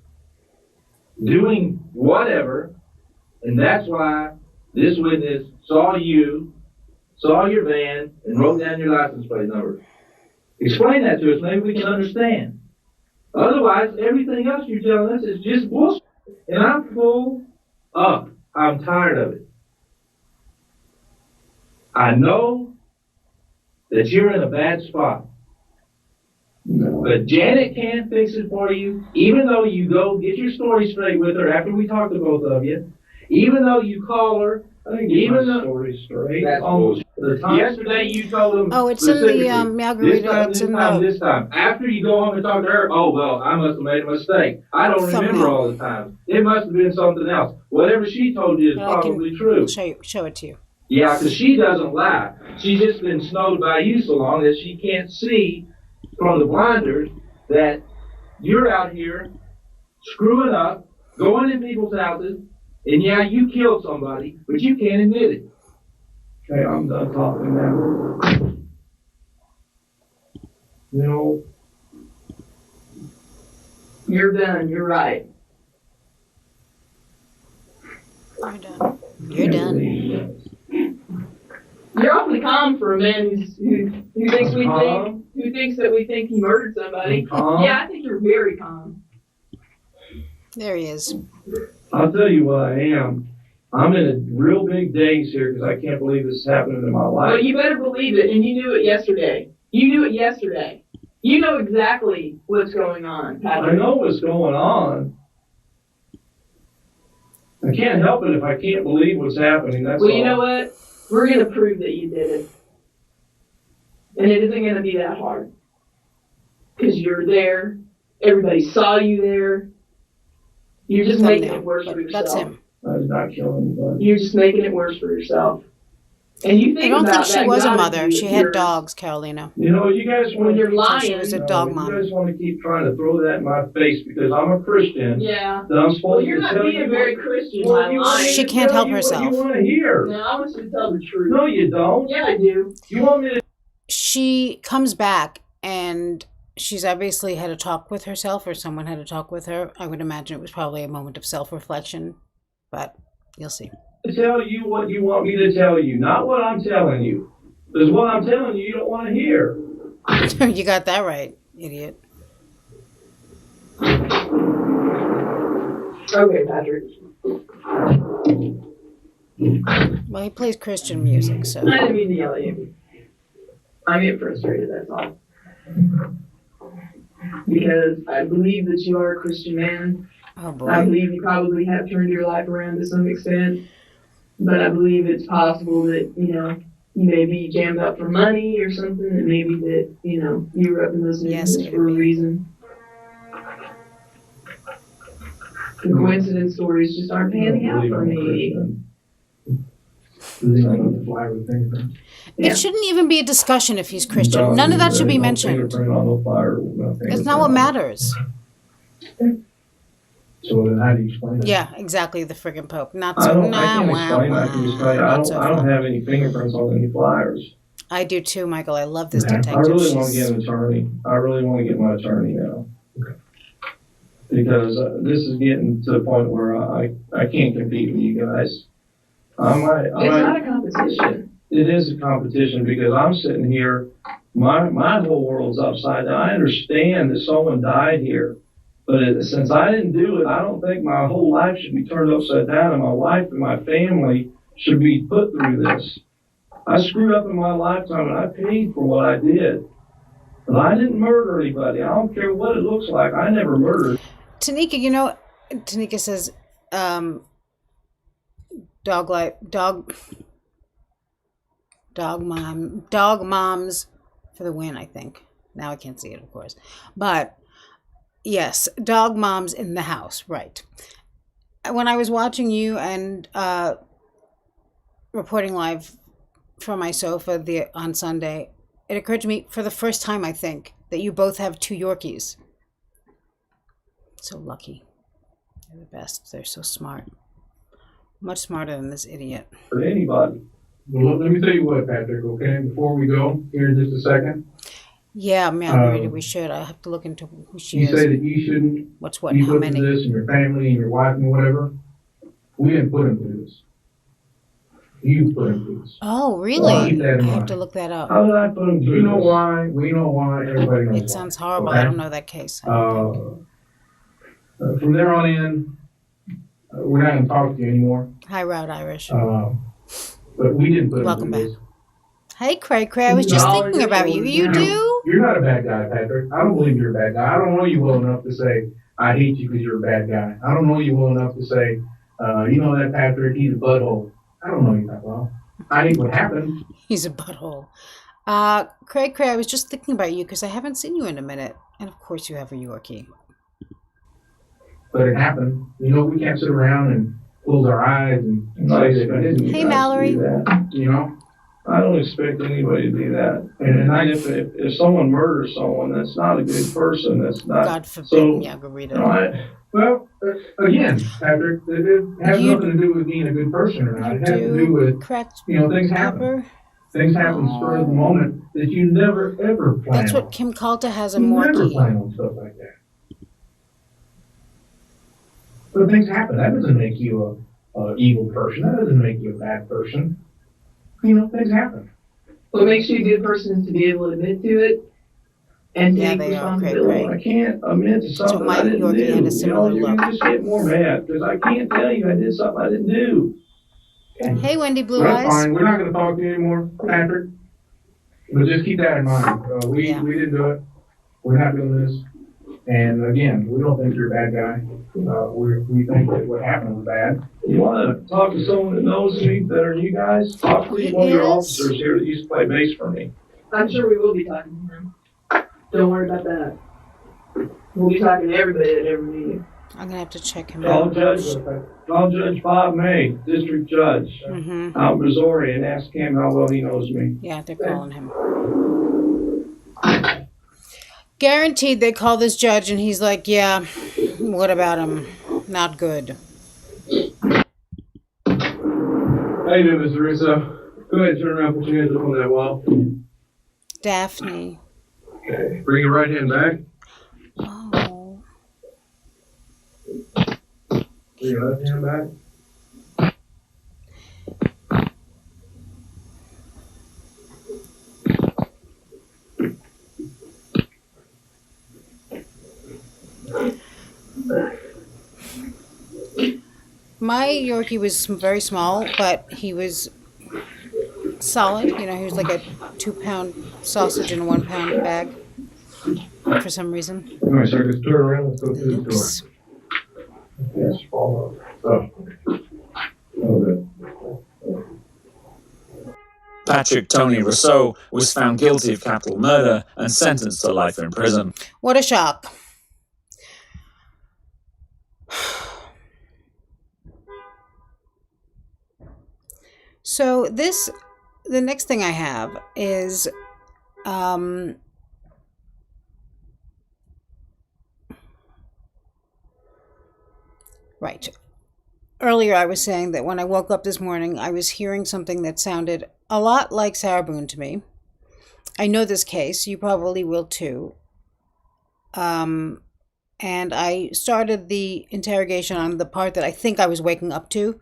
Speaker 5: doing whatever, and that's why this witness saw your van, and wrote down your license plate number. Explain that to us, maybe we can understand. Otherwise, everything else you're telling us is just bullshit, and I'm full up. I'm tired of it. I know that you're in a bad spot. No. But Janet can fix it for you, even though you go get your story straight with her after we talk to both of you, even though you call her, even though story straight. Yesterday you told them.
Speaker 1: Oh, it's in the Margarita.
Speaker 5: This time. After you go home and talk to her, oh, well, I must have made a mistake. I don't remember all the time. It must have been something else. Whatever she told you is probably true.
Speaker 1: Show it to you.
Speaker 5: Yeah, because she doesn't lie. She's just been snowed by you so long that she can't see from the blinders that you're out here screwing up, going in people's houses, and yeah, you killed somebody, but you can't admit it. Okay, I'm done talking now.
Speaker 4: You're done. You're right.
Speaker 1: You're done. You're done.
Speaker 4: You're awfully calm for a man who thinks that we think he murdered somebody. Yeah, I think you're very calm.
Speaker 1: There he is.
Speaker 5: I'll tell you what I am. I'm in a real big daze here because I can't believe this is happening in my life.
Speaker 4: Well, you better believe it, and you knew it yesterday. You know exactly what's going on, Patrick.
Speaker 5: I know what's going on. I can't help it if I can't believe what's happening. That's
Speaker 4: well,
Speaker 5: all.
Speaker 4: You know what? We're going to prove that you did it. And it isn't going to be that hard. Because you're there. Everybody saw you there. You're just making it worse for yourself.
Speaker 1: That's him.
Speaker 5: I did not kill anybody.
Speaker 4: You're just making it worse for yourself. And you think
Speaker 1: I don't
Speaker 4: about
Speaker 1: think she
Speaker 4: that
Speaker 1: was a
Speaker 4: God
Speaker 1: mother.
Speaker 4: is
Speaker 1: She had
Speaker 4: your-
Speaker 1: dogs, Carolina.
Speaker 5: You know, you guys
Speaker 4: When
Speaker 5: want
Speaker 4: you're lying.
Speaker 1: She was a dog mom.
Speaker 5: You guys want to keep trying to throw that in my face because I'm a Christian.
Speaker 4: Yeah.
Speaker 5: That I'm supposed
Speaker 4: Well, you're
Speaker 5: to
Speaker 4: not
Speaker 5: tell
Speaker 4: being
Speaker 5: you
Speaker 4: very
Speaker 5: what-
Speaker 4: Christian
Speaker 5: Well,
Speaker 4: by
Speaker 5: you want
Speaker 4: lying.
Speaker 5: me
Speaker 1: She
Speaker 5: to
Speaker 1: can't
Speaker 5: tell
Speaker 1: help
Speaker 5: you what
Speaker 1: herself.
Speaker 5: You want to hear?
Speaker 4: No, I want you to tell the truth.
Speaker 5: No, you don't.
Speaker 4: Yeah, I do.
Speaker 5: You want me to?
Speaker 1: She comes back and she's obviously had a talk with herself, or someone had a talk with her. I would imagine it was probably a moment of self-reflection, but you'll see.
Speaker 5: Tell you what you want me to tell you, not what I'm telling you. Because what I'm telling you, you don't want to hear.
Speaker 1: You got that right, idiot.
Speaker 4: Okay, Patrick.
Speaker 1: Well, he plays Christian music, so.
Speaker 4: I didn't mean to yell at you. I'm getting frustrated, that's all. Because I believe that you are a Christian man.
Speaker 1: Oh
Speaker 4: I
Speaker 1: boy.
Speaker 4: believe you probably have turned your life around to some extent. But I believe it's possible that, you may be jammed up for money or something, and maybe that, you were up in those neighborhoods for a reason. The coincidence stories just aren't panning out for me.
Speaker 1: It shouldn't even be a discussion if he's Christian. None of that should be mentioned. That's not what matters.
Speaker 5: So then how do you explain it?
Speaker 1: Yeah, exactly. The friggin' Pope. Not
Speaker 5: I
Speaker 1: so.
Speaker 5: can't explain. I can just tell you, I don't have any fingerprints on any flyers.
Speaker 1: I do too, Michael. I love this
Speaker 5: I
Speaker 1: detective.
Speaker 5: really want to get an attorney. I really want to get my attorney now. Because this is getting to the point where I can't compete with you guys.
Speaker 4: It's not a competition.
Speaker 5: It is a competition because I'm sitting here
Speaker 2: my whole world's upside down. I understand that someone died here, but since I didn't do it, I don't think my whole life should be turned upside down, and my wife and my family should be put through this. I screwed up in my lifetime, and I paid for what I did. But I didn't murder anybody. I don't care what it looks like. I never murdered.
Speaker 1: Tanika, Tanika says, dog moms for the win, I think. Now I can't see it, of course. But yes, dog moms in the house, right. When I was watching you and reporting live from my sofa on Sunday, it occurred to me for the first time, I think, that you both have 2 Yorkies. So lucky. They're the best. They're so smart. Much smarter than this idiot.
Speaker 2: For anybody.
Speaker 5: Well, let me tell you what, Patrick, okay? Before we go, here in just a second.
Speaker 1: Yeah, man, we should. I have to look into who she
Speaker 5: You
Speaker 1: is.
Speaker 5: say that you shouldn't
Speaker 1: What's what?
Speaker 5: be
Speaker 1: How
Speaker 5: put
Speaker 1: many?
Speaker 5: through this, and your family and your wife and whatever. We didn't put him through this. You put him through this.
Speaker 1: Oh, really?
Speaker 5: Well, keep that in
Speaker 1: I have
Speaker 5: mind.
Speaker 1: to look that up.
Speaker 2: How did I put them through
Speaker 5: You know
Speaker 2: this?
Speaker 5: why. We know why. Everybody knows
Speaker 1: It
Speaker 5: why.
Speaker 1: sounds horrible.
Speaker 5: Okay?
Speaker 1: I don't know that case. I don't think.
Speaker 5: From there on in, we're not going to talk to you anymore.
Speaker 1: Hi, Route Irish.
Speaker 5: But we didn't put him
Speaker 1: Welcome
Speaker 5: through
Speaker 1: back.
Speaker 5: this.
Speaker 1: Hey, Cray Cray, I was just
Speaker 4: No,
Speaker 1: thinking about you. You
Speaker 5: No,
Speaker 1: do?
Speaker 5: You're not a bad guy, Patrick. I don't believe you're a bad guy. I don't know you well enough to say, I hate you because you're a bad guy. I don't know you well enough to say, you know that Patrick, he's a butthole. I don't know you that well. I think what happened.
Speaker 1: He's a butthole. Cray Cray, I was just thinking about you because I haven't seen you in a minute. And of course you have a Yorkie.
Speaker 5: But it happened. You know, we can't sit around and close our eyes and say that it didn't.
Speaker 1: Hey, Mallory.
Speaker 5: You know?
Speaker 2: I don't expect anybody to do that. And if someone murders someone, that's not a good person. That's not.
Speaker 1: God forbid,
Speaker 2: So,
Speaker 1: Yagarita.
Speaker 2: you know,
Speaker 5: Well, again, Patrick, it has
Speaker 1: You-
Speaker 5: nothing to do with being a good person or not.
Speaker 1: You
Speaker 5: It has to do with,
Speaker 1: correct,
Speaker 5: things happen.
Speaker 1: Pepper?
Speaker 5: Things happen spur of the moment that you never, ever plan
Speaker 1: That's
Speaker 5: on.
Speaker 1: what Kim Calta has a
Speaker 5: You never
Speaker 1: Morkie.
Speaker 5: plan on stuff like that. But things happen. That doesn't make you a evil person. That doesn't make you a bad person. Things happen.
Speaker 4: What makes you a good person is to be able to admit to it and
Speaker 1: Yeah,
Speaker 4: take
Speaker 1: they are,
Speaker 4: responsibility.
Speaker 2: I can't admit to something
Speaker 1: my
Speaker 2: I didn't
Speaker 1: Yorkie
Speaker 2: do.
Speaker 1: had a similar
Speaker 2: You're
Speaker 1: look.
Speaker 2: gonna just get more mad because I can't tell you I did something I didn't do.
Speaker 1: Hey, Wendy Blue
Speaker 5: That's
Speaker 1: Eyes.
Speaker 5: fine. We're not going to talk to you anymore, Patrick. But just keep that in mind. We didn't do it. We're not doing this. And again, we don't think you're a bad guy. We think that what happened was bad.
Speaker 2: You want to talk to someone that knows me better than you guys? Talk to one of your
Speaker 1: Yes.
Speaker 2: officers here that used to play bass for me.
Speaker 4: I'm sure we will be talking to him. Don't worry about that. We'll be talking to everybody that ever knew you.
Speaker 1: I'm going to have to check him
Speaker 2: Call
Speaker 1: out.
Speaker 2: Judge Bob May, district judge,
Speaker 1: Mm-hmm.
Speaker 2: out in Missouri, and ask him how well he knows me.
Speaker 1: Yeah, they're calling him. Guaranteed they call this judge and he's like, yeah, what about him? Not good.
Speaker 5: How you doing, Mr. Russo? Go ahead and turn around, put your hands up on that wall.
Speaker 1: Daphne.
Speaker 5: Okay. Bring your right hand back.
Speaker 1: Oh.
Speaker 5: Bring your left hand back.
Speaker 1: My Yorkie was very small, but he was solid. He was like a 2-pound sausage in a 1-pound bag for some reason.
Speaker 5: All right, sir, just turn around. Let's go through the door.
Speaker 1: Oops.
Speaker 5: Yes, follow up. Oh, good.
Speaker 7: Patrick Tony RUSSO was found guilty of capital murder and sentenced to life in prison.
Speaker 1: What a shock. So the next thing I have is right. Earlier I was saying that when I woke up this morning, I was hearing something that sounded a lot like Sarah Boone to me. I know this case. You probably will too. And I started the interrogation on the part that I think I was waking up to.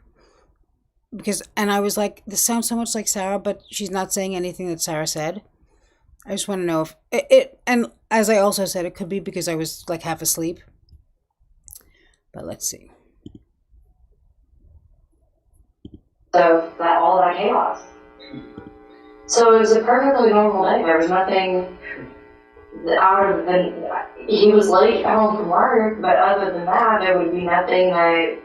Speaker 1: And I was like, this sounds so much like Sarah, but she's not saying anything that Sarah said. I just want to know if it, and as I also said, it could be because I was like half asleep. But let's see.
Speaker 6: So that all that chaos. So it was a perfectly normal day. There was nothing out of the. He was late home from work, but other than that, there would be nothing that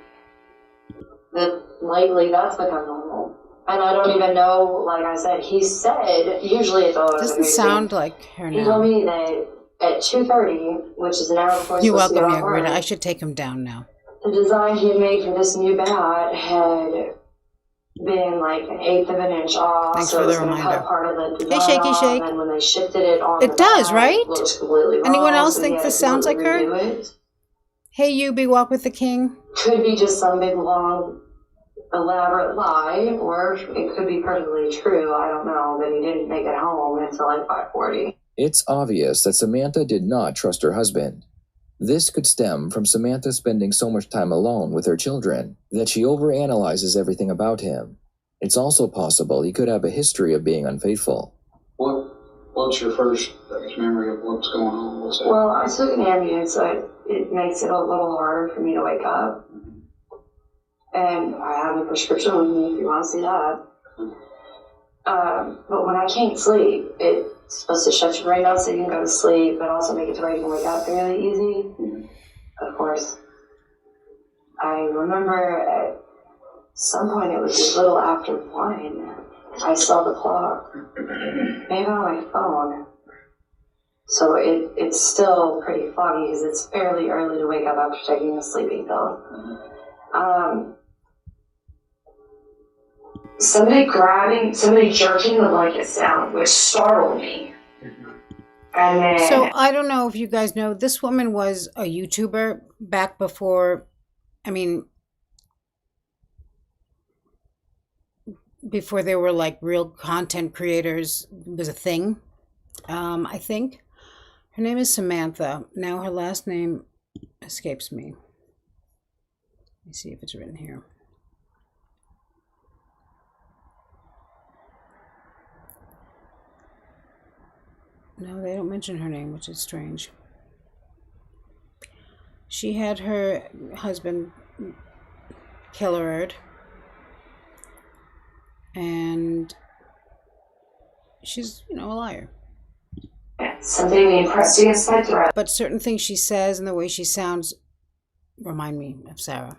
Speaker 6: lately that's become normal. And I don't even know. Like I said, he said usually it's always.
Speaker 1: Doesn't sound like her
Speaker 6: He told
Speaker 1: now.
Speaker 6: me that at 2:30, which is an hour before
Speaker 1: You're
Speaker 6: supposed to
Speaker 1: welcome,
Speaker 6: get off work,
Speaker 1: Margarita. I should take him down now.
Speaker 6: the design he had made for this new bat had been like 1/8 of an inch off.
Speaker 1: Thanks
Speaker 6: so
Speaker 1: for
Speaker 6: it was
Speaker 1: the
Speaker 6: going to
Speaker 1: reminder.
Speaker 6: cut part of the
Speaker 1: Hey,
Speaker 6: design
Speaker 1: Shaky
Speaker 6: off,
Speaker 1: Shake.
Speaker 6: and when they shifted it on
Speaker 1: It
Speaker 6: the
Speaker 1: does,
Speaker 6: bat,
Speaker 1: right?
Speaker 6: it looks completely wrong.
Speaker 1: Anyone else
Speaker 6: so
Speaker 1: think
Speaker 6: he had
Speaker 1: this
Speaker 6: to
Speaker 1: sounds like her?
Speaker 6: completely redo it.
Speaker 1: Hey, you be walk with the king.
Speaker 6: Could be just some big long elaborate lie, or it could be perfectly true. I don't know, but he didn't make it home until like 5:40.
Speaker 8: It's obvious that Samantha did not trust her husband. This could stem from Samantha spending so much time alone with her children that she overanalyzes everything about him. It's also possible he could have a history of being unfaithful.
Speaker 3: What's your first memory of what's going on? What's that?
Speaker 6: Well, I took an Ambien, so it makes it a little harder for me to wake up. And I have a prescription with me if you want to see that. But when I can't sleep, it's supposed to shut your brain down so you can go to sleep, but also make it to where you can wake up fairly easy. Of course. I remember at some point, it was a little after 1, I saw the clock, maybe on my phone. So it's still pretty foggy because it's fairly early to wake up after taking a sleeping pill. Somebody jerking the blankets down, which startled me. And then,
Speaker 1: So I don't know if you guys know, this woman was a YouTuber back before, before there were like real content creators was a thing, I think. Her name is Samantha. Now her last name escapes me. Let me see if it's written here. No, they don't mention her name, which is strange. She had her husband killed, and she's, a liar.
Speaker 6: something being pressed against my throat.
Speaker 1: But certain things she says and the way she sounds remind me of Sarah.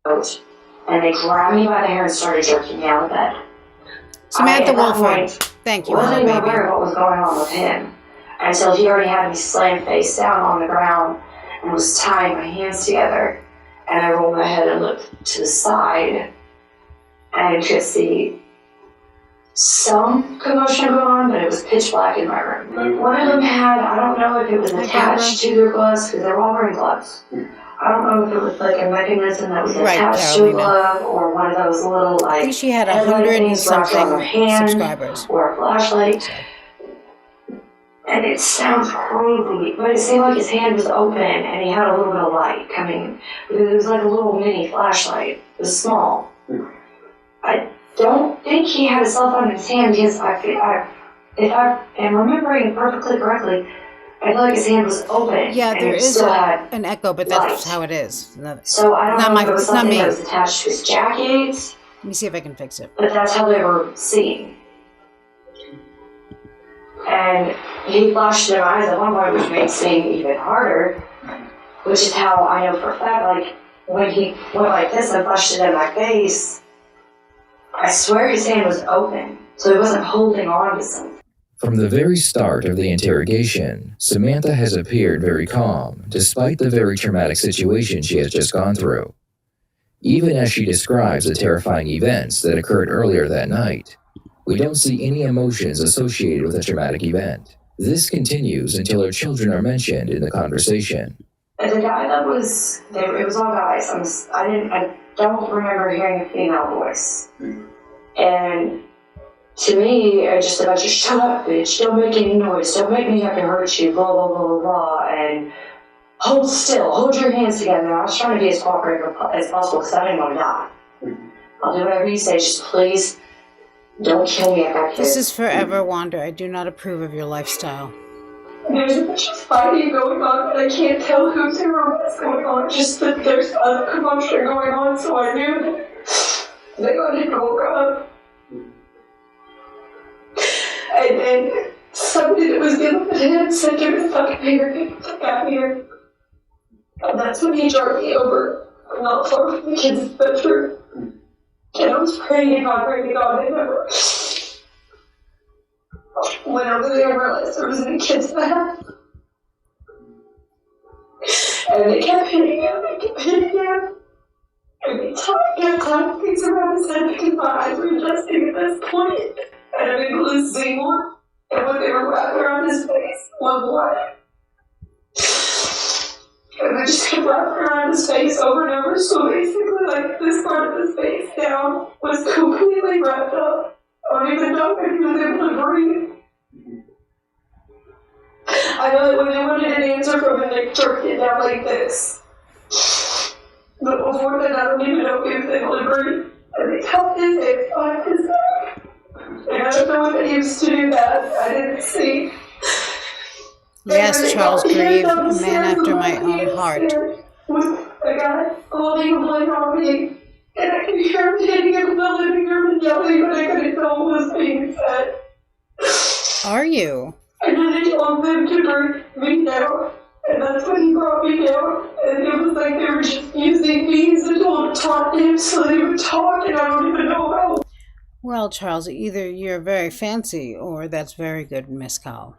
Speaker 6: And they grabbed me by the hair and started jerking me out of bed.
Speaker 1: Samantha
Speaker 6: at that
Speaker 1: Wohlford.
Speaker 6: point,
Speaker 1: Thank you,
Speaker 6: wasn't
Speaker 1: hello,
Speaker 6: even
Speaker 1: baby.
Speaker 6: aware of what was going on with him until he already had me slammed face down on the ground and was tying my hands together. And I rolled my head and looked to the side and could see some commotion going on, but it was pitch black in my room. One of them had, I don't know if it was attached to their gloves, because they're all wearing gloves. I don't know if it was like a mechanism that was attached to a glove, or one of those little
Speaker 1: I
Speaker 6: like
Speaker 1: think she had
Speaker 6: headlight
Speaker 1: 100 and
Speaker 6: things wrapped around her
Speaker 1: something
Speaker 6: hand,
Speaker 1: subscribers.
Speaker 6: or a flashlight. And it sounds crazy, but it seemed like his hand was open and he had a little bit of light coming. It was like a little mini flashlight. It was small. I don't think he had a cell phone in his hand because if I am remembering perfectly correctly, I feel like his hand was open.
Speaker 1: Yeah,
Speaker 6: and
Speaker 1: there
Speaker 6: it
Speaker 1: is
Speaker 6: still had
Speaker 1: an echo, but that's
Speaker 6: light.
Speaker 1: how it is.
Speaker 6: So I don't know if it was
Speaker 1: it's not
Speaker 6: something
Speaker 1: me.
Speaker 6: that was attached to his jacket,
Speaker 1: Let me see if I can fix it.
Speaker 6: but that's how they were seen. And he flashed in my eyes at one point, which made it seem even harder, which is how I know for a fact, like, when he went like this and flashed it in my face, I swear his hand was open, so he wasn't holding on to something.
Speaker 8: From the very start of the interrogation, Samantha has appeared very calm, despite the very traumatic situation she has just gone through. Even as she describes the terrifying events that occurred earlier that night, we don't see any emotions associated with the traumatic event. This continues until her children are mentioned in the conversation.
Speaker 6: And the guy that was, it was all guys. I don't remember hearing a female voice. And to me, I just said, just shut up, bitch, don't make any noise, don't make me have to hurt you, blah, blah, blah, blah, blah, and hold still, hold your hands together. I was trying to be as cooperative as possible because I didn't want to die. I'll do whatever you say, just please Don't kill me, I got kids.
Speaker 1: This is Forever Wander. I do not approve of your lifestyle.
Speaker 6: There's a bunch of fighting going on, but I can't tell who's who or what's going on. Just that there's a commotion going on, so I knew that they got him woke up. And then somebody that was dealing with him said, "Give me the fucking paper, get the fuck out of here." And that's when he drove me over, not far from the kids' bedroom. And I was praying to God, I never went over there and realized there was any kids in the house. And they kept hitting him, And they kept clapping things around his head because my eyes were adjusting at this point. And I'm able to see more. And when they were wrapping around his face, one more. And they just kept wrapping around his face over and over. So basically, like, this part of his face down was completely wrapped up. I don't even know if he was able to breathe. I know that when they wanted an answer from him, they jerked it down like this. But before that, I don't even know if he was able to breathe. And they cut his face off his neck. And I don't know if they used to do that. I didn't see.
Speaker 1: Yes, Charles Grieve, a man after my own heart.
Speaker 6: With a guy holding a blade on me. And I could hear him hitting him in the living room and yelling, but I couldn't tell what was being said.
Speaker 1: Are you?
Speaker 6: And then they told them to bring me down. And that's when he brought me down. And it was like they were just using me as a tool to taunt him so they would talk, and I don't even know how.
Speaker 1: Well, Charles, either you're very fancy or that's very good mezcal.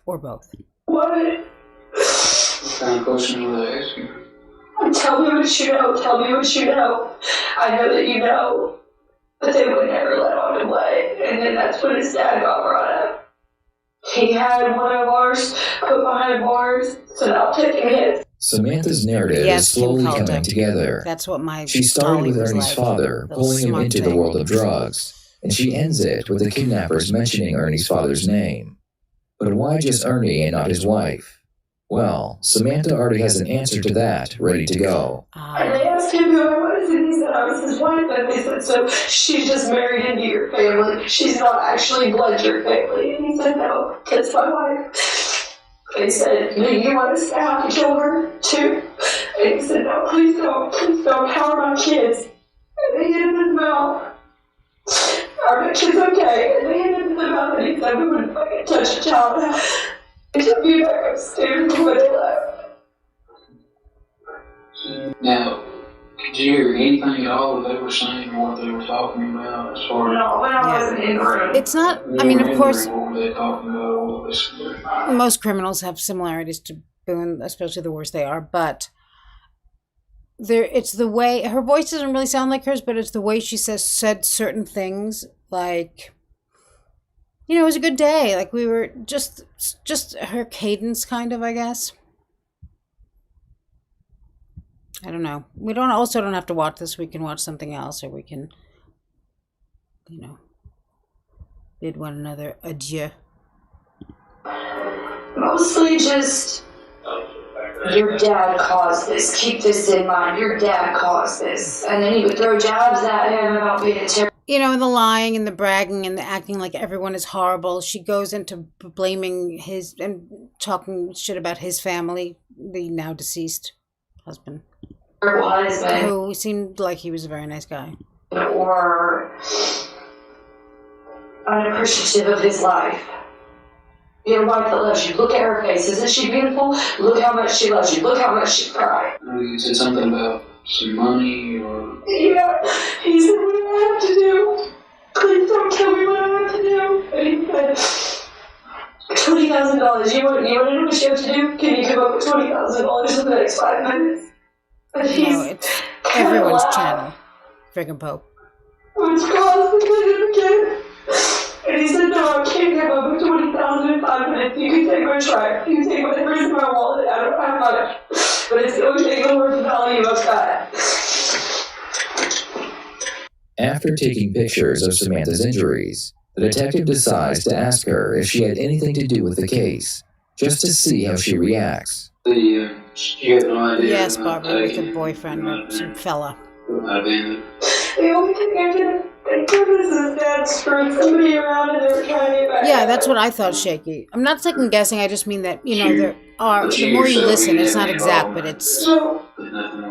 Speaker 1: Or both.
Speaker 6: What?
Speaker 9: What kind of question were they asking?
Speaker 6: Tell me what you know. Tell me what you know. I know that you know. But they would never let on away. And then that's when his dad got brought up. He had one of ours put behind bars, so now I'm taking his.
Speaker 8: Samantha's narrative is slowly coming together.
Speaker 1: That's what my
Speaker 8: She started with
Speaker 1: was
Speaker 8: Ernie's
Speaker 1: like,
Speaker 8: father, pulling him into the world of drugs, and she ends it with the kidnappers mentioning Ernie's father's name. But why just Ernie and not his wife? Well, Samantha already has an answer to that ready to go.
Speaker 6: And they asked him who I was, and he said I was his wife. And they said, so she's just married into your family. She's not actually blood your family. And he said, no, that's my wife. They said, do you want us to have to kill her too? And he said, no, please don't, power my kids. And they hit him in the mouth. Our kid's okay. And they hit him in the mouth, and he said, we wouldn't fucking touch a child. They took me back upstairs when they left.
Speaker 9: Now, did you hear anything at all that they were saying or what they were talking about as far as...
Speaker 6: No, when I wasn't in the room.
Speaker 1: It's not, I mean, of course,
Speaker 9: what were they talking about? All this?
Speaker 1: most criminals have similarities to Boone, especially the worse they are, but it's the way, her voice doesn't really sound like hers, but it's the way she said certain things, like, you know, it was a good day, like we were just her cadence kind of, I guess. I don't know. We don't have to watch this. We can watch something else, or we can, you know, bid one another adieu.
Speaker 6: Mostly just, your dad caused this. Keep this in mind. Your dad caused this. And then he would throw jabs at him about being a terrorist.
Speaker 1: You know, the lying and the bragging and the acting like everyone is horrible. She goes into blaming his and talking shit about his family, the now deceased husband. Who seemed like he was a very nice guy.
Speaker 6: Or unappreciative of his life. Your wife that loves you. Look at her face. Isn't she beautiful? Look how much she loves you. Look how much she cried.
Speaker 9: You said something about some money or...
Speaker 6: Yeah. He said, what do I have to do? Please don't tell me what I have to do. And he said, $20,000. You want to know what you have to do? Can you come up with $20,000 in the next 5 minutes? And
Speaker 1: No, it's everyone's channel. Friggin' Pope.
Speaker 6: Which caused the kid again. And he said, no, I can't come up with $20,000 in 5 minutes. You can take my track. You can take whatever's in my wallet. I don't have much. But it's the only thing worth the value I've got.
Speaker 8: After taking pictures of Samantha's injuries, the detective decides to ask her if she had anything to do with the case, just to see how she reacts.
Speaker 9: You have no idea.
Speaker 1: Yes, Barbara, with a boyfriend or some fella.
Speaker 6: The only thing I can Thank goodness his dad screwed somebody around and they were trying to get back.
Speaker 1: Yeah, that's what I thought, Shaky. I'm not second guessing. I just mean that, there are, the more you listen, it's not exact, but it's
Speaker 6: No.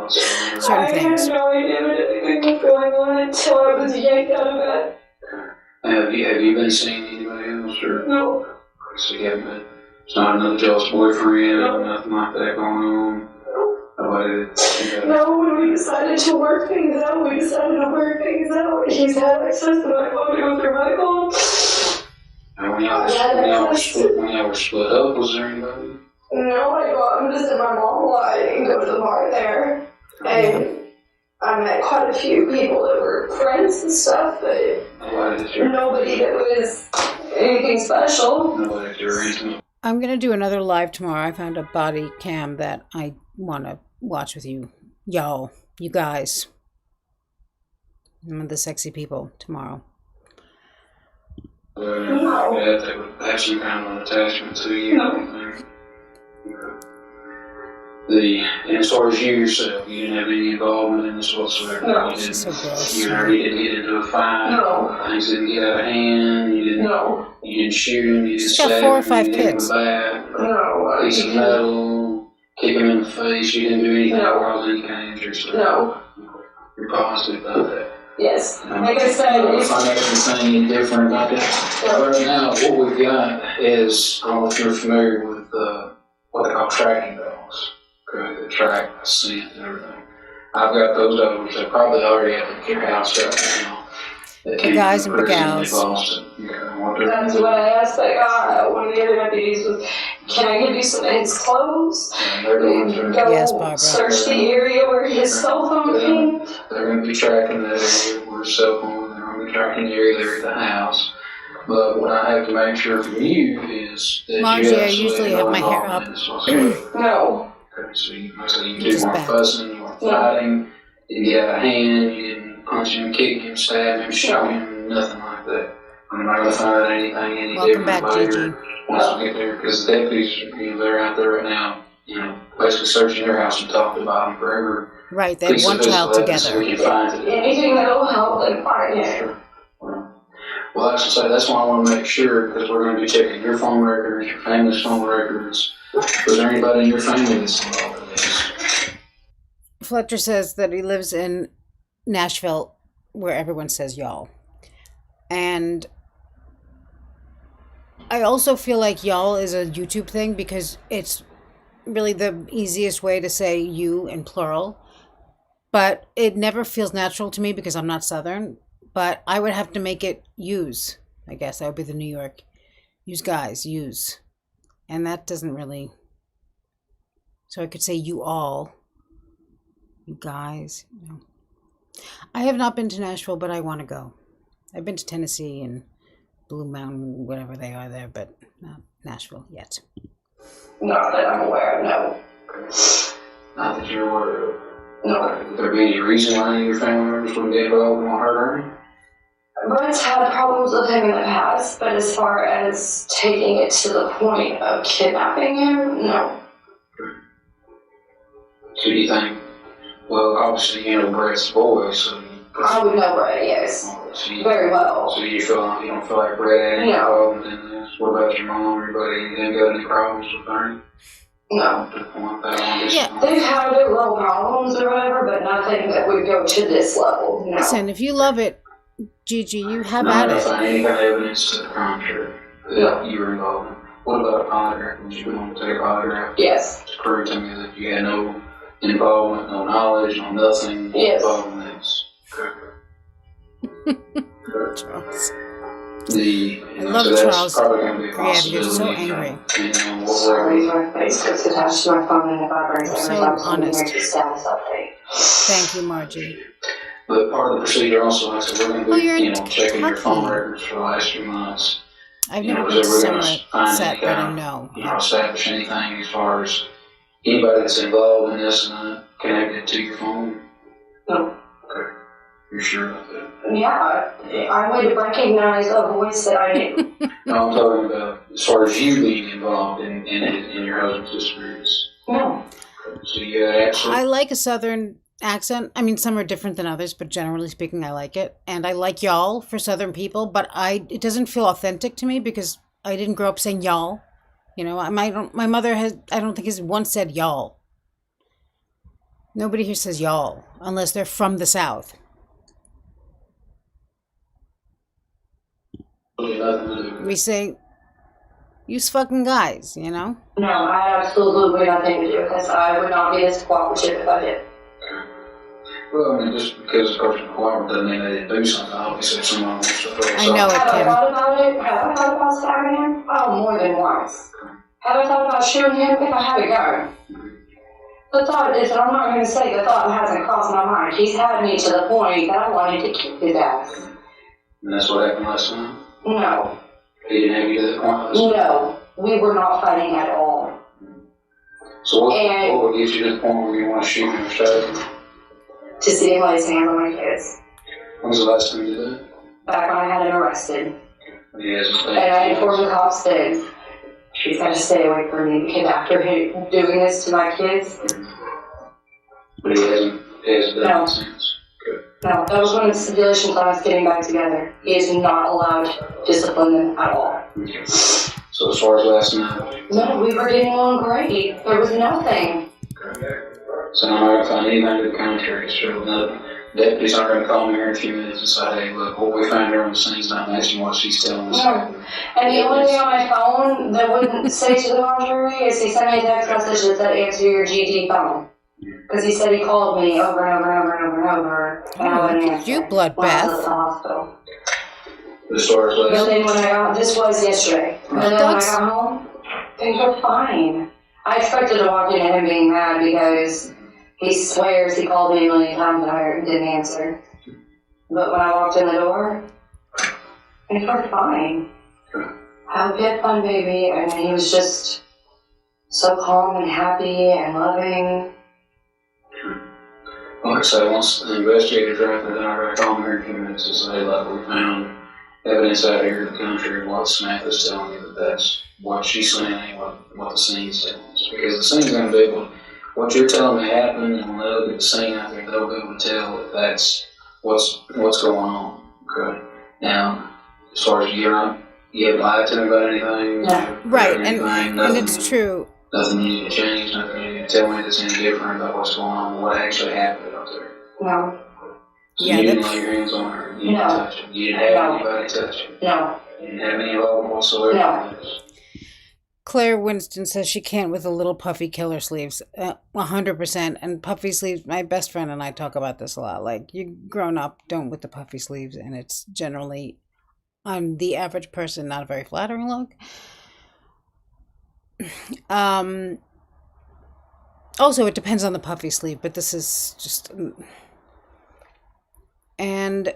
Speaker 1: certain things.
Speaker 6: I had no idea that anything was going on until I was yanked out of bed.
Speaker 9: Have you been seeing anybody else, or?
Speaker 6: No.
Speaker 9: So you haven't been, it's not another jealous boyfriend, nothing like that going on? Nobody that,
Speaker 6: No, when we decided to work things out, he's had access to my phone to go through my phone.
Speaker 9: And when y'all were split up, was there anybody?
Speaker 6: No, I got visited my mom a lot. I didn't go to the bar there. And I met quite a few people that were friends and stuff, but nobody that was anything special.
Speaker 9: Nobody at your reason.
Speaker 1: I'm going to do another live tomorrow. I found a body cam that I want to watch with you. Y'all, you guys. I'm with the sexy people tomorrow.
Speaker 9: Yeah, they would have some kind of an attachment to you. And as far as you yourself, you didn't have any involvement in this whatsoever.
Speaker 6: No.
Speaker 9: You
Speaker 1: So gross.
Speaker 9: didn't get into a fight.
Speaker 6: No.
Speaker 9: Things didn't get out of hand. You didn't shoot him. You didn't
Speaker 1: She's got
Speaker 9: stab
Speaker 1: 4 or
Speaker 9: him.
Speaker 1: 5
Speaker 9: You didn't
Speaker 1: kids.
Speaker 9: hit him with a bat.
Speaker 6: No.
Speaker 9: Piece of metal. Kick him in the face. You didn't do anything
Speaker 6: No.
Speaker 9: that caused any kind of injury.
Speaker 6: No.
Speaker 9: You're positive about that.
Speaker 6: Yes. Like I said,
Speaker 9: If I make anything any different about that. Right now, what we've got is, I don't know if you're familiar with what they call tracking dogs. Okay, they track the scent and everything. I've got those dogs that probably already at your house right now.
Speaker 1: The guys and the gals.
Speaker 6: that's what I asked that guy, one of the other deputies was, can I give you some of his clothes? And go
Speaker 1: Yes, Barbara.
Speaker 6: search the area where his cell phone came.
Speaker 9: They're going to be tracking that area where his cell phone, they're going to be tracking the area there at the house. But what I have to make sure from you is that
Speaker 1: Margie,
Speaker 9: you
Speaker 1: I usually have my hair up.
Speaker 6: No.
Speaker 9: Okay, so you did more fussing, you weren't fighting, didn't get out of hand, you didn't punch him, kick him, stab him, shoot him, nothing like that. I'm not going to find out anything any
Speaker 1: Welcome
Speaker 9: different
Speaker 1: back,
Speaker 9: later
Speaker 1: Gigi.
Speaker 9: once we get there, because the deputies, they're out there right now, basically searching their house and talking about them forever.
Speaker 1: Right, they have one child together.
Speaker 6: Anything that'll help them find him.
Speaker 9: Well, I should say, that's why I want to make sure, because we're going to be checking your phone records, your family's phone records. Was there anybody in your family that's involved in this?
Speaker 1: Fletcher says that he lives in Nashville, where everyone says y'all. And I also feel like y'all is a YouTube thing because it's really the easiest way to say you in plural. But it never feels natural to me because I'm not Southern. But I would have to make it use. I guess that would be the New York. Use guys, use. And that doesn't really. So I could say you all. You guys. I have not been to Nashville, but I want to go. I've been to Tennessee and Blue Mountain, whatever they are there, but not Nashville yet.
Speaker 6: Not that I'm aware of, no.
Speaker 9: Not that you're aware of.
Speaker 6: No.
Speaker 9: Would there be any reason why any of your family members wouldn't get involved in her?
Speaker 6: Brent's had problems with him in the past, but as far as taking it to the point of kidnapping him, no.
Speaker 9: So you think, well, obviously you know Brett's boy, so
Speaker 6: I would know Brett, yes.
Speaker 9: So you,
Speaker 6: Very well.
Speaker 9: So you don't feel like Brett had any involvement in this? What about your mom? Everybody didn't got any problems with her?
Speaker 6: No.
Speaker 1: Yeah.
Speaker 6: They've had their little problems or whatever, but nothing that would go to this level. No.
Speaker 1: Listen, if you love it, Gigi, you have
Speaker 9: No,
Speaker 1: at
Speaker 9: I don't
Speaker 1: it.
Speaker 9: find any kind of evidence to the contrary that you were involved in. What about a polygraph? Would you want to take a polygraph?
Speaker 6: Yes.
Speaker 9: To prove to me that you had no involvement, no knowledge, no nothing involved in this.
Speaker 1: Charles.
Speaker 9: I
Speaker 1: love
Speaker 9: so
Speaker 1: Charles.
Speaker 9: Probably going to be a
Speaker 1: Yeah, he gets so
Speaker 9: possibility,
Speaker 1: angry.
Speaker 9: depending on what
Speaker 6: Sorry, my Facebook's attached to my phone and if I break
Speaker 1: You're
Speaker 6: it,
Speaker 1: so
Speaker 6: I'm sending
Speaker 1: honest.
Speaker 6: you a status update.
Speaker 1: Thank you, Margie.
Speaker 9: But part of the procedure also, like I said, we're going to
Speaker 1: you're
Speaker 9: be,
Speaker 1: in
Speaker 9: checking your phone
Speaker 1: Kentucky.
Speaker 9: records for the last few months.
Speaker 1: I've
Speaker 9: You know,
Speaker 1: never been to
Speaker 9: so we're gonna
Speaker 1: Summer
Speaker 9: find
Speaker 1: Set,
Speaker 9: any
Speaker 1: but I
Speaker 9: kind
Speaker 1: know.
Speaker 9: of, establish anything as far as anybody that's involved in this and connected to your phone.
Speaker 6: No.
Speaker 9: Okay. You're sure about that?
Speaker 6: Yeah, I would recognize a voice that I knew.
Speaker 9: No, I'm talking about as far as you being involved in your husband's disappearance.
Speaker 6: No.
Speaker 9: So you got absolutely.
Speaker 1: I like a Southern accent. I mean, some are different than others, but generally speaking, I like it. And I like y'all for Southern people, but it doesn't feel authentic to me because I didn't grow up saying y'all. You know, my mother I don't think has once said y'all. Nobody here says y'all unless they're from the South. We say, "You's fucking guys," you know?
Speaker 6: No, I had absolutely nothing to do with this. I would not be this cooperative if I did.
Speaker 9: Well, I mean, just because a person cooperative doesn't mean they didn't do something. Obviously, if someone wants to throw
Speaker 1: I know it,
Speaker 6: Have I
Speaker 1: Kim.
Speaker 6: thought about it? Have I thought about stabbing him? Oh, more than once. Have I thought about shooting him if I had a gun? The thought is, I'm not going to say the thought hasn't crossed my mind. He's had me to the point that I wanted to kick his ass.
Speaker 9: And that's what happened last time?
Speaker 6: No.
Speaker 9: He didn't have you to that point last time?
Speaker 6: No. We were not fighting at all.
Speaker 9: So what would get you to the point where you want to shoot him or stab him?
Speaker 6: To see him lay his hands on my kids.
Speaker 9: When was the last time you did that?
Speaker 6: Back when I had him arrested.
Speaker 9: Yes.
Speaker 6: And I informed the cops that she's got to stay away from me because after him doing this to my kids.
Speaker 9: But he hasn't done it since. Good.
Speaker 6: No, that was when the stipulations on us getting back together. He is not allowed to discipline them at all.
Speaker 9: Okay. So as far as last night?
Speaker 6: No, we were getting along great. There was nothing.
Speaker 9: Okay. So I'm not going to find anything to the contrary. So no, deputies aren't going to call me here in a few minutes and say, hey, look, what we found here on the scene's not matching what she's telling us.
Speaker 6: No. And the only thing on my phone that wouldn't say to the contrary is he sent me a text message that said answer your GD phone. Because he said he called me over and over and over and over and over, and I wouldn't answer.
Speaker 1: You bloodbath.
Speaker 6: When I was at the hospital.
Speaker 9: As far as
Speaker 6: But
Speaker 9: last
Speaker 6: then when I got, this was yesterday, and then when I got home, things were fine. I expected to walk into him being mad because he swears he called me a million times and I didn't answer. But when I walked in the door, things were fine. Have a good fun, baby. And he was just so calm and happy and loving.
Speaker 9: Like I say, once the investigators are out there, then I got to call them here in a few minutes and say, like, we found evidence out here in the country of what Samantha's telling you, that that's what she's saying ain't what the scene's telling us. Because the scene's going to be able to, what you're telling me happened, and when they'll get the scene out there, they'll be able to tell if that's what's going on. Okay. Now, as far as you haven't lied to me about anything.
Speaker 6: Yeah.
Speaker 1: Right, and it's true.
Speaker 9: Nothing you need to change, nothing you need to tell me that's any different about what's going on, what actually happened out there.
Speaker 6: No.
Speaker 9: So
Speaker 1: Yeah,
Speaker 9: you didn't lay your hands on her, you didn't touch her, you didn't have anybody touch her.
Speaker 6: No.
Speaker 9: You didn't have any involvement whatsoever.
Speaker 6: No.
Speaker 1: Claire Winston says she can't with the little puffy killer sleeves. 100%. And puffy sleeves, my best friend and I talk about this a lot. Like, you grown up, don't with the puffy sleeves. And it's generally, on the average person, not a very flattering look. Also, it depends on the puffy sleeve, but this is just... And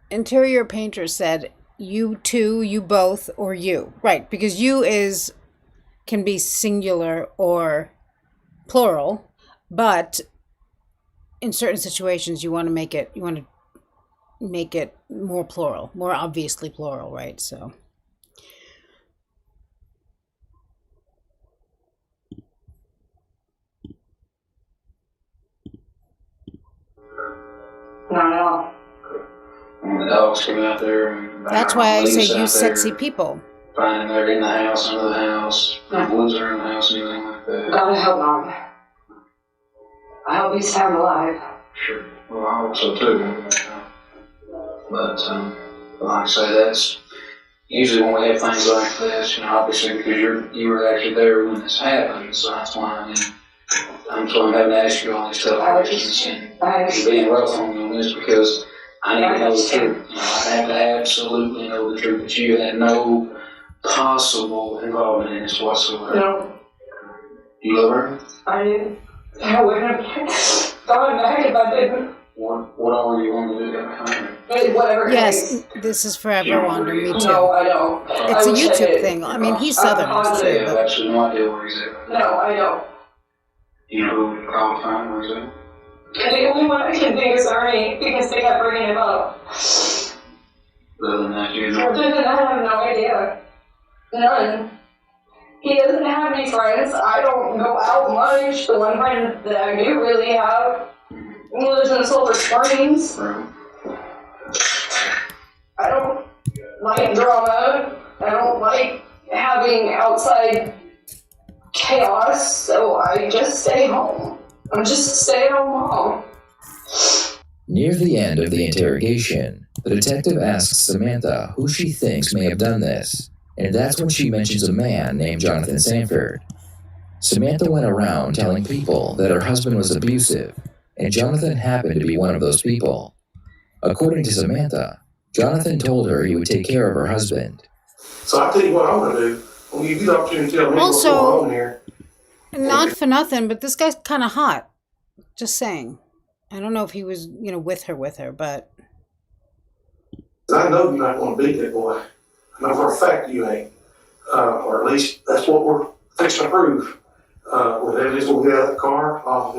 Speaker 1: Interior Painter said, you two, you both, or you. Right, because you can be singular or plural, but in certain situations you want to make it more plural, more obviously plural, right? So
Speaker 6: Not at all.
Speaker 9: When the dogs come out there, and
Speaker 1: that's why I say
Speaker 9: police out
Speaker 1: use
Speaker 9: there,
Speaker 1: sexy people.
Speaker 9: finding they're in the house, under the house, the woods are in the house, anything like that.
Speaker 6: God help Mom. I hope he's found alive.
Speaker 9: Sure. Well, I hope so too. But like I say, that's usually when we have things like this, obviously because you were actually there when this happened, so that's why I'm having to ask you all these tough questions and being rough on you on this because I need to know the truth. I have to absolutely know the truth that you had no possible involvement in this whatsoever.
Speaker 6: No.
Speaker 9: You love her?
Speaker 6: I do. I wouldn't have gone back if I didn't.
Speaker 9: What all are you going to do to behind her?
Speaker 6: Whatever.
Speaker 1: Yes, this is forever Wander, me too.
Speaker 6: No, I don't.
Speaker 1: It's a YouTube thing. I mean, he's Southern, it's true.
Speaker 9: I have absolutely no idea where he's at.
Speaker 6: No, I don't.
Speaker 9: You know who to call to find where he's at?
Speaker 6: The only one I can think is Ernie because they kept bringing him up.
Speaker 9: Other than that, you know?
Speaker 6: Other than that, I have no idea. None. He doesn't have any friends. I don't go out much. The one friend that I do really have lives in Silver Springs.
Speaker 3: Right.
Speaker 6: I don't like drama. I don't like having outside chaos, so I just stay home. I'm just a stay-at-home mom.
Speaker 8: Near the end of the interrogation, the detective asks Samantha who she thinks may have done this, and that's when she mentions a man named Jonathan Sanford. Samantha went around telling people that her husband was abusive, and Jonathan happened to be one of those people. According to Samantha, Jonathan told her he would take care of her husband.
Speaker 10: So I'll tell you what I'm going to do. I'm going to give you the opportunity to tell me what's
Speaker 1: Also,
Speaker 10: going on here.
Speaker 1: Not for nothing, but this guy's kind of hot. Just saying. I don't know if he was, with her, but...
Speaker 10: I know you're not going to beat that boy. I know for a fact you ain't. Or at least that's what we're fixing to prove. With evidence we'll get out of the car off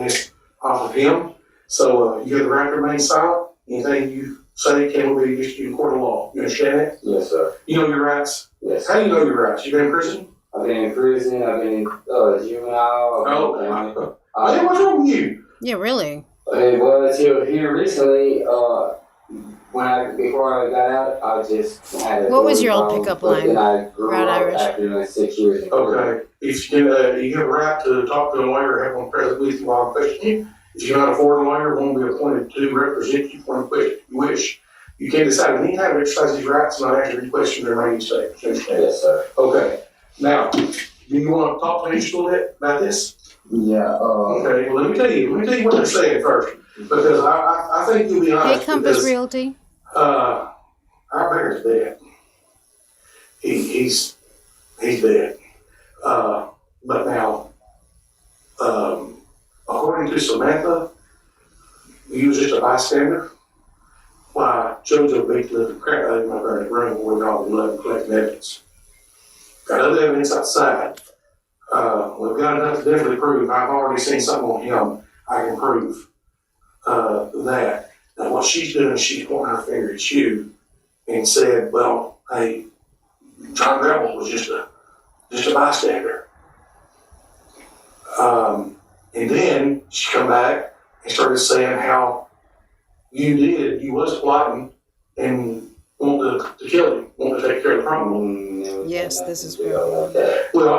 Speaker 10: of him. So you have the right to remain silent. Anything you say can be used in court of law. You understand that?
Speaker 11: Yes, sir.
Speaker 10: You know your rights?
Speaker 11: Yes.
Speaker 10: How do you know your rights? You been in prison?
Speaker 11: I've been in prison. I've been in juvenile.
Speaker 10: Hey, what's wrong with you?
Speaker 1: Yeah, really?
Speaker 11: Well, until here recently, before I got out, I just had a...
Speaker 1: What was your old pickup line?
Speaker 11: Then I grew
Speaker 1: Proud
Speaker 11: up
Speaker 1: Irish.
Speaker 11: after 6 years in prison.
Speaker 10: Okay. If you have a right to talk to a lawyer or have one present with you while I'm questioning you. If you're not afford a lawyer, one will be appointed to represent you for question you wish. You can decide at any time to exercise these rights and not answer any questions or remaining statements. You understand?
Speaker 11: Yes, sir.
Speaker 10: Okay. Now, do you want to talk to me just a little bit about this?
Speaker 11: Yeah.
Speaker 10: Okay. Well, let me tell you what they're saying first, because I think you'll be honest.
Speaker 1: Hey, Compass Realty.
Speaker 10: Our bear's dead. He's dead. But now, according to Samantha, you was just a bystander. Why, JoJo beat the crap out of my brother's room where we all blood and collecting evidence. Got other evidence outside. We've got enough to definitely prove. I've already seen something on him. I can prove that. Now, what she's doing, she's pointing her finger at you and said, well, hey, John Rebel was just a bystander. And then she come back and started saying how you was plotting and wanted to kill him, wanted to take care of the problem.
Speaker 1: Yes, this is real.
Speaker 10: Well,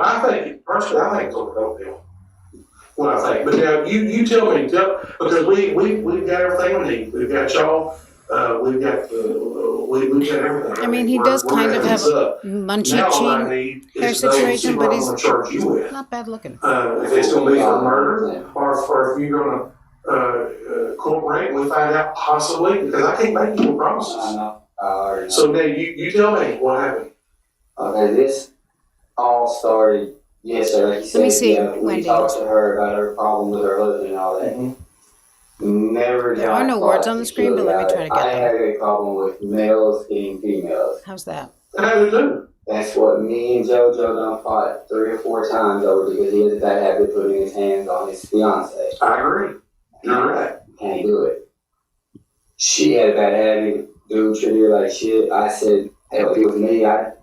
Speaker 10: personally, I think it's over the deal. What I think. But now, you tell me, because we've got everything we need. We've got y'all, we've got everything.
Speaker 1: I mean, he does kind of have a munchie hair situation, but he's not bad looking.
Speaker 10: If it's going to be for murder, or if you're going to cooperate, we find out possibly, because I can't make you no promises.
Speaker 11: I know.
Speaker 10: So now you tell me what happened.
Speaker 11: Okay, this all started yesterday. Like you said,
Speaker 1: Let me see,
Speaker 11: we
Speaker 1: Wendy.
Speaker 11: talked to her about her problem with her husband and all that. Never.
Speaker 1: There are no words on the screen, but let me try to get
Speaker 11: I
Speaker 1: them.
Speaker 11: had a problem with males getting females.
Speaker 1: How's that?
Speaker 10: And I do too.
Speaker 11: That's what me and JoJo done fought 3 or 4 times over because he has a bad habit of putting his hands on his fiance.
Speaker 10: I agree. You're right.
Speaker 11: Can't do it. She had a bad habit. Dude treated her like shit. I said, hell, if it was me, I'm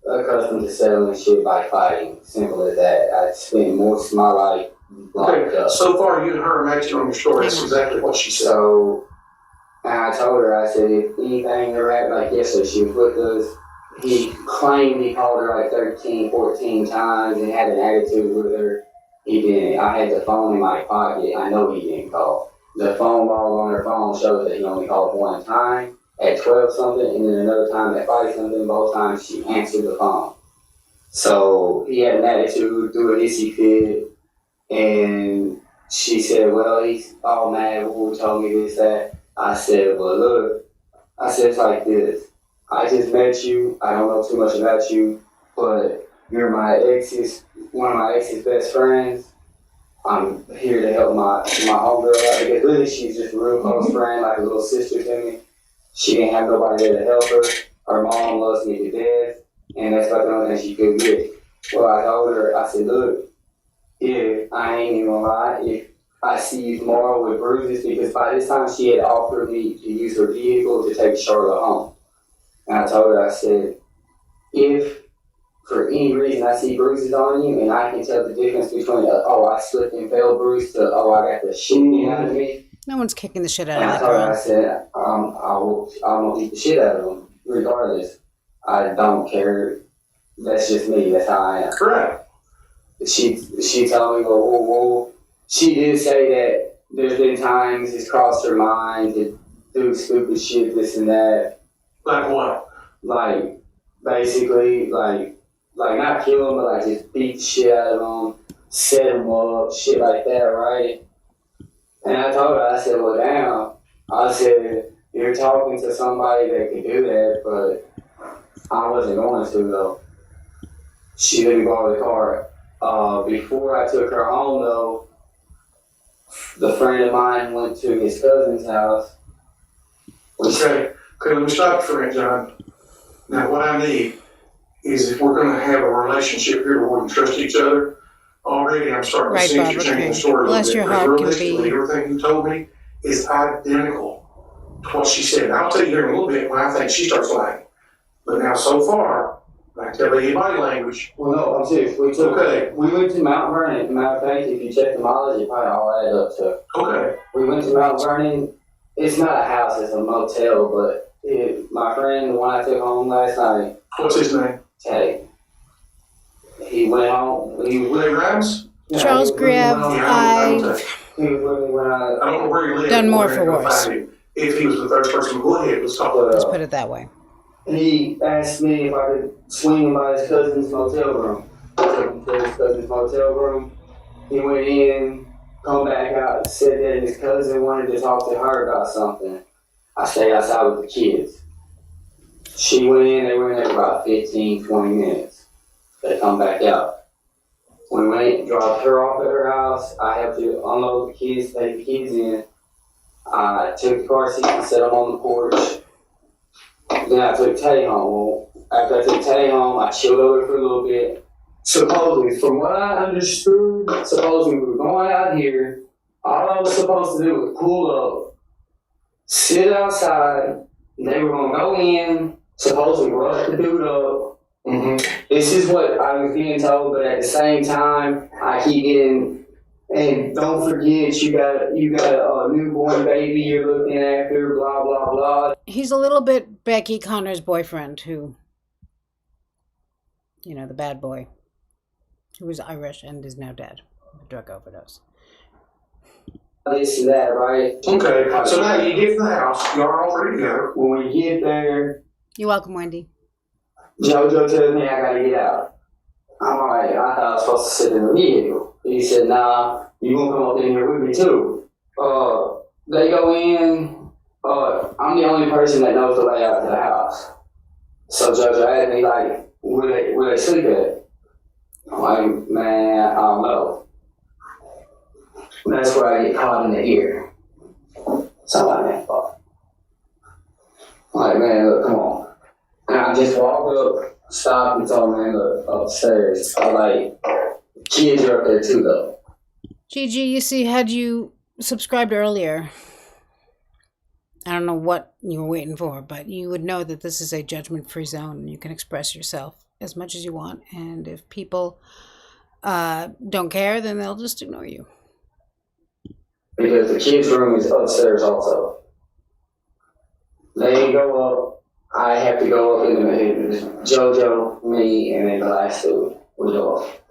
Speaker 11: accustomed to settling shit by fighting. Simple as that. I spent most of my life locked up.
Speaker 10: So far, you and her matched on your story. That's exactly what she said.
Speaker 11: So, and I told her, I said, if anything ever happened, like yesterday, she was with us. He claimed he called her like 13, 14 times and had an attitude with her. He didn't. I had the phone in my pocket. I know he didn't call. The phone log on her phone shows that he only called 1 time at 12 something, and then another time at 5 something. Both times she answered the phone. So he had an attitude, threw a hissy fit, and she said, well, he's all mad, who told me this, that. I said, well, look, it's like this. I just met you. I don't know too much about you, but you're one of my ex's best friends. I'm here to help my homegirl out because really she's just a real close friend, like a little sister to me. She didn't have nobody there to help her. Her mom loves me to death, and that's about the only thing she could get. Well, I told her, I said, look, if I ain't even gonna lie, if I see you tomorrow with bruises, because by this time she had offered me to use her vehicle to take Charlotte home. And I told her, I said, if for any reason I see bruises on you, and I can tell the difference between I slipped and fell bruise to I got the shit out of me.
Speaker 1: No one's kicking the shit out
Speaker 11: And
Speaker 1: of
Speaker 11: I
Speaker 1: that
Speaker 11: told her, I
Speaker 1: girl.
Speaker 11: said, I'm gonna beat the shit out of them, regardless. I don't care. That's just me. That's how I am.
Speaker 10: Right.
Speaker 11: She told me, whoa. She did say that there's been times it's crossed her mind to do stupid shit, this and that.
Speaker 10: Like what?
Speaker 11: Like, basically, like not kill them, but like just beat the shit out of them, set them up, shit like that, right? And I told her, I said, well, damn. I said, you're talking to somebody that could do that, but I wasn't going to, though. She let me borrow the car. Before I took her home, though, the friend of mine went to his cousin's house.
Speaker 10: Okay, let me stop you for a minute, John. Now, what I need is if we're going to have a relationship here where we can trust each other, already I'm starting to
Speaker 1: Right,
Speaker 10: see
Speaker 1: Bob,
Speaker 10: you're changing
Speaker 1: okay.
Speaker 10: the story a
Speaker 1: Bless
Speaker 10: little
Speaker 1: your
Speaker 10: bit.
Speaker 1: heart can
Speaker 10: Realistically,
Speaker 1: be-
Speaker 10: everything you told me is identical to what she said. And I'll tell you here in a little bit when I think she starts lying. But now, so far, I can tell you body language.
Speaker 11: Well, no, I'm serious. We went to Mount Vernon. Matter of fact, if you check the mileage, it probably all adds up to.
Speaker 10: Okay.
Speaker 11: We went to Mount Vernon. It's not a house, it's a motel, but my friend, the one I took home last night.
Speaker 10: What's his name?
Speaker 11: Hey. He went home.
Speaker 10: Willie Grimes?
Speaker 1: Charles Grieve,
Speaker 10: I
Speaker 11: He was with me when
Speaker 10: don't know where he lives.
Speaker 1: Done more
Speaker 10: We're
Speaker 1: for
Speaker 10: gonna go
Speaker 1: worse.
Speaker 10: find him. If he was the third person, go ahead. Let's talk about
Speaker 1: Let's
Speaker 10: that.
Speaker 1: put it that way.
Speaker 11: He asked me if I could swing him by his cousin's motel room. I took him to his cousin's motel room. He went in, come back out, said that his cousin wanted to talk to her about something. I stayed outside with the kids. She went in, they were in there for about 15, 20 minutes. They come back out. We went, dropped her off at her house. I helped her unload the kids, take the kids in. I took the car seat and set them on the porch. Then I took Tay home. After I took Tay home, I chilled over for a little bit. Supposedly, from what I understood, supposedly we were going out here. All I was supposed to do was pull up, sit outside. They were going to go in, supposedly rush the dude up. This is what I was being told, but at the same time, I keep getting, and don't forget, you got a newborn baby you're looking after, blah, blah, blah.
Speaker 1: He's a little bit Becky Connor's boyfriend who, the bad boy, who was Irish and is now dead of a drug overdose.
Speaker 11: This and that, right?
Speaker 10: Okay, so now you get to the house, y'all are all three together.
Speaker 11: When we get there,
Speaker 1: You're welcome, Wendy.
Speaker 11: JoJo tells me I gotta get out. I'm like, I thought I was supposed to sit in the vehicle. He said, nah, you gonna come up in here with me too. They go in, I'm the only person that knows the layout of the house. So JoJo asked me, like, where they sleep at? I'm like, man, I don't know. That's where I get caught in the ear. Somebody man, fuck. I'm like, man, look, come on. And I just walked up, stopped, and told man, look, upstairs. I like, kids are up there too, though.
Speaker 1: Gigi, you see, had you subscribed earlier, I don't know what you were waiting for, but you would know that this is a judgment-free zone and you can express yourself as much as you want. And if people don't care, then they'll just ignore you.
Speaker 11: Because the kids' room is upstairs also. They go up, I have to go up in the middle. JoJo, me, and then the last dude. We go up.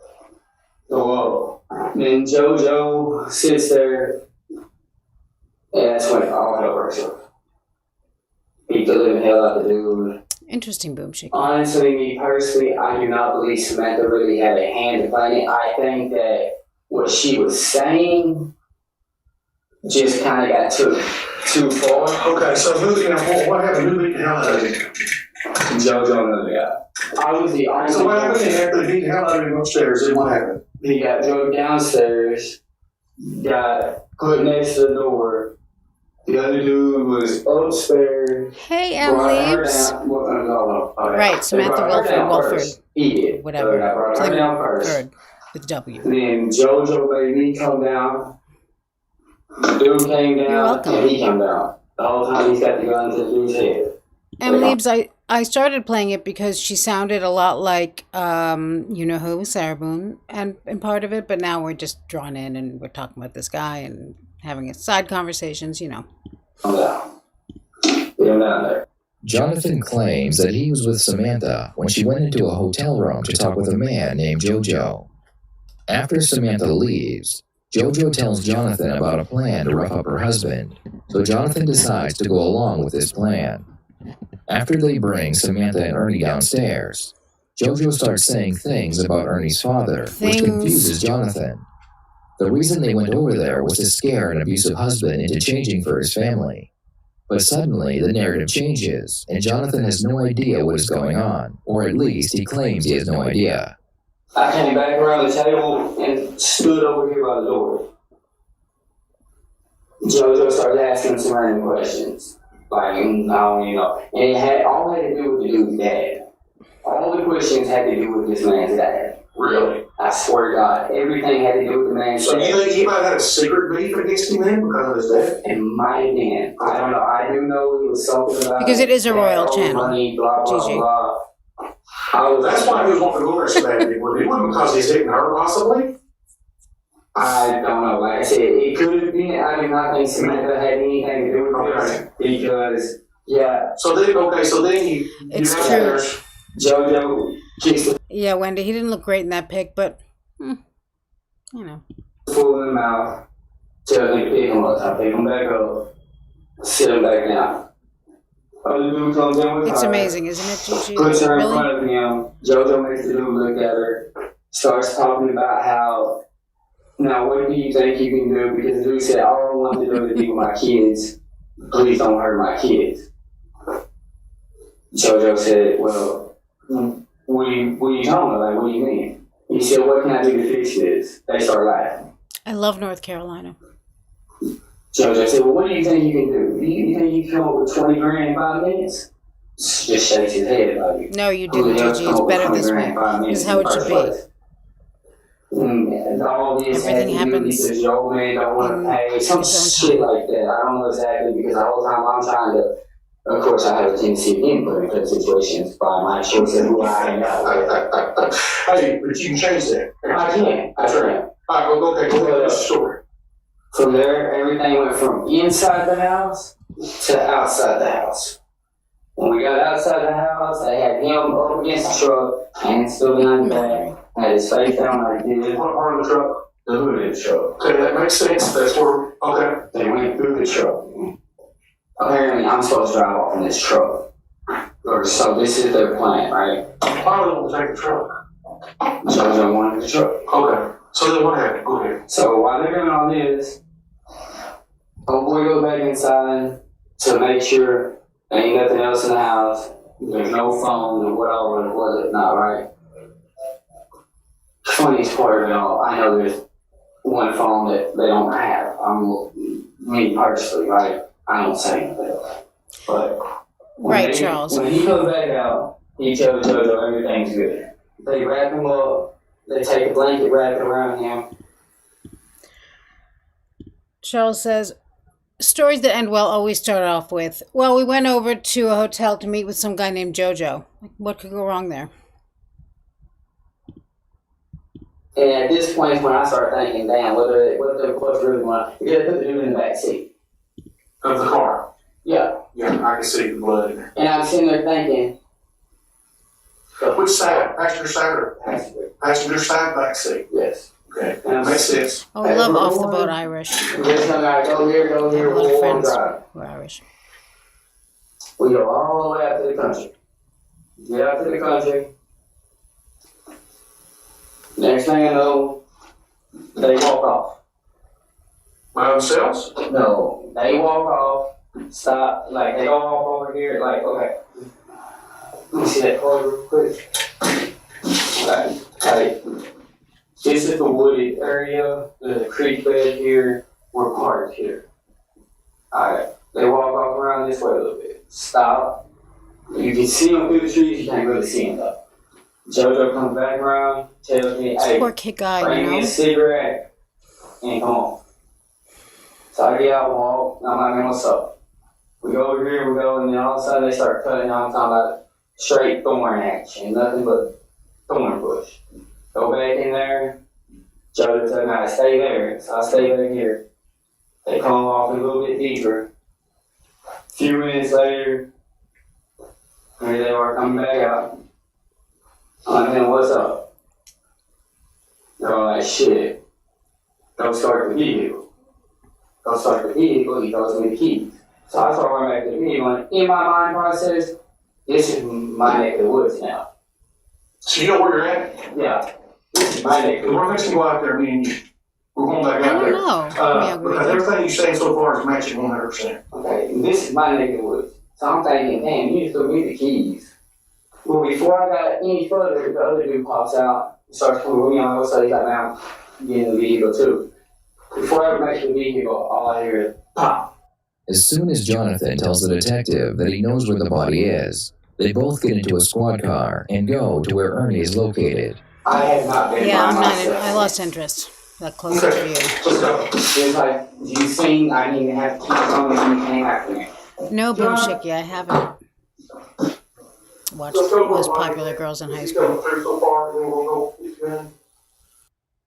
Speaker 11: Go up. Then JoJo sits there, and that's when all hell breaks loose. Beat the living hell out of the dude.
Speaker 1: Interesting, Boom Chicken.
Speaker 11: Honestly, me personally, I do not believe Samantha really had a hand in playing it. I think that what she was saying just kind of got too far.
Speaker 10: Okay, so moving on, what happened? Who beat the hell out of him?
Speaker 11: JoJo another guy. I was the only
Speaker 10: So what happened after they beat the hell out of him upstairs? And what happened?
Speaker 11: He got drugged downstairs, got put next to the door. The other dude was upstairs.
Speaker 1: Hey, Leaves. Right, Samantha Wohlford, Wohlford.
Speaker 11: He did.
Speaker 1: Whatever.
Speaker 11: Brought her down first.
Speaker 1: Third, with W.
Speaker 11: Then JoJo made me come down. The dude came
Speaker 1: You're
Speaker 11: down,
Speaker 1: welcome.
Speaker 11: and he came down. The whole time he's got the gun to the dude's head.
Speaker 1: And Leaves, I I started playing it because she sounded a lot like, you know who, Sarah Boone, and part of it. But now we're just drawn in and we're talking about this guy and having side conversations, you know.
Speaker 8: Jonathan claims that he was with Samantha when she went into a hotel room to talk with a man named Jojo. After Samantha leaves, Jojo tells Jonathan about a plan to rough up her husband, so Jonathan decides to go along with his plan. After they bring Samantha and Ernie downstairs, Jojo starts saying things about Ernie's father, which confuses Jonathan. The reason they went over there was to scare an abusive husband into changing for his family. But suddenly, the narrative changes, and Jonathan has no idea what is going on, or at least he claims he has no idea.
Speaker 11: I came back around the table and stood over here by the door. Jojo started asking some random questions. Like, I don't know. And it had all had to do with the dude's dad. All the questions had to do with this man's dad.
Speaker 10: Really?
Speaker 11: I swear to God, everything had to do with the man's dad.
Speaker 10: So you think he might have had a secret beef against him then because of his dad?
Speaker 11: It might have been. I don't know. I do know it was something about
Speaker 1: Because it is a royal channel.
Speaker 11: Money, blah, blah,
Speaker 1: Gigi.
Speaker 11: blah.
Speaker 10: That's why he was wanting to go there so badly. It wasn't because he's hitting her, possibly.
Speaker 11: I don't know. Like I said, it could have been. I do not think Samantha had anything to do with this because, yeah.
Speaker 10: So then
Speaker 1: It's
Speaker 10: you
Speaker 1: true.
Speaker 11: Jojo kicks the
Speaker 1: Yeah, Wendy, he didn't look great in that pic, but, you know.
Speaker 11: fool in the mouth, tells me to pick him up. I pick him back up, sit him back down. Other dude comes in with
Speaker 1: It's
Speaker 11: her,
Speaker 1: amazing, isn't it, Gigi?
Speaker 11: puts her in
Speaker 1: Really?
Speaker 11: front of him. Jojo makes the dude look at her, starts talking about how, now what do you think you can do? Because the dude said, all I want to do is be with my kids. Please don't hurt my kids. Jojo said, well, what are you talking about? Like, what do you mean? He said, what can I do to fix this? They start laughing.
Speaker 1: I love North Carolina.
Speaker 11: Jojo said, well, what do you think you can do? You think you can come up with 20 grand in 5 minutes? Just shakes his head about it.
Speaker 1: No, you didn't, Gigi. It's better this way. This is how it should be.
Speaker 11: And all this
Speaker 1: Everything happens
Speaker 11: because your old man don't want to pay. Some shit like that. I don't know exactly because the whole time I'm trying to, of course, I have a tendency to input into situations by my choice of who I am now.
Speaker 10: Hey, but you can change that.
Speaker 11: I can.
Speaker 10: That's right. All right, okay, go ahead. That's the story.
Speaker 11: From there, everything went from inside the house to outside the house. When we got outside the house, I had him up against the truck, hands still behind the back, had his face down like this.
Speaker 10: What part of the truck?
Speaker 11: The hood of the truck.
Speaker 10: Okay, that makes sense. That's where, okay.
Speaker 11: They went through the truck. Apparently, I'm supposed to drive off in this truck. So this is their plan, right?
Speaker 10: Why would they want to take the truck?
Speaker 11: Jojo wanted the truck.
Speaker 10: Okay. So then what happened? Go ahead.
Speaker 11: So while they're doing all this, old boy goes back inside to make sure there ain't nothing else in the house. There's no phone or whatever, was it not, right? Funniest part of it all, I know there's one phone that they don't have. Me personally, right? I don't say anything. But
Speaker 1: Right, Charles.
Speaker 11: When he comes back out, he tells Jojo everything's good. They wrap him up. They take a blanket, wrap it around him.
Speaker 1: Charles says, stories that end well always start off with, well, we went over to a hotel to meet with some guy named Jojo. What could go wrong there?
Speaker 11: And at this point is when I start thinking, damn, what's really going on? You gotta put the dude in the back seat.
Speaker 10: Of the car?
Speaker 11: Yeah.
Speaker 10: Yeah, I can see the blood in there.
Speaker 11: And I'm sitting there thinking,
Speaker 10: Which side? Passenger side or passenger side, back seat?
Speaker 11: yes.
Speaker 10: Okay, that makes sense.
Speaker 1: Oh, I love Off the Boat Irish.
Speaker 11: This time I go here,
Speaker 1: I have a lot of
Speaker 11: we'll
Speaker 1: friends
Speaker 11: drive.
Speaker 1: who are Irish.
Speaker 11: We go all the way out to the country. Get out to the country. Next thing I know, they walk off.
Speaker 10: By themselves?
Speaker 11: No, they walk off, stop, like they go off over here, like, okay. Let me see that car real quick. Like, this is the wooded area, the creek bed here, we're parked here. Alright, they walk off around this way a little bit. Stop. You can see them through the trees, you can't really see them though. Jojo comes back around, tells me, hey,
Speaker 1: Poor kid guy,
Speaker 11: bring
Speaker 1: you
Speaker 11: me a
Speaker 1: know?
Speaker 11: cigarette and come on. So I get out and walk, and I'm like, man, what's up? We go over here, and then all of a sudden they start cutting out, I'm talking about straight thorn action, nothing but thorn bush. Go back in there. Joe told me I stay there, so I stay back here. They come off a little bit deeper. A few minutes later, here they are coming back out. I'm like, man, what's up? They're all like, shit. Go start the vehicle. Go start the vehicle, he throws me the keys. So I start running back to the vehicle, and in my mind process, this is my neck of the woods now.
Speaker 10: So you know where you're at?
Speaker 11: Yeah. This is my neck of the
Speaker 10: We're
Speaker 11: woods.
Speaker 10: fixing to go out there, me and you. We're going back out there.
Speaker 1: I don't know.
Speaker 10: Because everything you're saying so far is matching 100%.
Speaker 11: Okay, this is my neck of the woods. So I'm thinking, damn, you just threw me the keys. Well, before I got any further, the other dude pops out and starts coming with me on the other side. He's like, now, get in the vehicle too. Before I ever make the vehicle, all I hear is pop.
Speaker 8: As soon as Jonathan tells the detective that he knows where the body is, they both get into a squad car and go to where Ernie is located.
Speaker 11: I have not been
Speaker 1: Yeah,
Speaker 11: by
Speaker 1: I'm not.
Speaker 11: myself.
Speaker 1: I lost interest. That close to you.
Speaker 10: Let's go.
Speaker 11: It's like, you seen I didn't even have to keep on when you came after me.
Speaker 1: No, Boom Shiki, I haven't watched Most Popular Girls in High School.
Speaker 10: So far, then we'll go.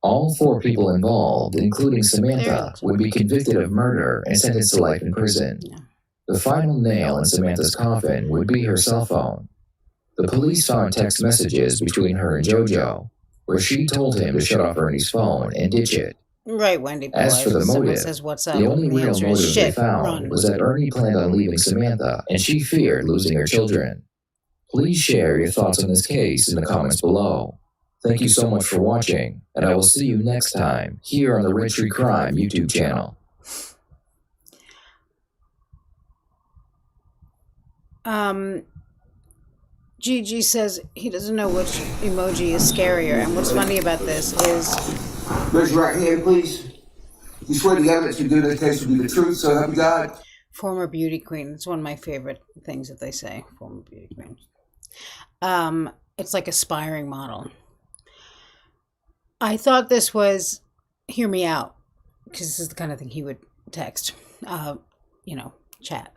Speaker 8: All 4 people involved, including Samantha, would be convicted of murder and sentenced to life in prison.
Speaker 1: Yeah.
Speaker 8: The final nail in Samantha's coffin would be her cell phone. The police found text messages between her and JoJo, where she told him to shut off Ernie's phone and ditch it.
Speaker 1: Right, Wendy. Boy.
Speaker 8: As for the
Speaker 1: Someone
Speaker 8: motive,
Speaker 1: says, "What's up?"
Speaker 8: the only
Speaker 1: And the
Speaker 8: real
Speaker 1: answer is,
Speaker 8: motive they
Speaker 1: "Shit,
Speaker 8: found
Speaker 1: run."
Speaker 8: was that Ernie planned on leaving Samantha, and she feared losing her children. Please share your thoughts on this case in the comments below. Thank you so much for watching, and I will see you next time here on the Red Tree Crime YouTube channel.
Speaker 1: Gigi says he doesn't know which emoji is scarier, and what's funny about this is
Speaker 12: Raise your right hand, please. You swear the evidence you give in the case will be the truth, so help you God.
Speaker 1: former beauty queen. It's one of my favorite things that they say, former beauty queen. It's like aspiring model. I thought this was, hear me out, because this is the kind of thing he would text, chat.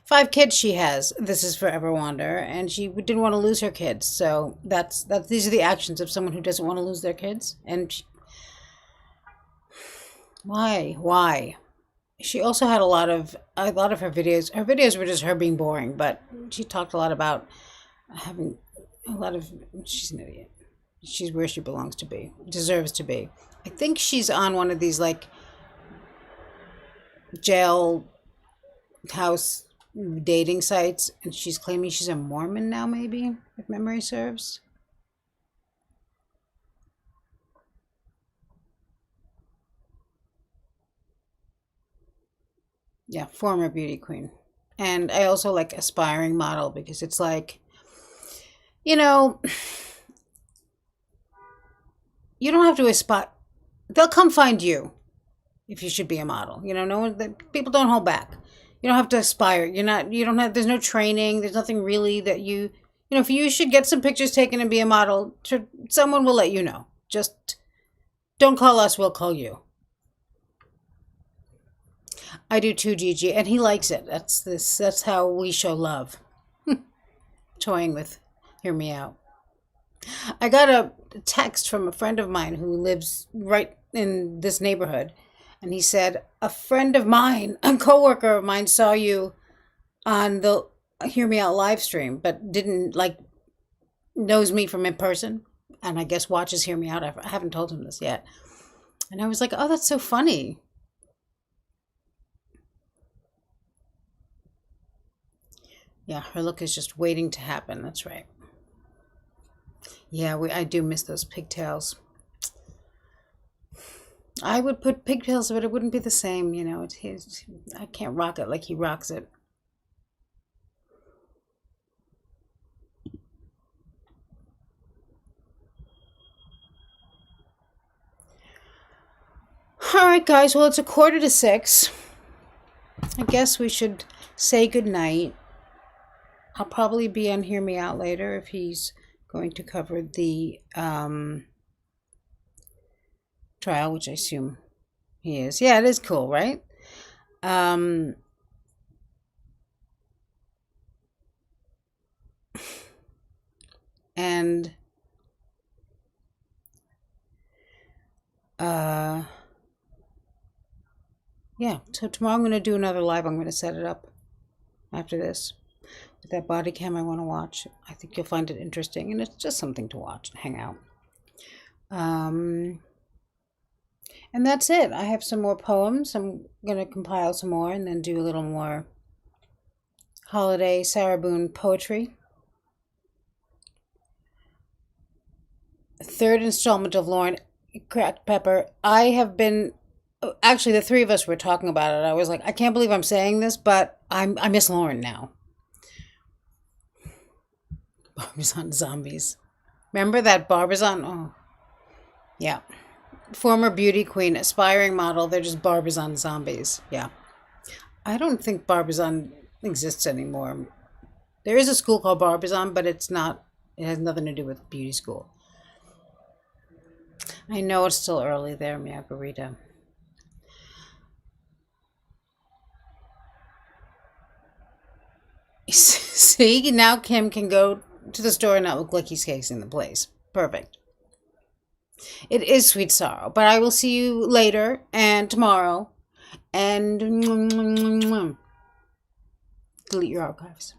Speaker 1: 5 kids she has. This is Forever Wander, and she didn't want to lose her kids. So these are the actions of someone who doesn't want to lose their kids. And why? She also had a lot of her videos. Her videos were just her being boring, but she talked a lot about having a lot of. She's an idiot. She's where she belongs to be, deserves to be. I think she's on one of these like jail house dating sites, and she's claiming she's a Mormon now, maybe, if memory serves. Yeah, former beauty queen. And I also like aspiring model, because it's like, you don't have to aspire. They'll come find you if you should be a model. No one, people don't hold back. You don't have to aspire. There's no training. There's nothing really that if you should get some pictures taken and be a model, someone will let you know. Just don't call us, we'll call you. I do too, Gigi, and he likes it. That's how we show love. Toying with hear me out. I got a text from a friend of mine who lives right in this neighborhood, and he said, a friend of mine, a coworker of mine, saw you on the Hear Me Out live stream, but didn't knows me from in person, and I guess watches Hear Me Out. I haven't told him this yet. And I was like, oh, that's so funny. Yeah, her look is just waiting to happen. That's right. Yeah, I do miss those pigtails. I would put pigtails, but it wouldn't be the same, I can't rock it like he rocks it. All right, guys. Well, it's 5:45. I guess we should say goodnight. I'll probably be on Hear Me Out later if he's going to cover the trial, which I assume he is. Yeah, it is cool, right? And yeah, so tomorrow I'm going to do another live. I'm going to set it up after this with that body cam I want to watch. I think you'll find it interesting, and it's just something to watch and hang out. And that's it. I have some more poems. I'm going to compile some more and then do a little more holiday Sarah Boone poetry. Third installment of Lauren Cracked Pepper. I have been, actually the three of us were talking about it. I was like, I can't believe I'm saying this, but I miss Lauren now. Barbizon zombies. Remember that Barbizon? Oh, yeah. Former beauty queen, aspiring model. They're just Barbizon zombies. Yeah. I don't think Barbizon exists anymore. There is a school called Barbizon, but it's not, it has nothing to do with beauty school. I know it's still early there, Margarita. See, now Kim can go to the store and not look like he's casing the place. Perfect. It is sweet sorrow, but I will see you later and tomorrow. And delete your archives.